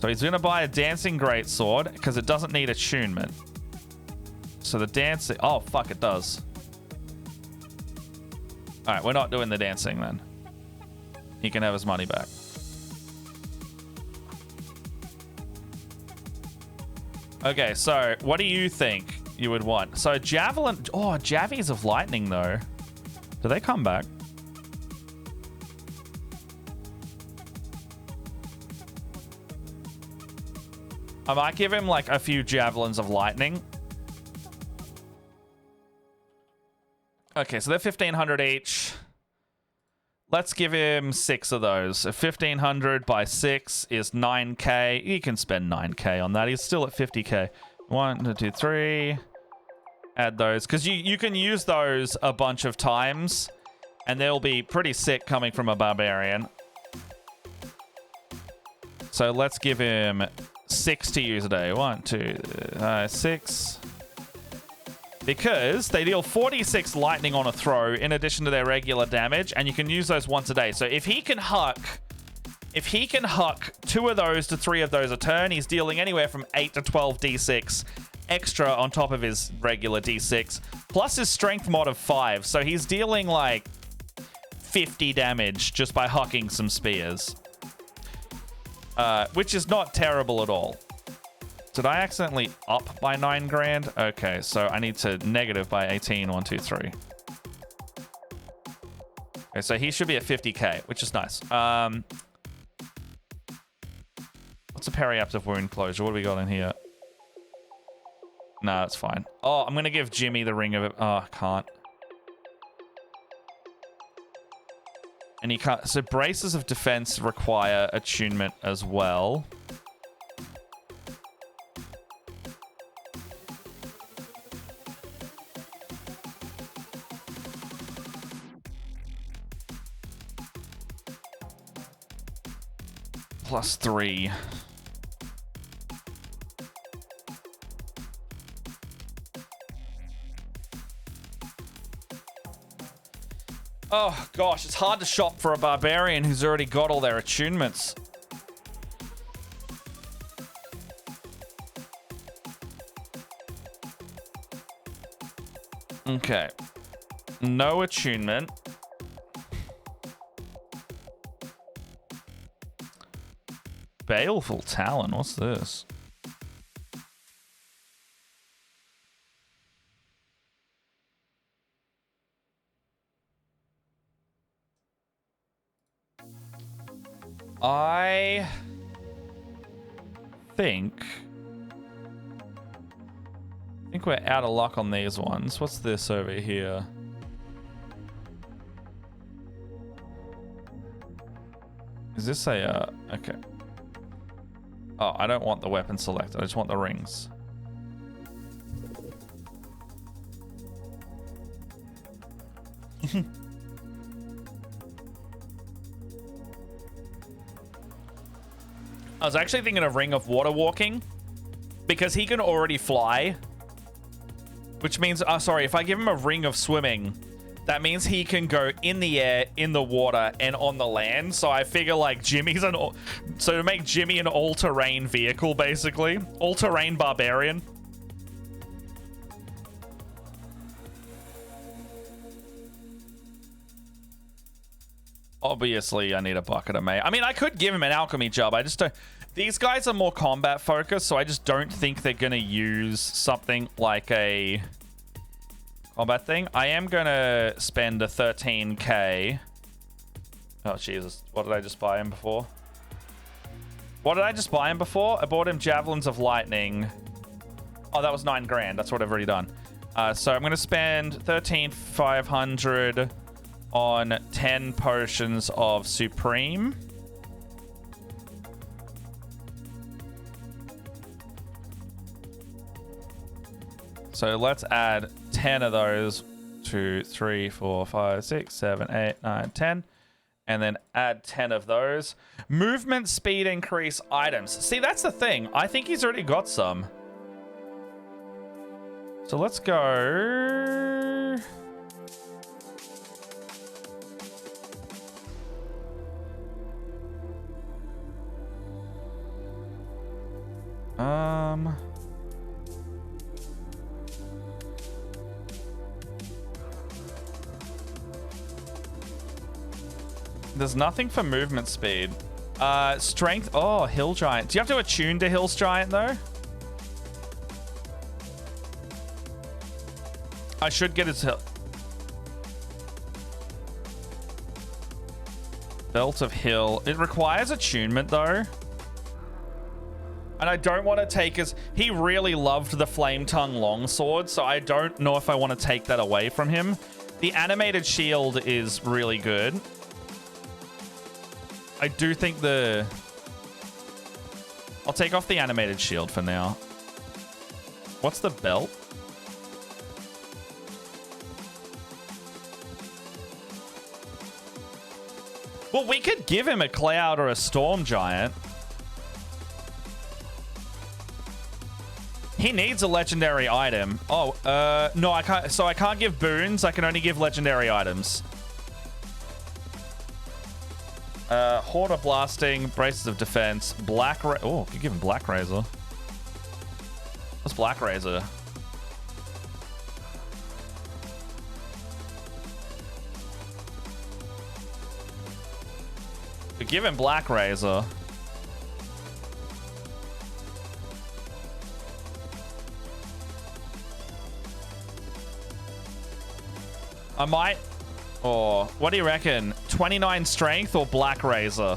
So he's going to buy a dancing greatsword because it doesn't need attunement. So the dancing... Oh, fuck, it does. Alright, we're not doing the dancing then. He can have his money back. Okay, so what do you think you would want? So javelin... Oh, javies of lightning, though. Do they come back? I might give him, like, a few javelins of lightning. Okay, so they're 1,500 each. Let's give him 6 of those. 1,500 by 6 is 9k. He can spend 9k on that. He's still at 50k. 1, 2, 3. Add those. Because you can use those a bunch of times. And they'll be pretty sick coming from a barbarian. So let's give him 6 to use a day. 1, 2, 6. Because they deal 46 lightning on a throw in addition to their regular damage, and you can use those once a day. So if he can huck 2 of those to 3 of those a turn, he's dealing anywhere from 8 to 12 d6 extra on top of his regular d6, plus his strength mod of 5. So he's dealing like 50 damage just by hucking some spears, which is not terrible at all. Did I accidentally up by 9 grand? Okay, so I need to negative by 18. 1, 2, 3. Okay, Okay, so he should be at 50k, which is nice. What's a periaptive wound closure? What do we got in here? No, it's fine. Oh, I'm gonna give Jimmy the ring of it. Oh, I can't. And he can't. So braces of defense require attunement as well. +3. Oh gosh, it's hard to shop for a barbarian who's already got all their attunements. Okay. No attunement. Baleful Talon, what's this? I think we're out of luck on these ones. What's this over here? Is this a okay. Oh, I don't want the weapon selected. I just want the rings. I was actually thinking of Ring of Water Walking because he can already fly, which means, sorry, if I give him a Ring of Swimming, that means he can go in the air, in the water, and on the land. So I figure like Jimmy's so to make Jimmy an all-terrain vehicle, basically. All-terrain barbarian. Obviously, I need a bucket of May. I mean, I could give him an alchemy job. I just don't... These guys are more combat focused, so I just don't think they're going to use something like a combat thing. I am going to spend a 13k. Oh, Jesus. What did I just buy him before? What did I just buy him before? I bought him Javelins of Lightning. Oh, that was 9 grand. That's what I've already done. So I'm going to spend 13,500 on 10 potions of Supreme. So let's add 10 of those. 2, 3, 4, 5, 6, 7, 8, 9, 10. And then add 10 of those. Movement speed increase items. See, that's the thing. I think he's already got some. So let's go... There's nothing for movement speed. Strength. Oh, Hill Giant. Do you have to attune to Hill Giant, though? I should get his hill. Belt of Hill. It requires attunement, though. And I don't want to take his... He really loved the Flame Tongue Longsword, so I don't know if I want to take that away from him. The animated shield is really good. I do think the... I'll take off the animated shield for now. What's the belt? Well, we could give him a Cloud or a Storm Giant. He needs a legendary item. Oh, no, I can't. So I can't give boons. I can only give legendary items. Horde of Blasting, Braces of Defense, Black Razor. Oh, you give him Black Razor. What's Black Razor? We give him Black Razor. I might Or what do you reckon? 29 strength or Black Razor?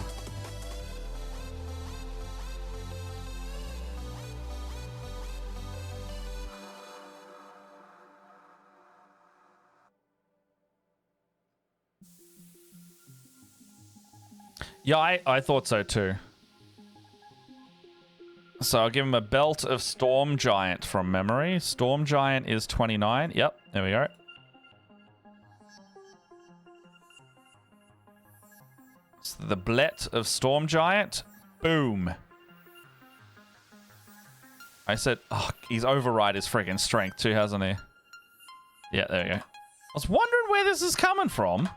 Yeah, I thought so too. So I'll give him a Belt of Storm Giant from memory. Storm Giant is 29. Yep, there we go. So the Blet of Storm Giant. Boom. I said, oh, he's override his friggin' strength too, hasn't he? Yeah, there we go. I was wondering where this is coming from.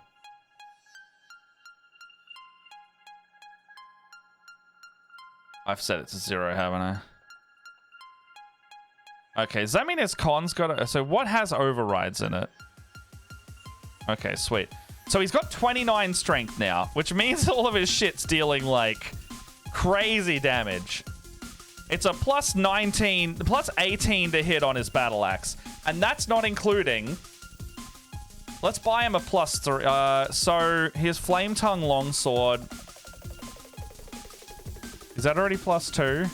I've set it to 0, haven't I? Okay, does that mean his con's got a... So what has overrides in it? Okay, sweet. So he's got 29 strength now, which means all of his shit's dealing, like, crazy damage. It's a plus 19, plus 18 to hit on his battle axe. And that's not including... Let's buy him a plus 3. So his Flame Tongue Longsword... Is that already plus 2?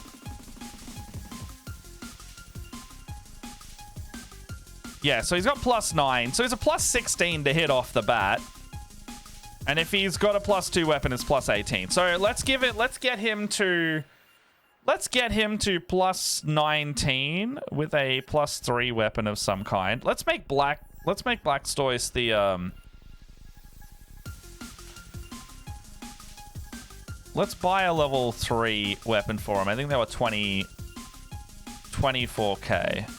Yeah, so he's got plus 9. So he's a plus 16 to hit off the bat. And if he's got a plus 2 weapon, it's plus 18. So let's get him to plus 19 with a plus 3 weapon of some kind. Let's make Blackstoise the let's buy a level 3 weapon for him. I think they were 24k.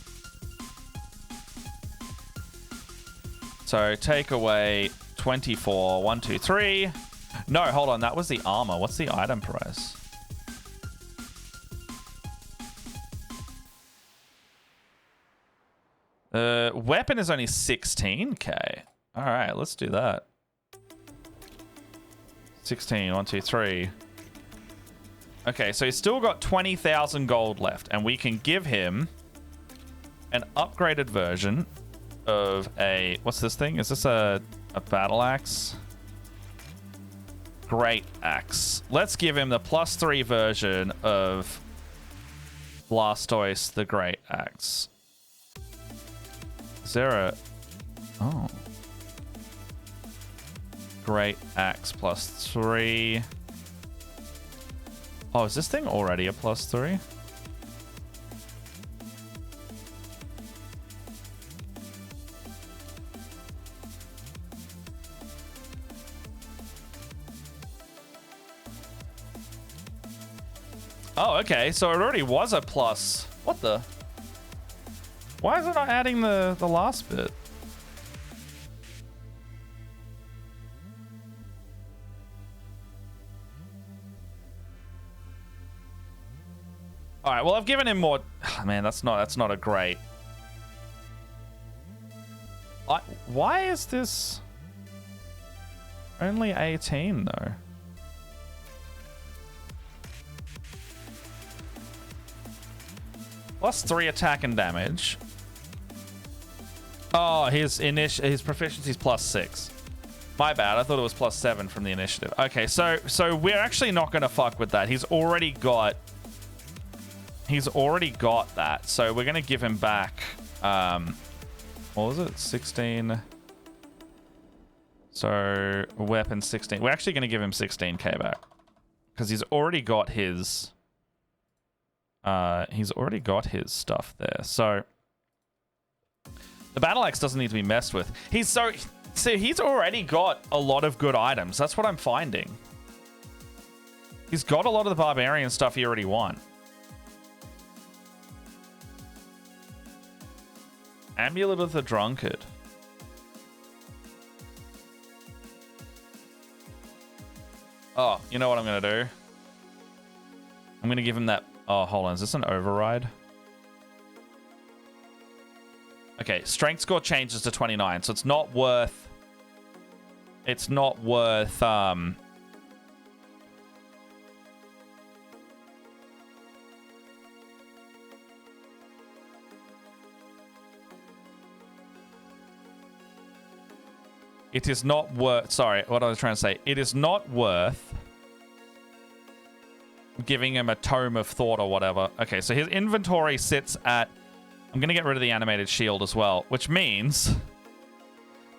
So take away 24. 1, 2, 3. No, hold on. That was the armor. What's the item price? Weapon is only 16k. All right, let's do that. 16. 1, 2, 3. Okay, so he's still got 20,000 gold left, and we can give him an upgraded version of a... What's this thing? Is this a battle axe? Great axe. Let's give him the plus 3 version of Blastoise the Great Axe. Is there a... Oh. Great Axe plus 3. Oh, is this thing already a plus 3? Oh, okay. So it already was a plus. What the? Why is it not adding the last bit? All right, well, I've given him more. Oh, man, that's not a great. Why is this only 18 though? Plus 3 attack and damage. Oh, his proficiency is plus 6. My bad. I thought it was plus 7 from the initiative. Okay, so we're actually not going to fuck with that. He's already got that. So we're going to give him back. What was it? 16. So weapon 16. We're actually going to give him 16k back because he's already got his. He's already got his stuff there. So the battle axe doesn't need to be messed with. He's already got a lot of good items. That's what I'm finding. He's got a lot of the barbarian stuff he already won. Amulet of the Drunkard. Oh, you know what I'm going to do? I'm going to give him that... Oh, hold on. Is this an override? Okay, strength score changes to 29, so it's not worth... It's not worth... It is not worth... Sorry, what I was trying to say. It is not worth giving him a Tome of Thought or whatever. Okay, so his inventory sits at... I'm going to get rid of the animated shield as well, which means...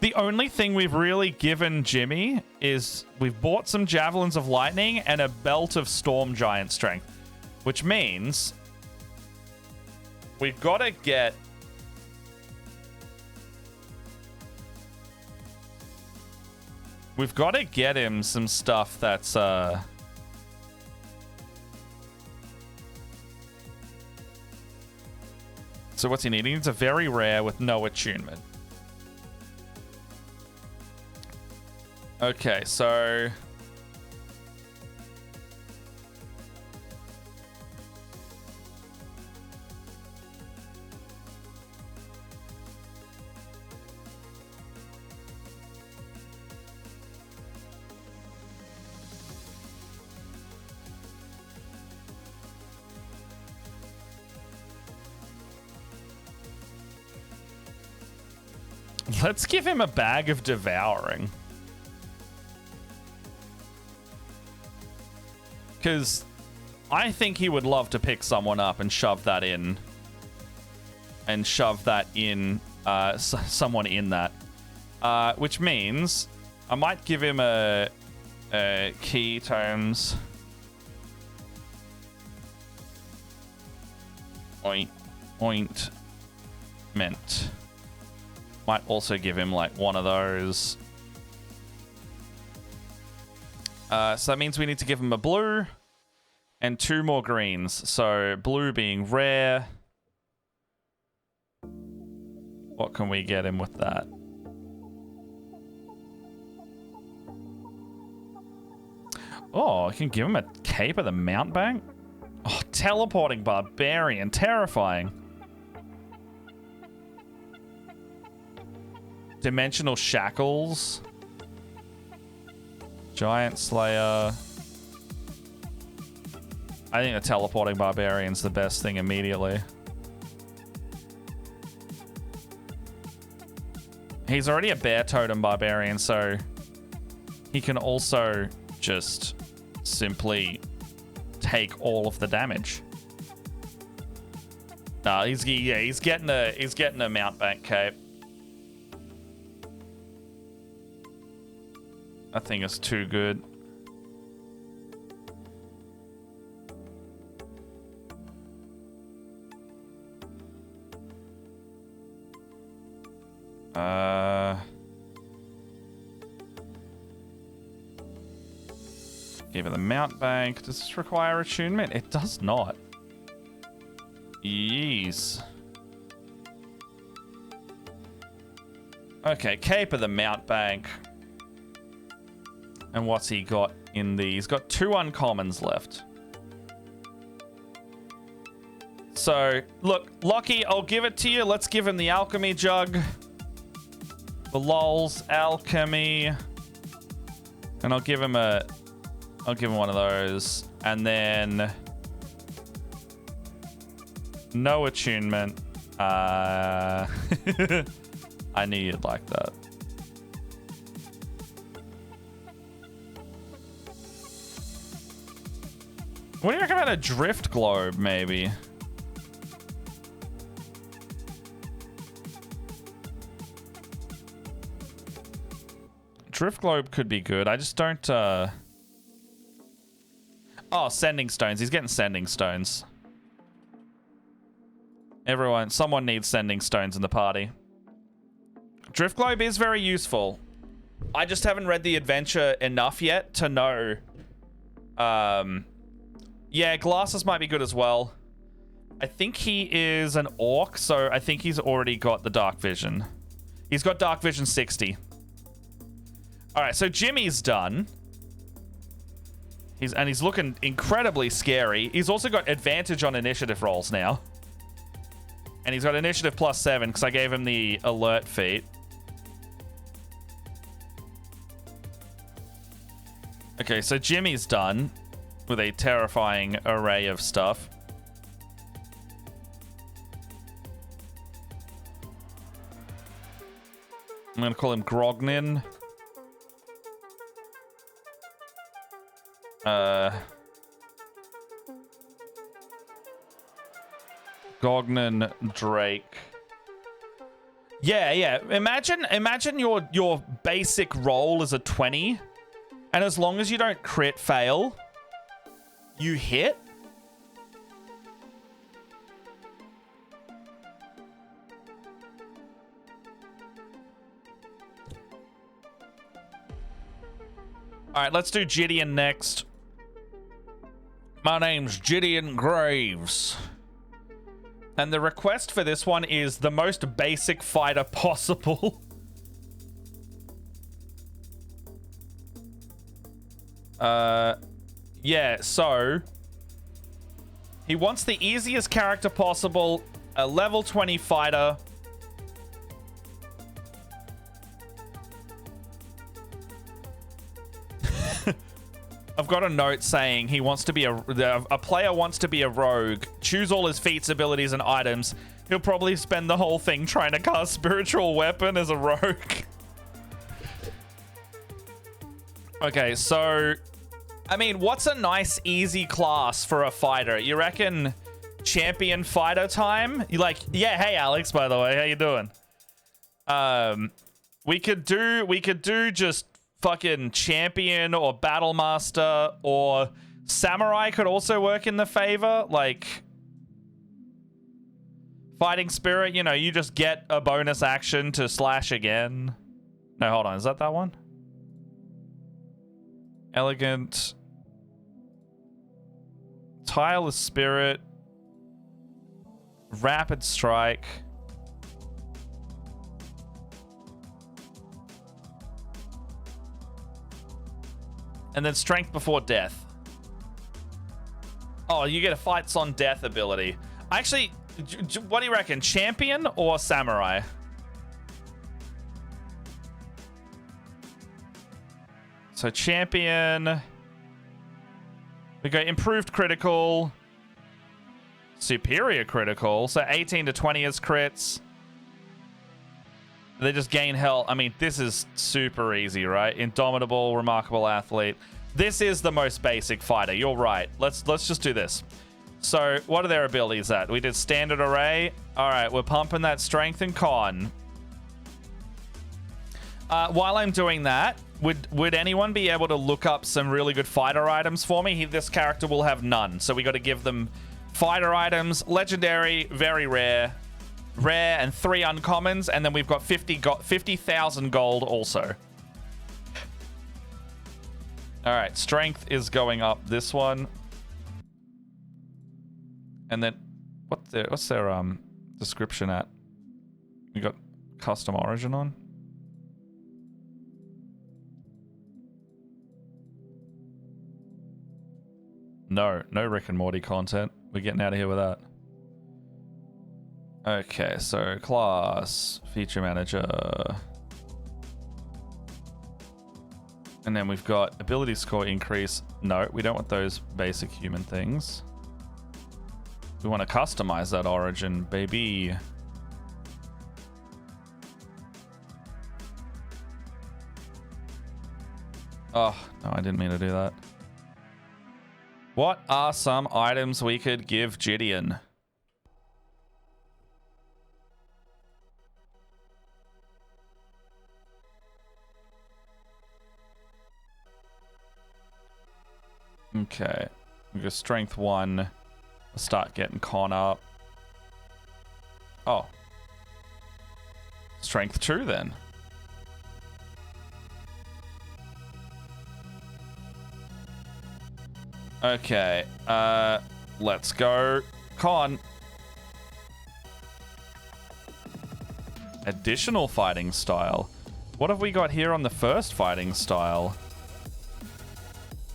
The only thing we've really given Jimmy is we've bought some Javelins of Lightning and a Belt of Storm Giant Strength, which means we've got to get... We've got to get him some stuff that's... So what's he need? He needs a very rare with no attunement. Okay, so... Let's give him a Bag of Devouring. Because I think he would love to pick someone up and shove that in. And shove that in, someone in that. Which means I might give him a Key Tomes. Ointment. Might also give him like one of those. So that means we need to give him a blue and 2 more greens. So blue being rare. What can we get him with that? Oh, I can give him a Cape of the Mountebank? Oh, Teleporting Barbarian. Terrifying. Dimensional Shackles. Giant Slayer. I think the Teleporting Barbarian's the best thing immediately. He's already a Bear Totem Barbarian, so he can also just simply take all of the damage. Nah, he's getting a Mountebank Cape. That thing is too good. Give it the Mountebank. Does this require attunement? It does not. Yeez. Okay, Cape of the Mountebank. And what's he got in the... He's got 2 uncommons left. So, look, Lockie, I'll give it to you. Let's give him the Alchemy Jug. The lols, Alchemy. And I'll give him one of those. And then... No attunement. I knew you'd like that. What do you reckon about a Drift Globe, maybe? Drift Globe could be good. I just don't, Oh, Sending Stones. He's getting Sending Stones. Someone needs Sending Stones in the party. Drift Globe is very useful. I just haven't read the adventure enough yet to know. Yeah, Glasses might be good as well. I think he is an Orc, so I think he's already got the Dark Vision. He's got Dark Vision 60. Alright, so Jimmy's done. He's looking incredibly scary. He's also got advantage on initiative rolls now. And he's got initiative +7 because I gave him the alert feat. Okay, so Jimmy's done with a terrifying array of stuff. I'm going to call him Grognin. Gognan Drake. Yeah. Imagine your basic roll is a 20, and as long as you don't crit fail, you hit. All right, let's do Gideon next. My name's Gideon Graves. And the request for this one is the most basic fighter possible. Yeah, so he wants the easiest character possible, a level 20 fighter. I've got a note saying he wants to be a player wants to be a rogue. Choose all his feats, abilities, and items. He'll probably spend the whole thing trying to cast spiritual weapon as a rogue. Okay, so I mean, what's a nice easy class for a fighter? You reckon champion fighter time? You like, yeah, hey Alex, by the way, how you doing? We could do just fucking champion or battle master, or samurai could also work in the favor. Like fighting spirit, you know, you just get a bonus action to slash again. No, hold on, is that one? Elegant. Tireless spirit. Rapid strike. And then strength before death. Oh, you get a fights on death ability. Actually, what do you reckon? Champion or samurai? So champion. We go improved critical. Superior critical. So 18 to 20 is crits. They just gain health. I mean, this is super easy, right? Indomitable, remarkable athlete. This is the most basic fighter. You're right. Let's just do this. So, what are their abilities at? We did standard array. All right, we're pumping that strength and con. While I'm doing that, would anyone be able to look up some really good fighter items for me? This character will have none, so we got to give them fighter items. Legendary, very rare. Rare and 3 uncommons, and then we've got 50,000 gold also. All right, strength is going up this one, and then what's their description at? We got custom origin on. No Rick and Morty content. We're getting out of here with that. Okay, so class, feature manager. And then we've got ability score increase. No, we don't want those basic human things. We want to customize that origin, baby. Oh, no, I didn't mean to do that. What are some items we could give Gideon? Okay, we go strength 1. We'll start getting con up. Oh. Strength 2 then. Okay, let's go con. Additional fighting style. What have we got here on the first fighting style?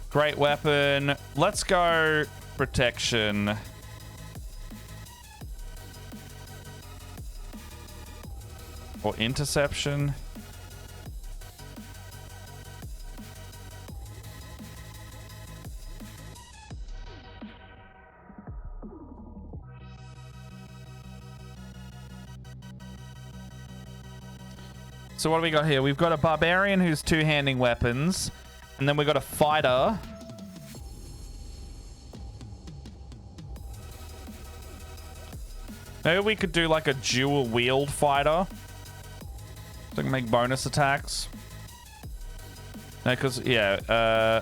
Great weapon. Let's go protection. Or interception. So what do we got here? We've got a barbarian who's two-handing weapons. And then we've got a fighter Maybe we could do like a dual wield fighter. So I can make bonus attacks. No, because, yeah,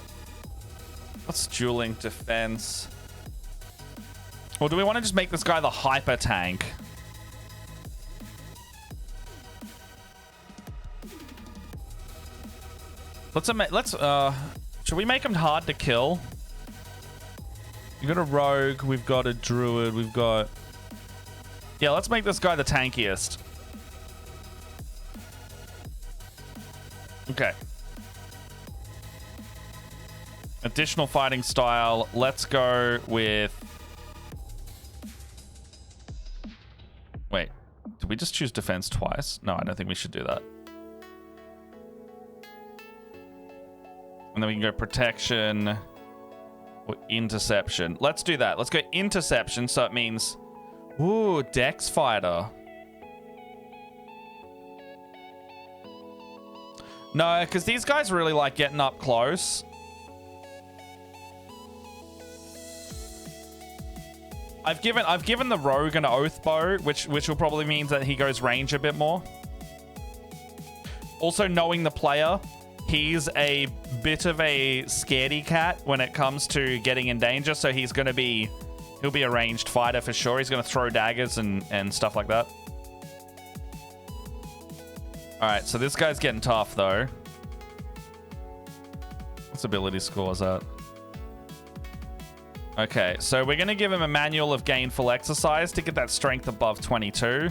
what's dueling defense? Or do we want to just make this guy the hyper tank? Should we make him hard to kill? We've got a rogue, we've got a druid, we've got... Yeah, let's make this guy the tankiest. Okay. Additional fighting style. Let's go with... Wait. Did we just choose defense twice? No, I don't think we should do that. And then we can go protection or interception. Let's do that. Let's go interception, so it means... Ooh, Dex fighter. No, because these guys really like getting up close. I've given the rogue an oath bow, which will probably mean that he goes range a bit more. Also, knowing the player, he's a bit of a scaredy cat when it comes to getting in danger, so he'll be a ranged fighter for sure. He's going to throw daggers and stuff like that. All right, so this guy's getting tough though. What's ability score is that? Okay, so we're going to give him a manual of gainful exercise to get that strength above 22.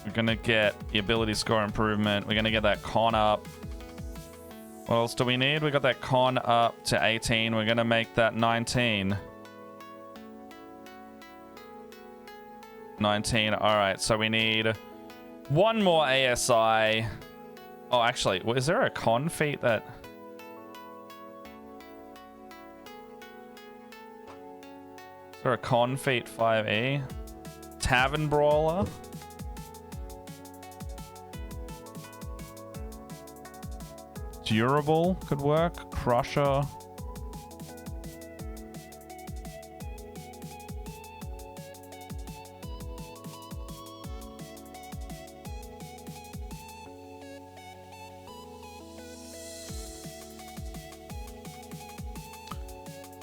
We're going to get the ability score improvement. We're going to get that con up. What else do we need? We got that con up to 18. We're going to make that 19. 19. All right, so we need one more ASI. Oh, actually, is there a con feat that... Is there a con feat 5e? Tavern Brawler? Durable could work. Crusher.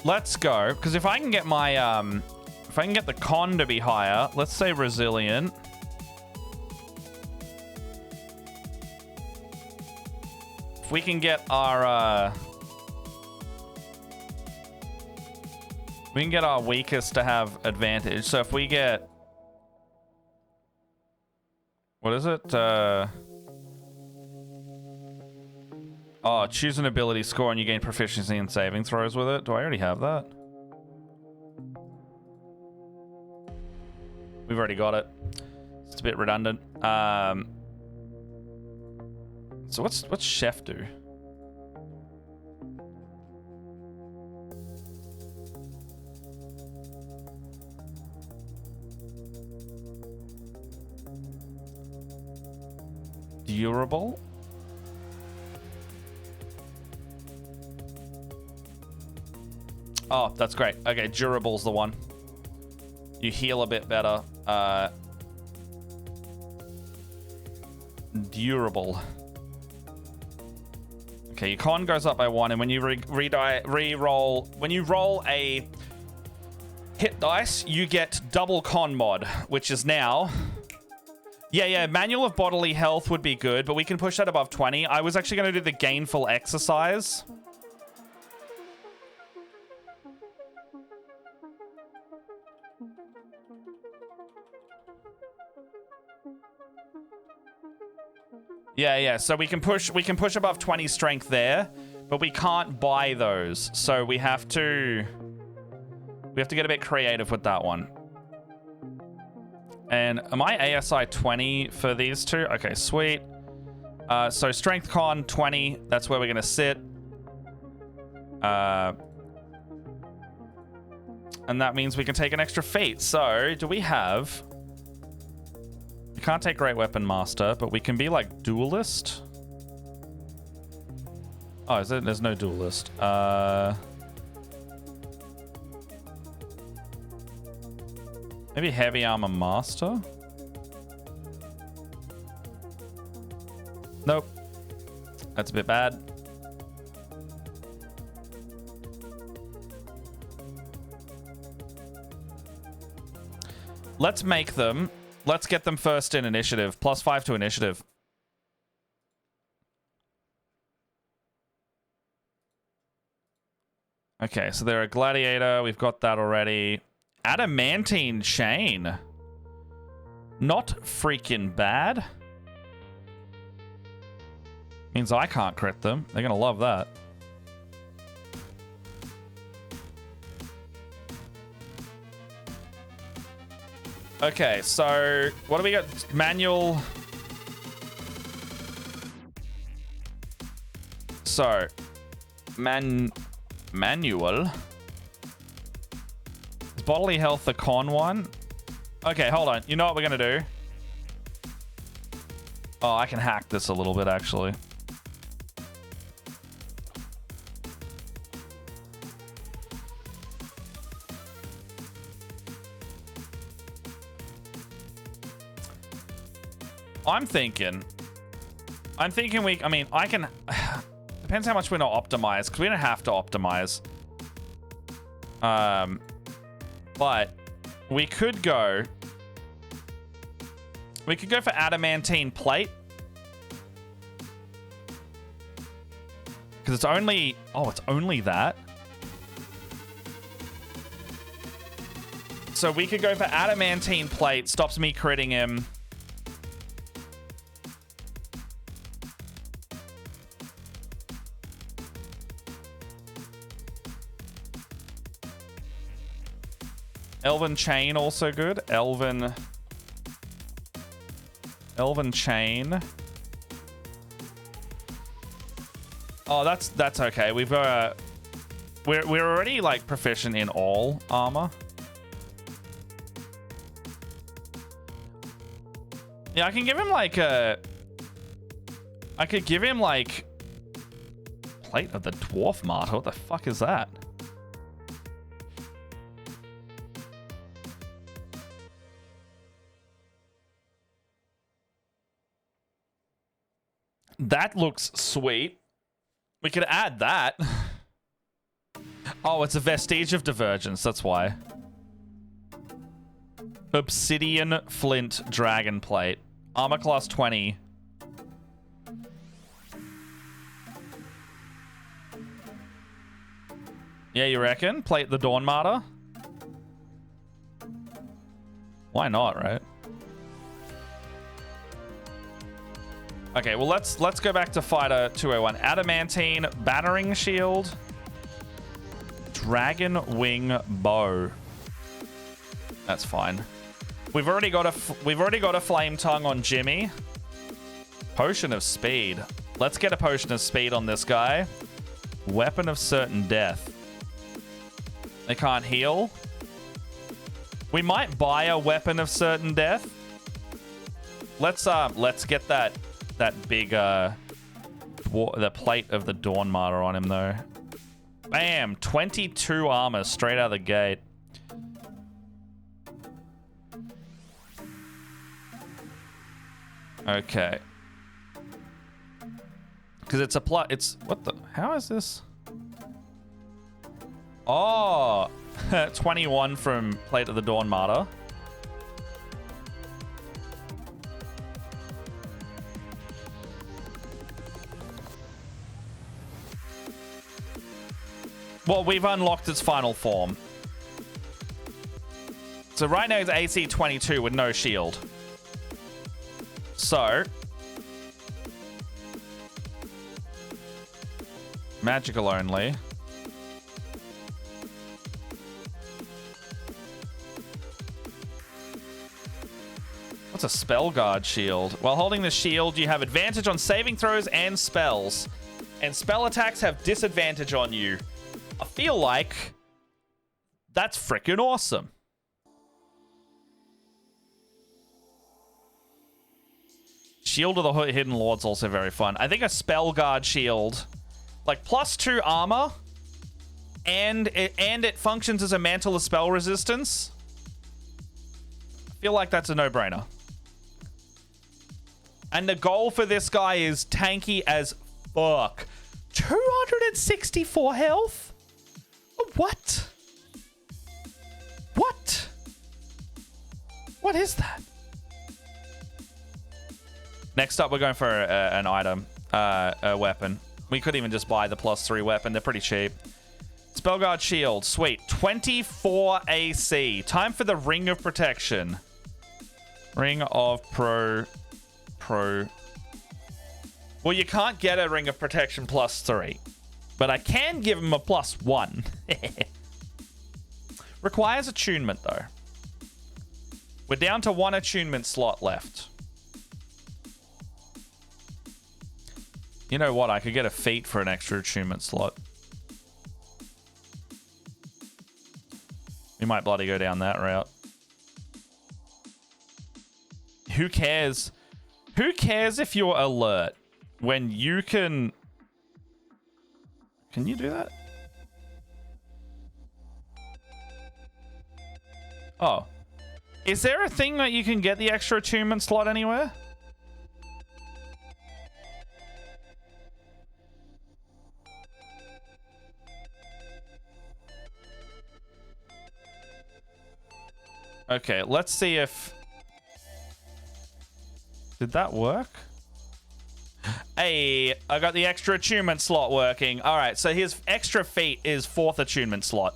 Let's go, because if I can get my if I can get the con to be higher, let's say resilient. If we can get our weakest to have advantage. So if we get, what is it? Oh, choose an ability score and you gain proficiency in saving throws with it. Do I already have that? We've already got it. It's a bit redundant. So what's Chef do? Durable? Oh, that's great. Okay, durable's the one. You heal a bit better. Durable. Okay, your con goes up by 1, and when you re-roll, when you roll a hit dice, you get double con mod, which is now... Yeah, manual of bodily health would be good, but we can push that above 20. I was actually going to do the gainful exercise. Yeah, so we can push above 20 strength there, but we can't buy those. So we have to get a bit creative with that one. And am I ASI 20 for these two? Okay, sweet. So strength con 20, that's where we're gonna sit. And that means we can take an extra feat. So do we have... We can't take Great Weapon Master, but we can be like Duelist. Oh, is it? There's no Duelist. Maybe heavy armor master? Nope. That's a bit bad. Let's make them. Let's get them first in initiative. +5 to initiative. Okay, so they're a gladiator. We've got that already. Adamantine chain. Not freaking bad. Means I can't crit them. They're going to love that. Okay, so what do we got? Manual. So, manual. Is bodily health the con one? Okay, hold on. You know what we're gonna do? Oh, I can hack this a little bit actually. I'm thinking we, I mean, I can, depends how much we're not optimized, because we don't have to optimize. But we could go for adamantine plate. Because it's only, oh, it's only that. So we could go for adamantine plate, stops me critting him. Elven chain also good. Elven chain. Oh, that's okay. We've we're already like proficient in all armor. Yeah, I can give him like a. I could give him like plate of the dwarf martyr. What the fuck is that? That looks sweet. We could add that. Oh, it's a vestige of divergence. That's why. Obsidian flint dragon plate. Armor class 20. Yeah, you reckon? Plate the Dawn Martyr? Why not, right? Okay, well, let's go back to Fighter 201. Adamantine battering shield. Dragon wing bow. That's fine. We've already got a flame tongue on Jimmy. Potion of speed. Let's get a potion of speed on this guy. Weapon of certain death. They can't heal. We might buy a weapon of certain death. Let's get that big the plate of the Dawn Martyr on him though. Bam, 22 armor straight out of the gate. Okay. Because it's what the, how is this? Oh, 21 from plate of the Dawn Martyr. Well, we've unlocked its final form. So right now it's AC 22 with no shield. So magical only. What's a spell guard shield? While holding the shield, you have advantage on saving throws and spells. And spell attacks have disadvantage on you. I feel like that's freaking awesome. Shield of the Hidden Lord's also very fun. I think a spell guard shield, like +2 armor, and it functions as a mantle of spell resistance. feel like that's a no-brainer. And the goal for this guy is tanky as fuck. 264 health? What? What? What is that? Next up, we're going for an item, a weapon. We could even just buy the +3 weapon. They're pretty cheap. Spellguard Shield. Sweet. 24 AC. Time for the Ring of Protection. Ring of Pro. Well, you can't get a Ring of Protection +3. But I can give him a +1. Requires attunement, though. We're down to 1 attunement slot left. You know what? I could get a feat for an extra attunement slot. We might bloody go down that route. Who cares? Who cares if you're alert when you can... Can you do that? Oh. Is there a thing that you can get the extra attunement slot anywhere? Okay, let's see if... Did that work? Hey, I got the extra attunement slot working. All right, so his extra feat is 4th attunement slot.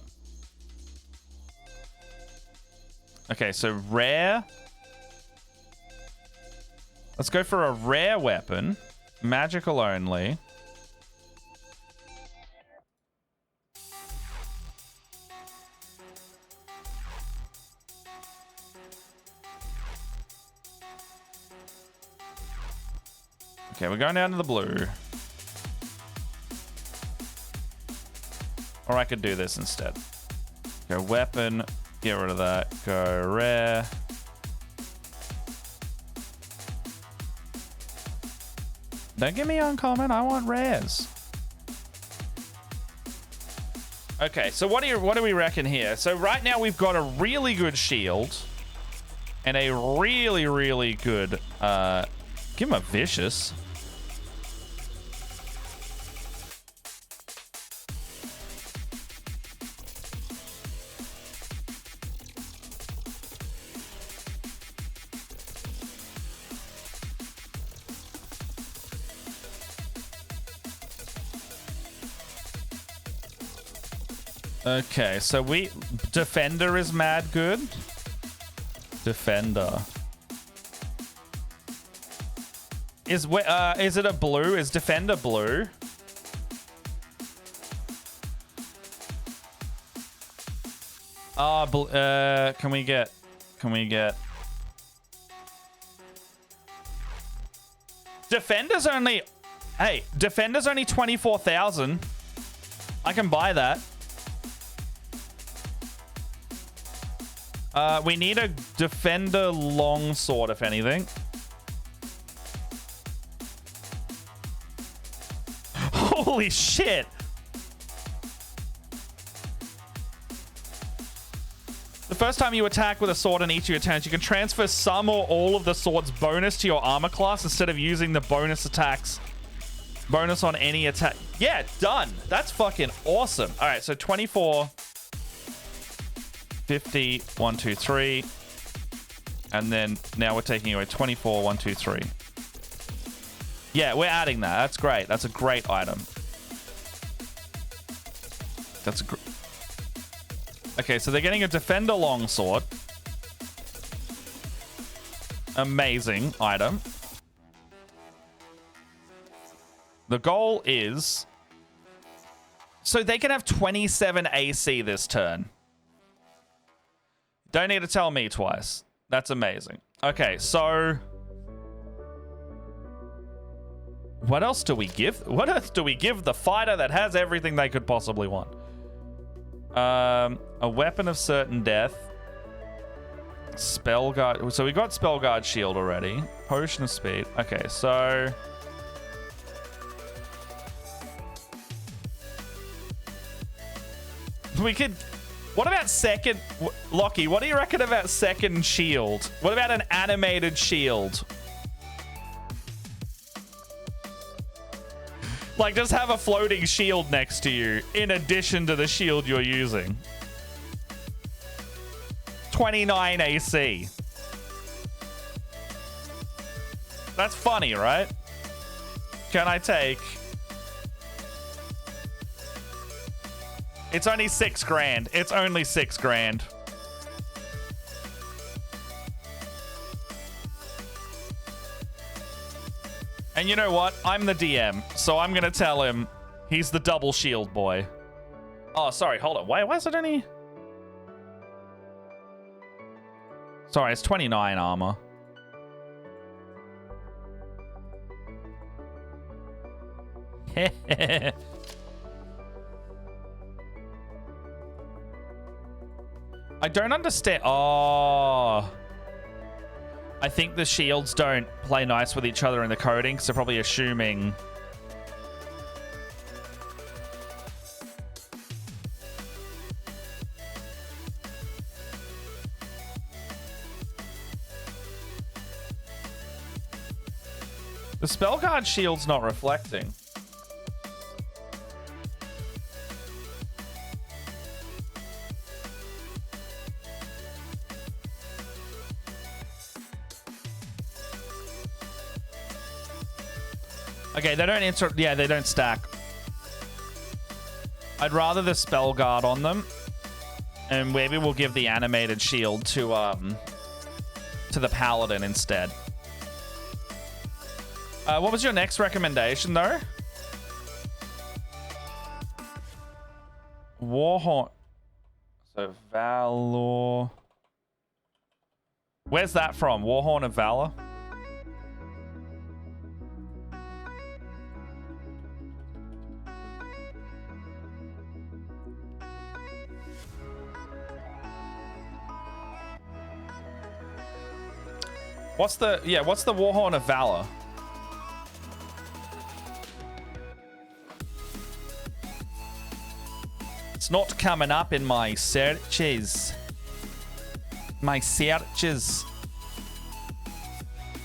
Okay, so rare. Let's go for a rare weapon. Magical only. Okay, we're going down to the blue. Or I could do this instead. Go weapon, get rid of that. Go rare. Don't give me uncommon, I want rares. Okay, so what do we reckon here? So right now we've got a really good shield. And a really, really good give him a vicious. Okay, so Defender is mad good. Defender. Is it a blue? Is Defender blue? Can we get Defender's only... Hey, Defender's only 24,000. I can buy that. We need a Defender longsword, if anything. Holy shit! The first time you attack with a sword on each of your turns, you can transfer some or all of the sword's bonus to your armor class instead of using the bonus attacks. Bonus on any attack. Yeah, done. That's fucking awesome. All right, so 24... 50, 1, 2, 3. And then now we're taking away 24, 1, 2, 3. Yeah, we're adding that. That's great. That's a great item. That's a okay, so they're getting a Defender longsword. Amazing item. The goal is... So they can have 27 AC this turn. Don't need to tell me twice. That's amazing. Okay, so... What else do we give? What else do we give the fighter that has everything they could possibly want? A weapon of certain death. Spellguard. So we got Spellguard Shield already. Potion of speed. Okay, so... We could... What about second... Lockie, what do you reckon about second shield? What about an animated shield? Like, just have a floating shield next to you in addition to the shield you're using. 29 AC. That's funny, right? Can I take... It's only 6 grand. It's only 6 grand. And you know what? I'm the DM, so I'm gonna tell him he's the double shield boy. Oh, sorry. Hold on. Why is it any... Sorry, it's 29 armor. I don't understand. Oh. I think the shields don't play nice with each other in the coding, so probably assuming... The Spellguard shield's not reflecting. Okay, they don't answer. Yeah, they don't stack. I'd rather the spell guard on them, and maybe we'll give the animated shield to the paladin instead. What was your next recommendation though? Warhorn. So Valor. Where's that from? Warhorn of Valor. What's the Warhorn of Valor? It's not coming up in my searches. My searches.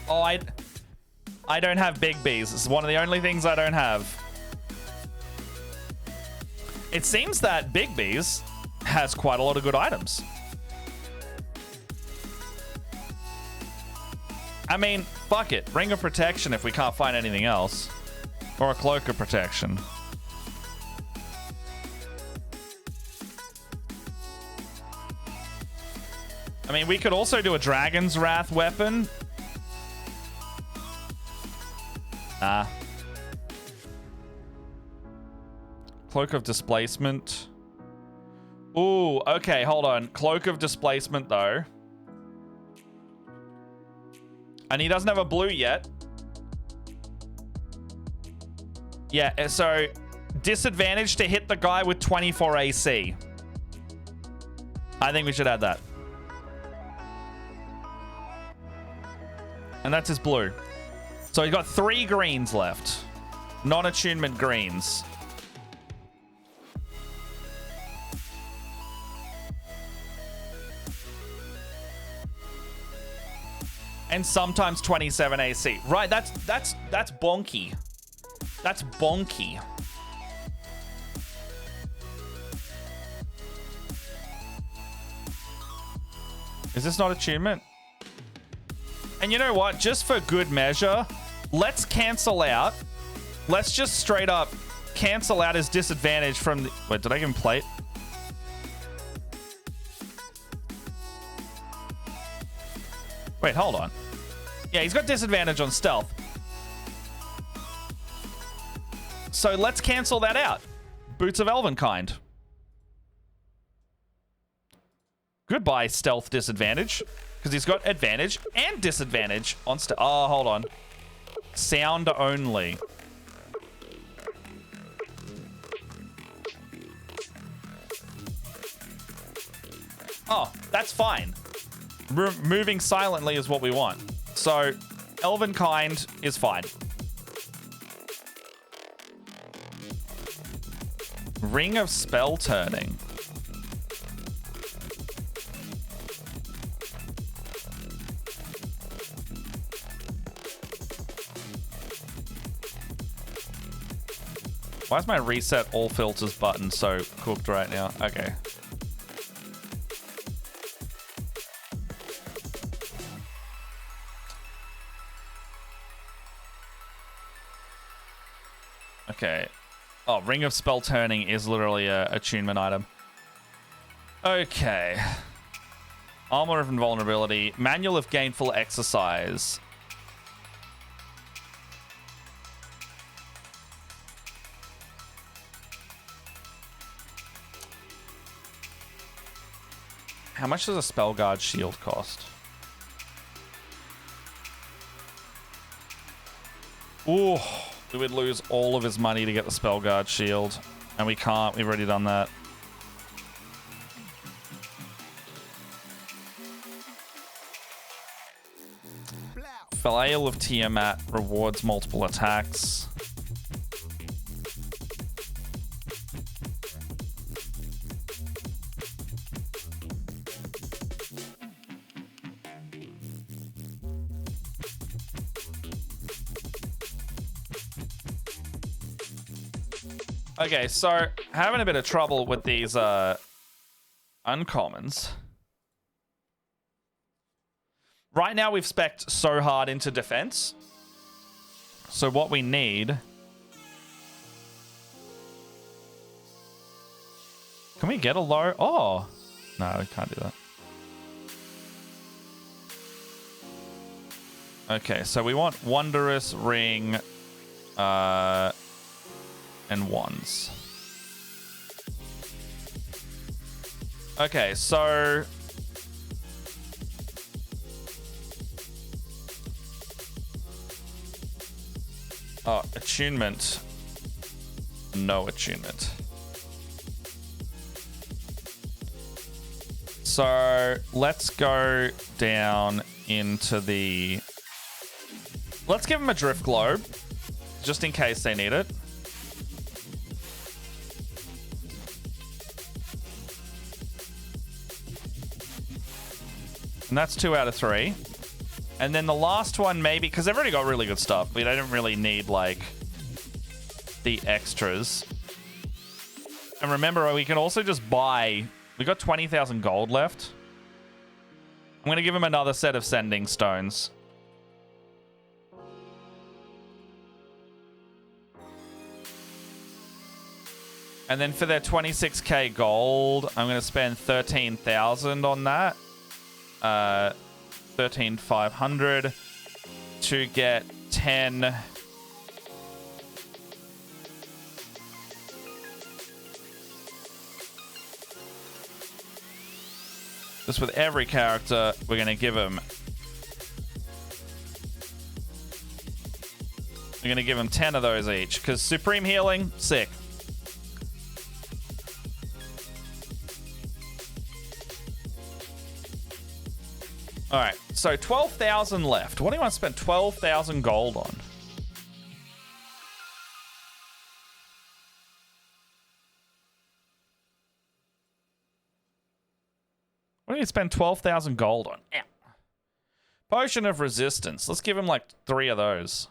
Oh, I don't have Big B's. It's one of the only things I don't have. It seems that Big B's has quite a lot of good items. I mean, fuck it. Ring of Protection if we can't find anything else. Or a Cloak of Protection. I mean, we could also do a Dragon's Wrath weapon. Cloak of Displacement. Ooh, okay, hold on. Cloak of Displacement, though. And he doesn't have a blue yet. Yeah, so disadvantage to hit the guy with 24 AC. I think we should add that. And that's his blue. So he's got 3 greens left. Non-attunement greens. And sometimes 27 AC. Right, that's bonky. That's bonky. Is this not attunement? And you know what? Just for good measure, let's cancel out. Let's just straight up cancel out his disadvantage from the... Wait, did I give him plate? Wait, hold on. Yeah, he's got disadvantage on stealth. So let's cancel that out. Boots of Elvenkind. Goodbye, stealth disadvantage. Because he's got advantage and disadvantage on stealth. Oh, hold on. Sound only. Oh, that's fine. Moving silently is what we want. So, Elvenkind is fine. Ring of Spell Turning. Why is my reset all filters button so cooked right now? Okay. Okay. Oh, Ring of Spell Turning is literally a attunement item. Okay. Armor of Invulnerability. Manual of Gainful Exercise. How much does a Spellguard shield cost? Ooh, we would lose all of his money to get the Spellguard shield. And we can't, we've already done that. Flail of Tiamat rewards multiple attacks. Okay, so having a bit of trouble with these uncommons. Right now we've spec'd so hard into defense. So what we need... Can we get a low? Oh! No, we can't do that. Okay, so we want Wondrous Ring and wands. Okay, so... Oh, attunement. No attunement. So let's go down into the... Let's give them a Drift Globe, just in case they need it. And that's 2 out of 3. And then the last one, maybe, because they've already got really good stuff. We don't really need, like, the extras. And remember, we can also just buy... We got 20,000 gold left. I'm going to give him another set of Sending Stones. And then for their 26k gold, I'm going to spend 13,000 on that. 13,500 to get 10. Just with every character, we're going to give him... We're going to give him 10 of those each, because Supreme Healing, sick. All right, so 12,000 left. What do you want to spend 12,000 gold on? What do you spend 12,000 gold on? Ow. Potion of Resistance. Let's give him like 3 of those.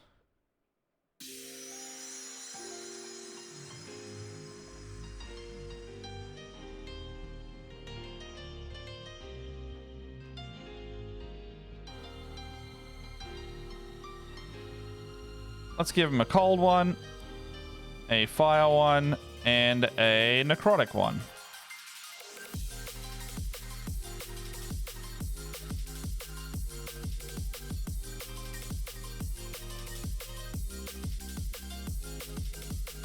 Let's give him a cold one, a fire one, and a necrotic one.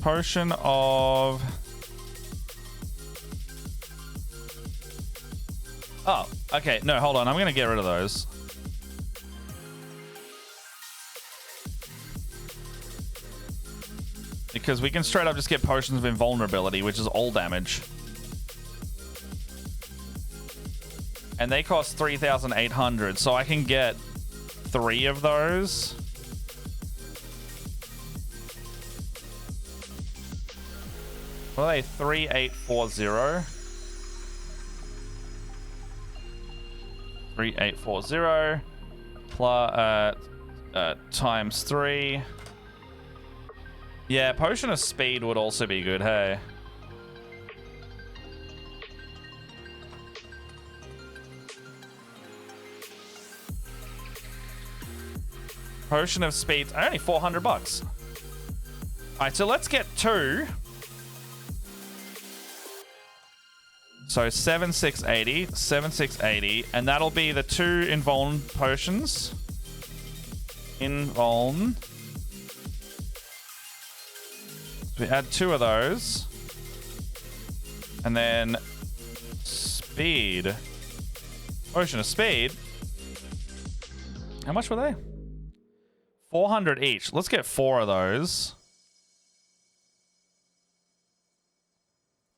Potion of... Oh, okay. No, hold on. I'm going to get rid of those. Because we can straight up just get Potions of Invulnerability, which is all damage. And they cost 3,800, so I can get 3 of those. What are they? 3,840. 3,840 plus times 3. Yeah, Potion of Speed would also be good, hey. Potion of Speed, only 400 bucks. All right, so let's get 2. So 7680, 7680, and that'll be the 2 Invuln potions. Invuln. So we add 2 of those. And then Speed. Potion of Speed. How much were they? 400 each. Let's get 4 of those.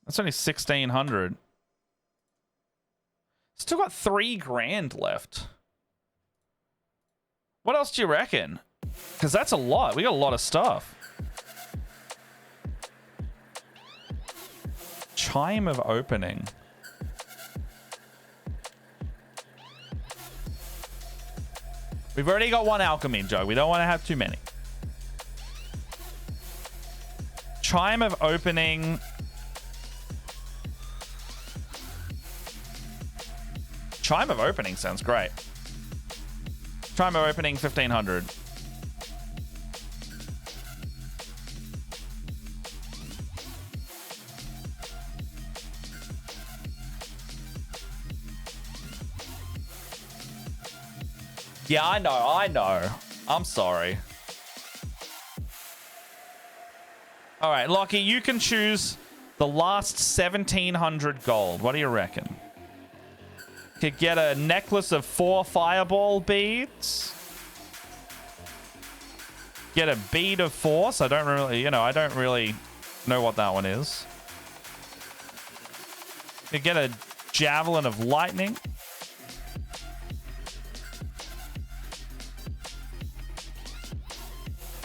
That's only 1600. Still got 3 grand left. What else do you reckon? Because that's a lot. We got a lot of stuff. Chime of Opening. We've already got 1 alchemy jug. We don't want to have too many. Chime of Opening. Chime of Opening sounds great. Chime of Opening, 1500. Yeah, I know. I'm sorry. All right, Lockie, you can choose the last 1700 gold. What do you reckon? Could get a necklace of 4 fireball beads. Get a bead of force. I don't really know what that one is. Could get a javelin of lightning.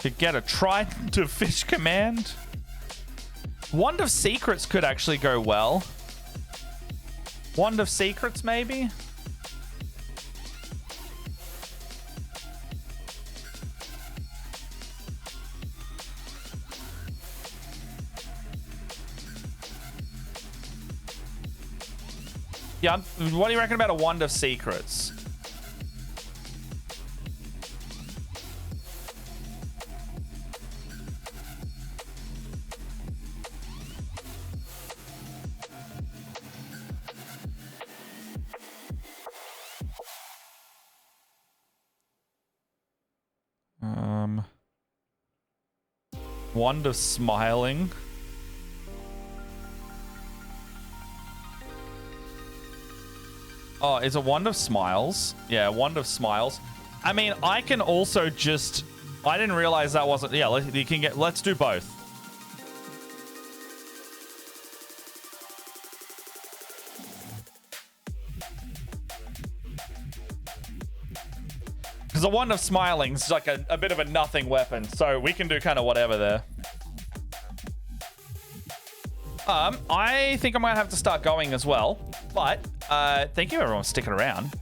Could get a trident of fish command. Wand of Secrets could actually go well. Wand of Secrets, maybe? Yeah, what do you reckon about a Wand of Secrets? Wand of Smiling. Oh, is it Wand of Smiles? Yeah, Wand of Smiles. I mean, I can also just... I didn't realize that wasn't... Yeah, you can get... Let's do both. Because the Wand of Smiling is like a bit of a nothing weapon, so we can do kind of whatever there. I think I might have to start going as well, but thank you everyone for sticking around.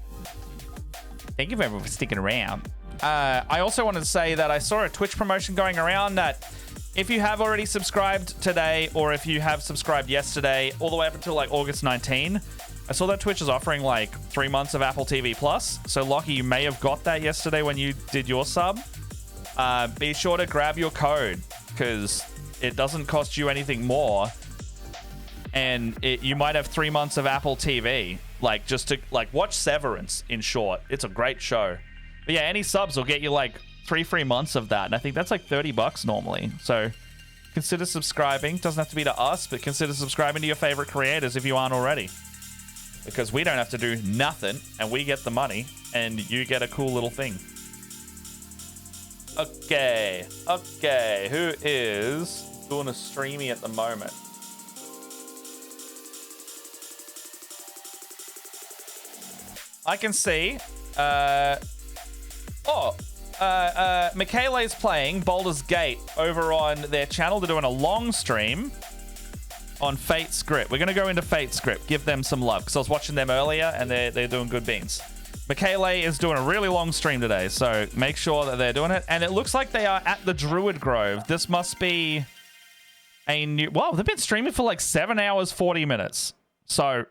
Thank you everyone for sticking around. I also wanted to say that I saw a Twitch promotion going around that if you have already subscribed today, or if you have subscribed yesterday, all the way up until like August 19, I saw that Twitch is offering like 3 months of Apple TV Plus. So Lockie, you may have got that yesterday when you did your sub. Be sure to grab your code because it doesn't cost you anything more. And you might have 3 months of Apple TV, like just to like watch Severance. In short, it's a great show. But yeah, any subs will get you like 3 free months of that, and I think that's like $30 normally. So consider subscribing. Doesn't have to be to us, but consider subscribing to your favorite creators if you aren't already, because we don't have to do nothing, and we get the money, and you get a cool little thing. Okay, who is doing a streamy at the moment? I can see. Michaela is playing Baldur's Gate over on their channel. They're doing a long stream on Fate Script. We're going to go into Fate Script. Give them some love, because I was watching them earlier, and they're doing good beans. Michele is doing a really long stream today, so make sure that they're doing it. And it looks like they are at the Druid Grove. This must be a new... Wow, they've been streaming for like 7 hours, 40 minutes. So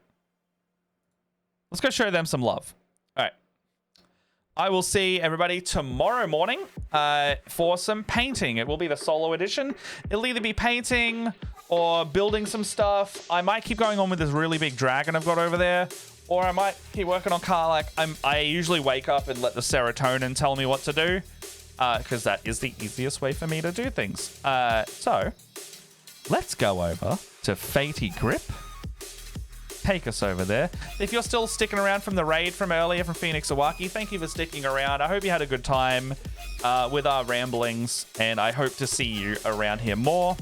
let's go show them some love. All right. I will see everybody tomorrow morning for some painting. It will be the solo edition. It'll either be painting or building some stuff. I might keep going on with this really big dragon I've got over there. Or I might keep working on Karlach. I usually wake up and let the serotonin tell me what to do. Because that is the easiest way for me to do things. So, let's go over to Fatey Grip. Take us over there. If you're still sticking around from the raid from earlier from Phoenix Awaki, thank you for sticking around. I hope you had a good time with our ramblings. And I hope to see you around here more.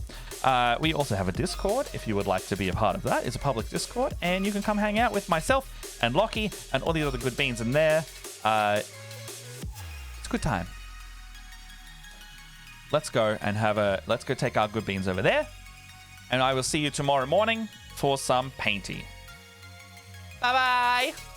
We also have a Discord if you would like to be a part of that. It's a public Discord, and you can come hang out with myself and Lockie and all the other good beans in there. It's a good time. Let's go take our good beans over there, and I will see you tomorrow morning for some painting. Bye bye.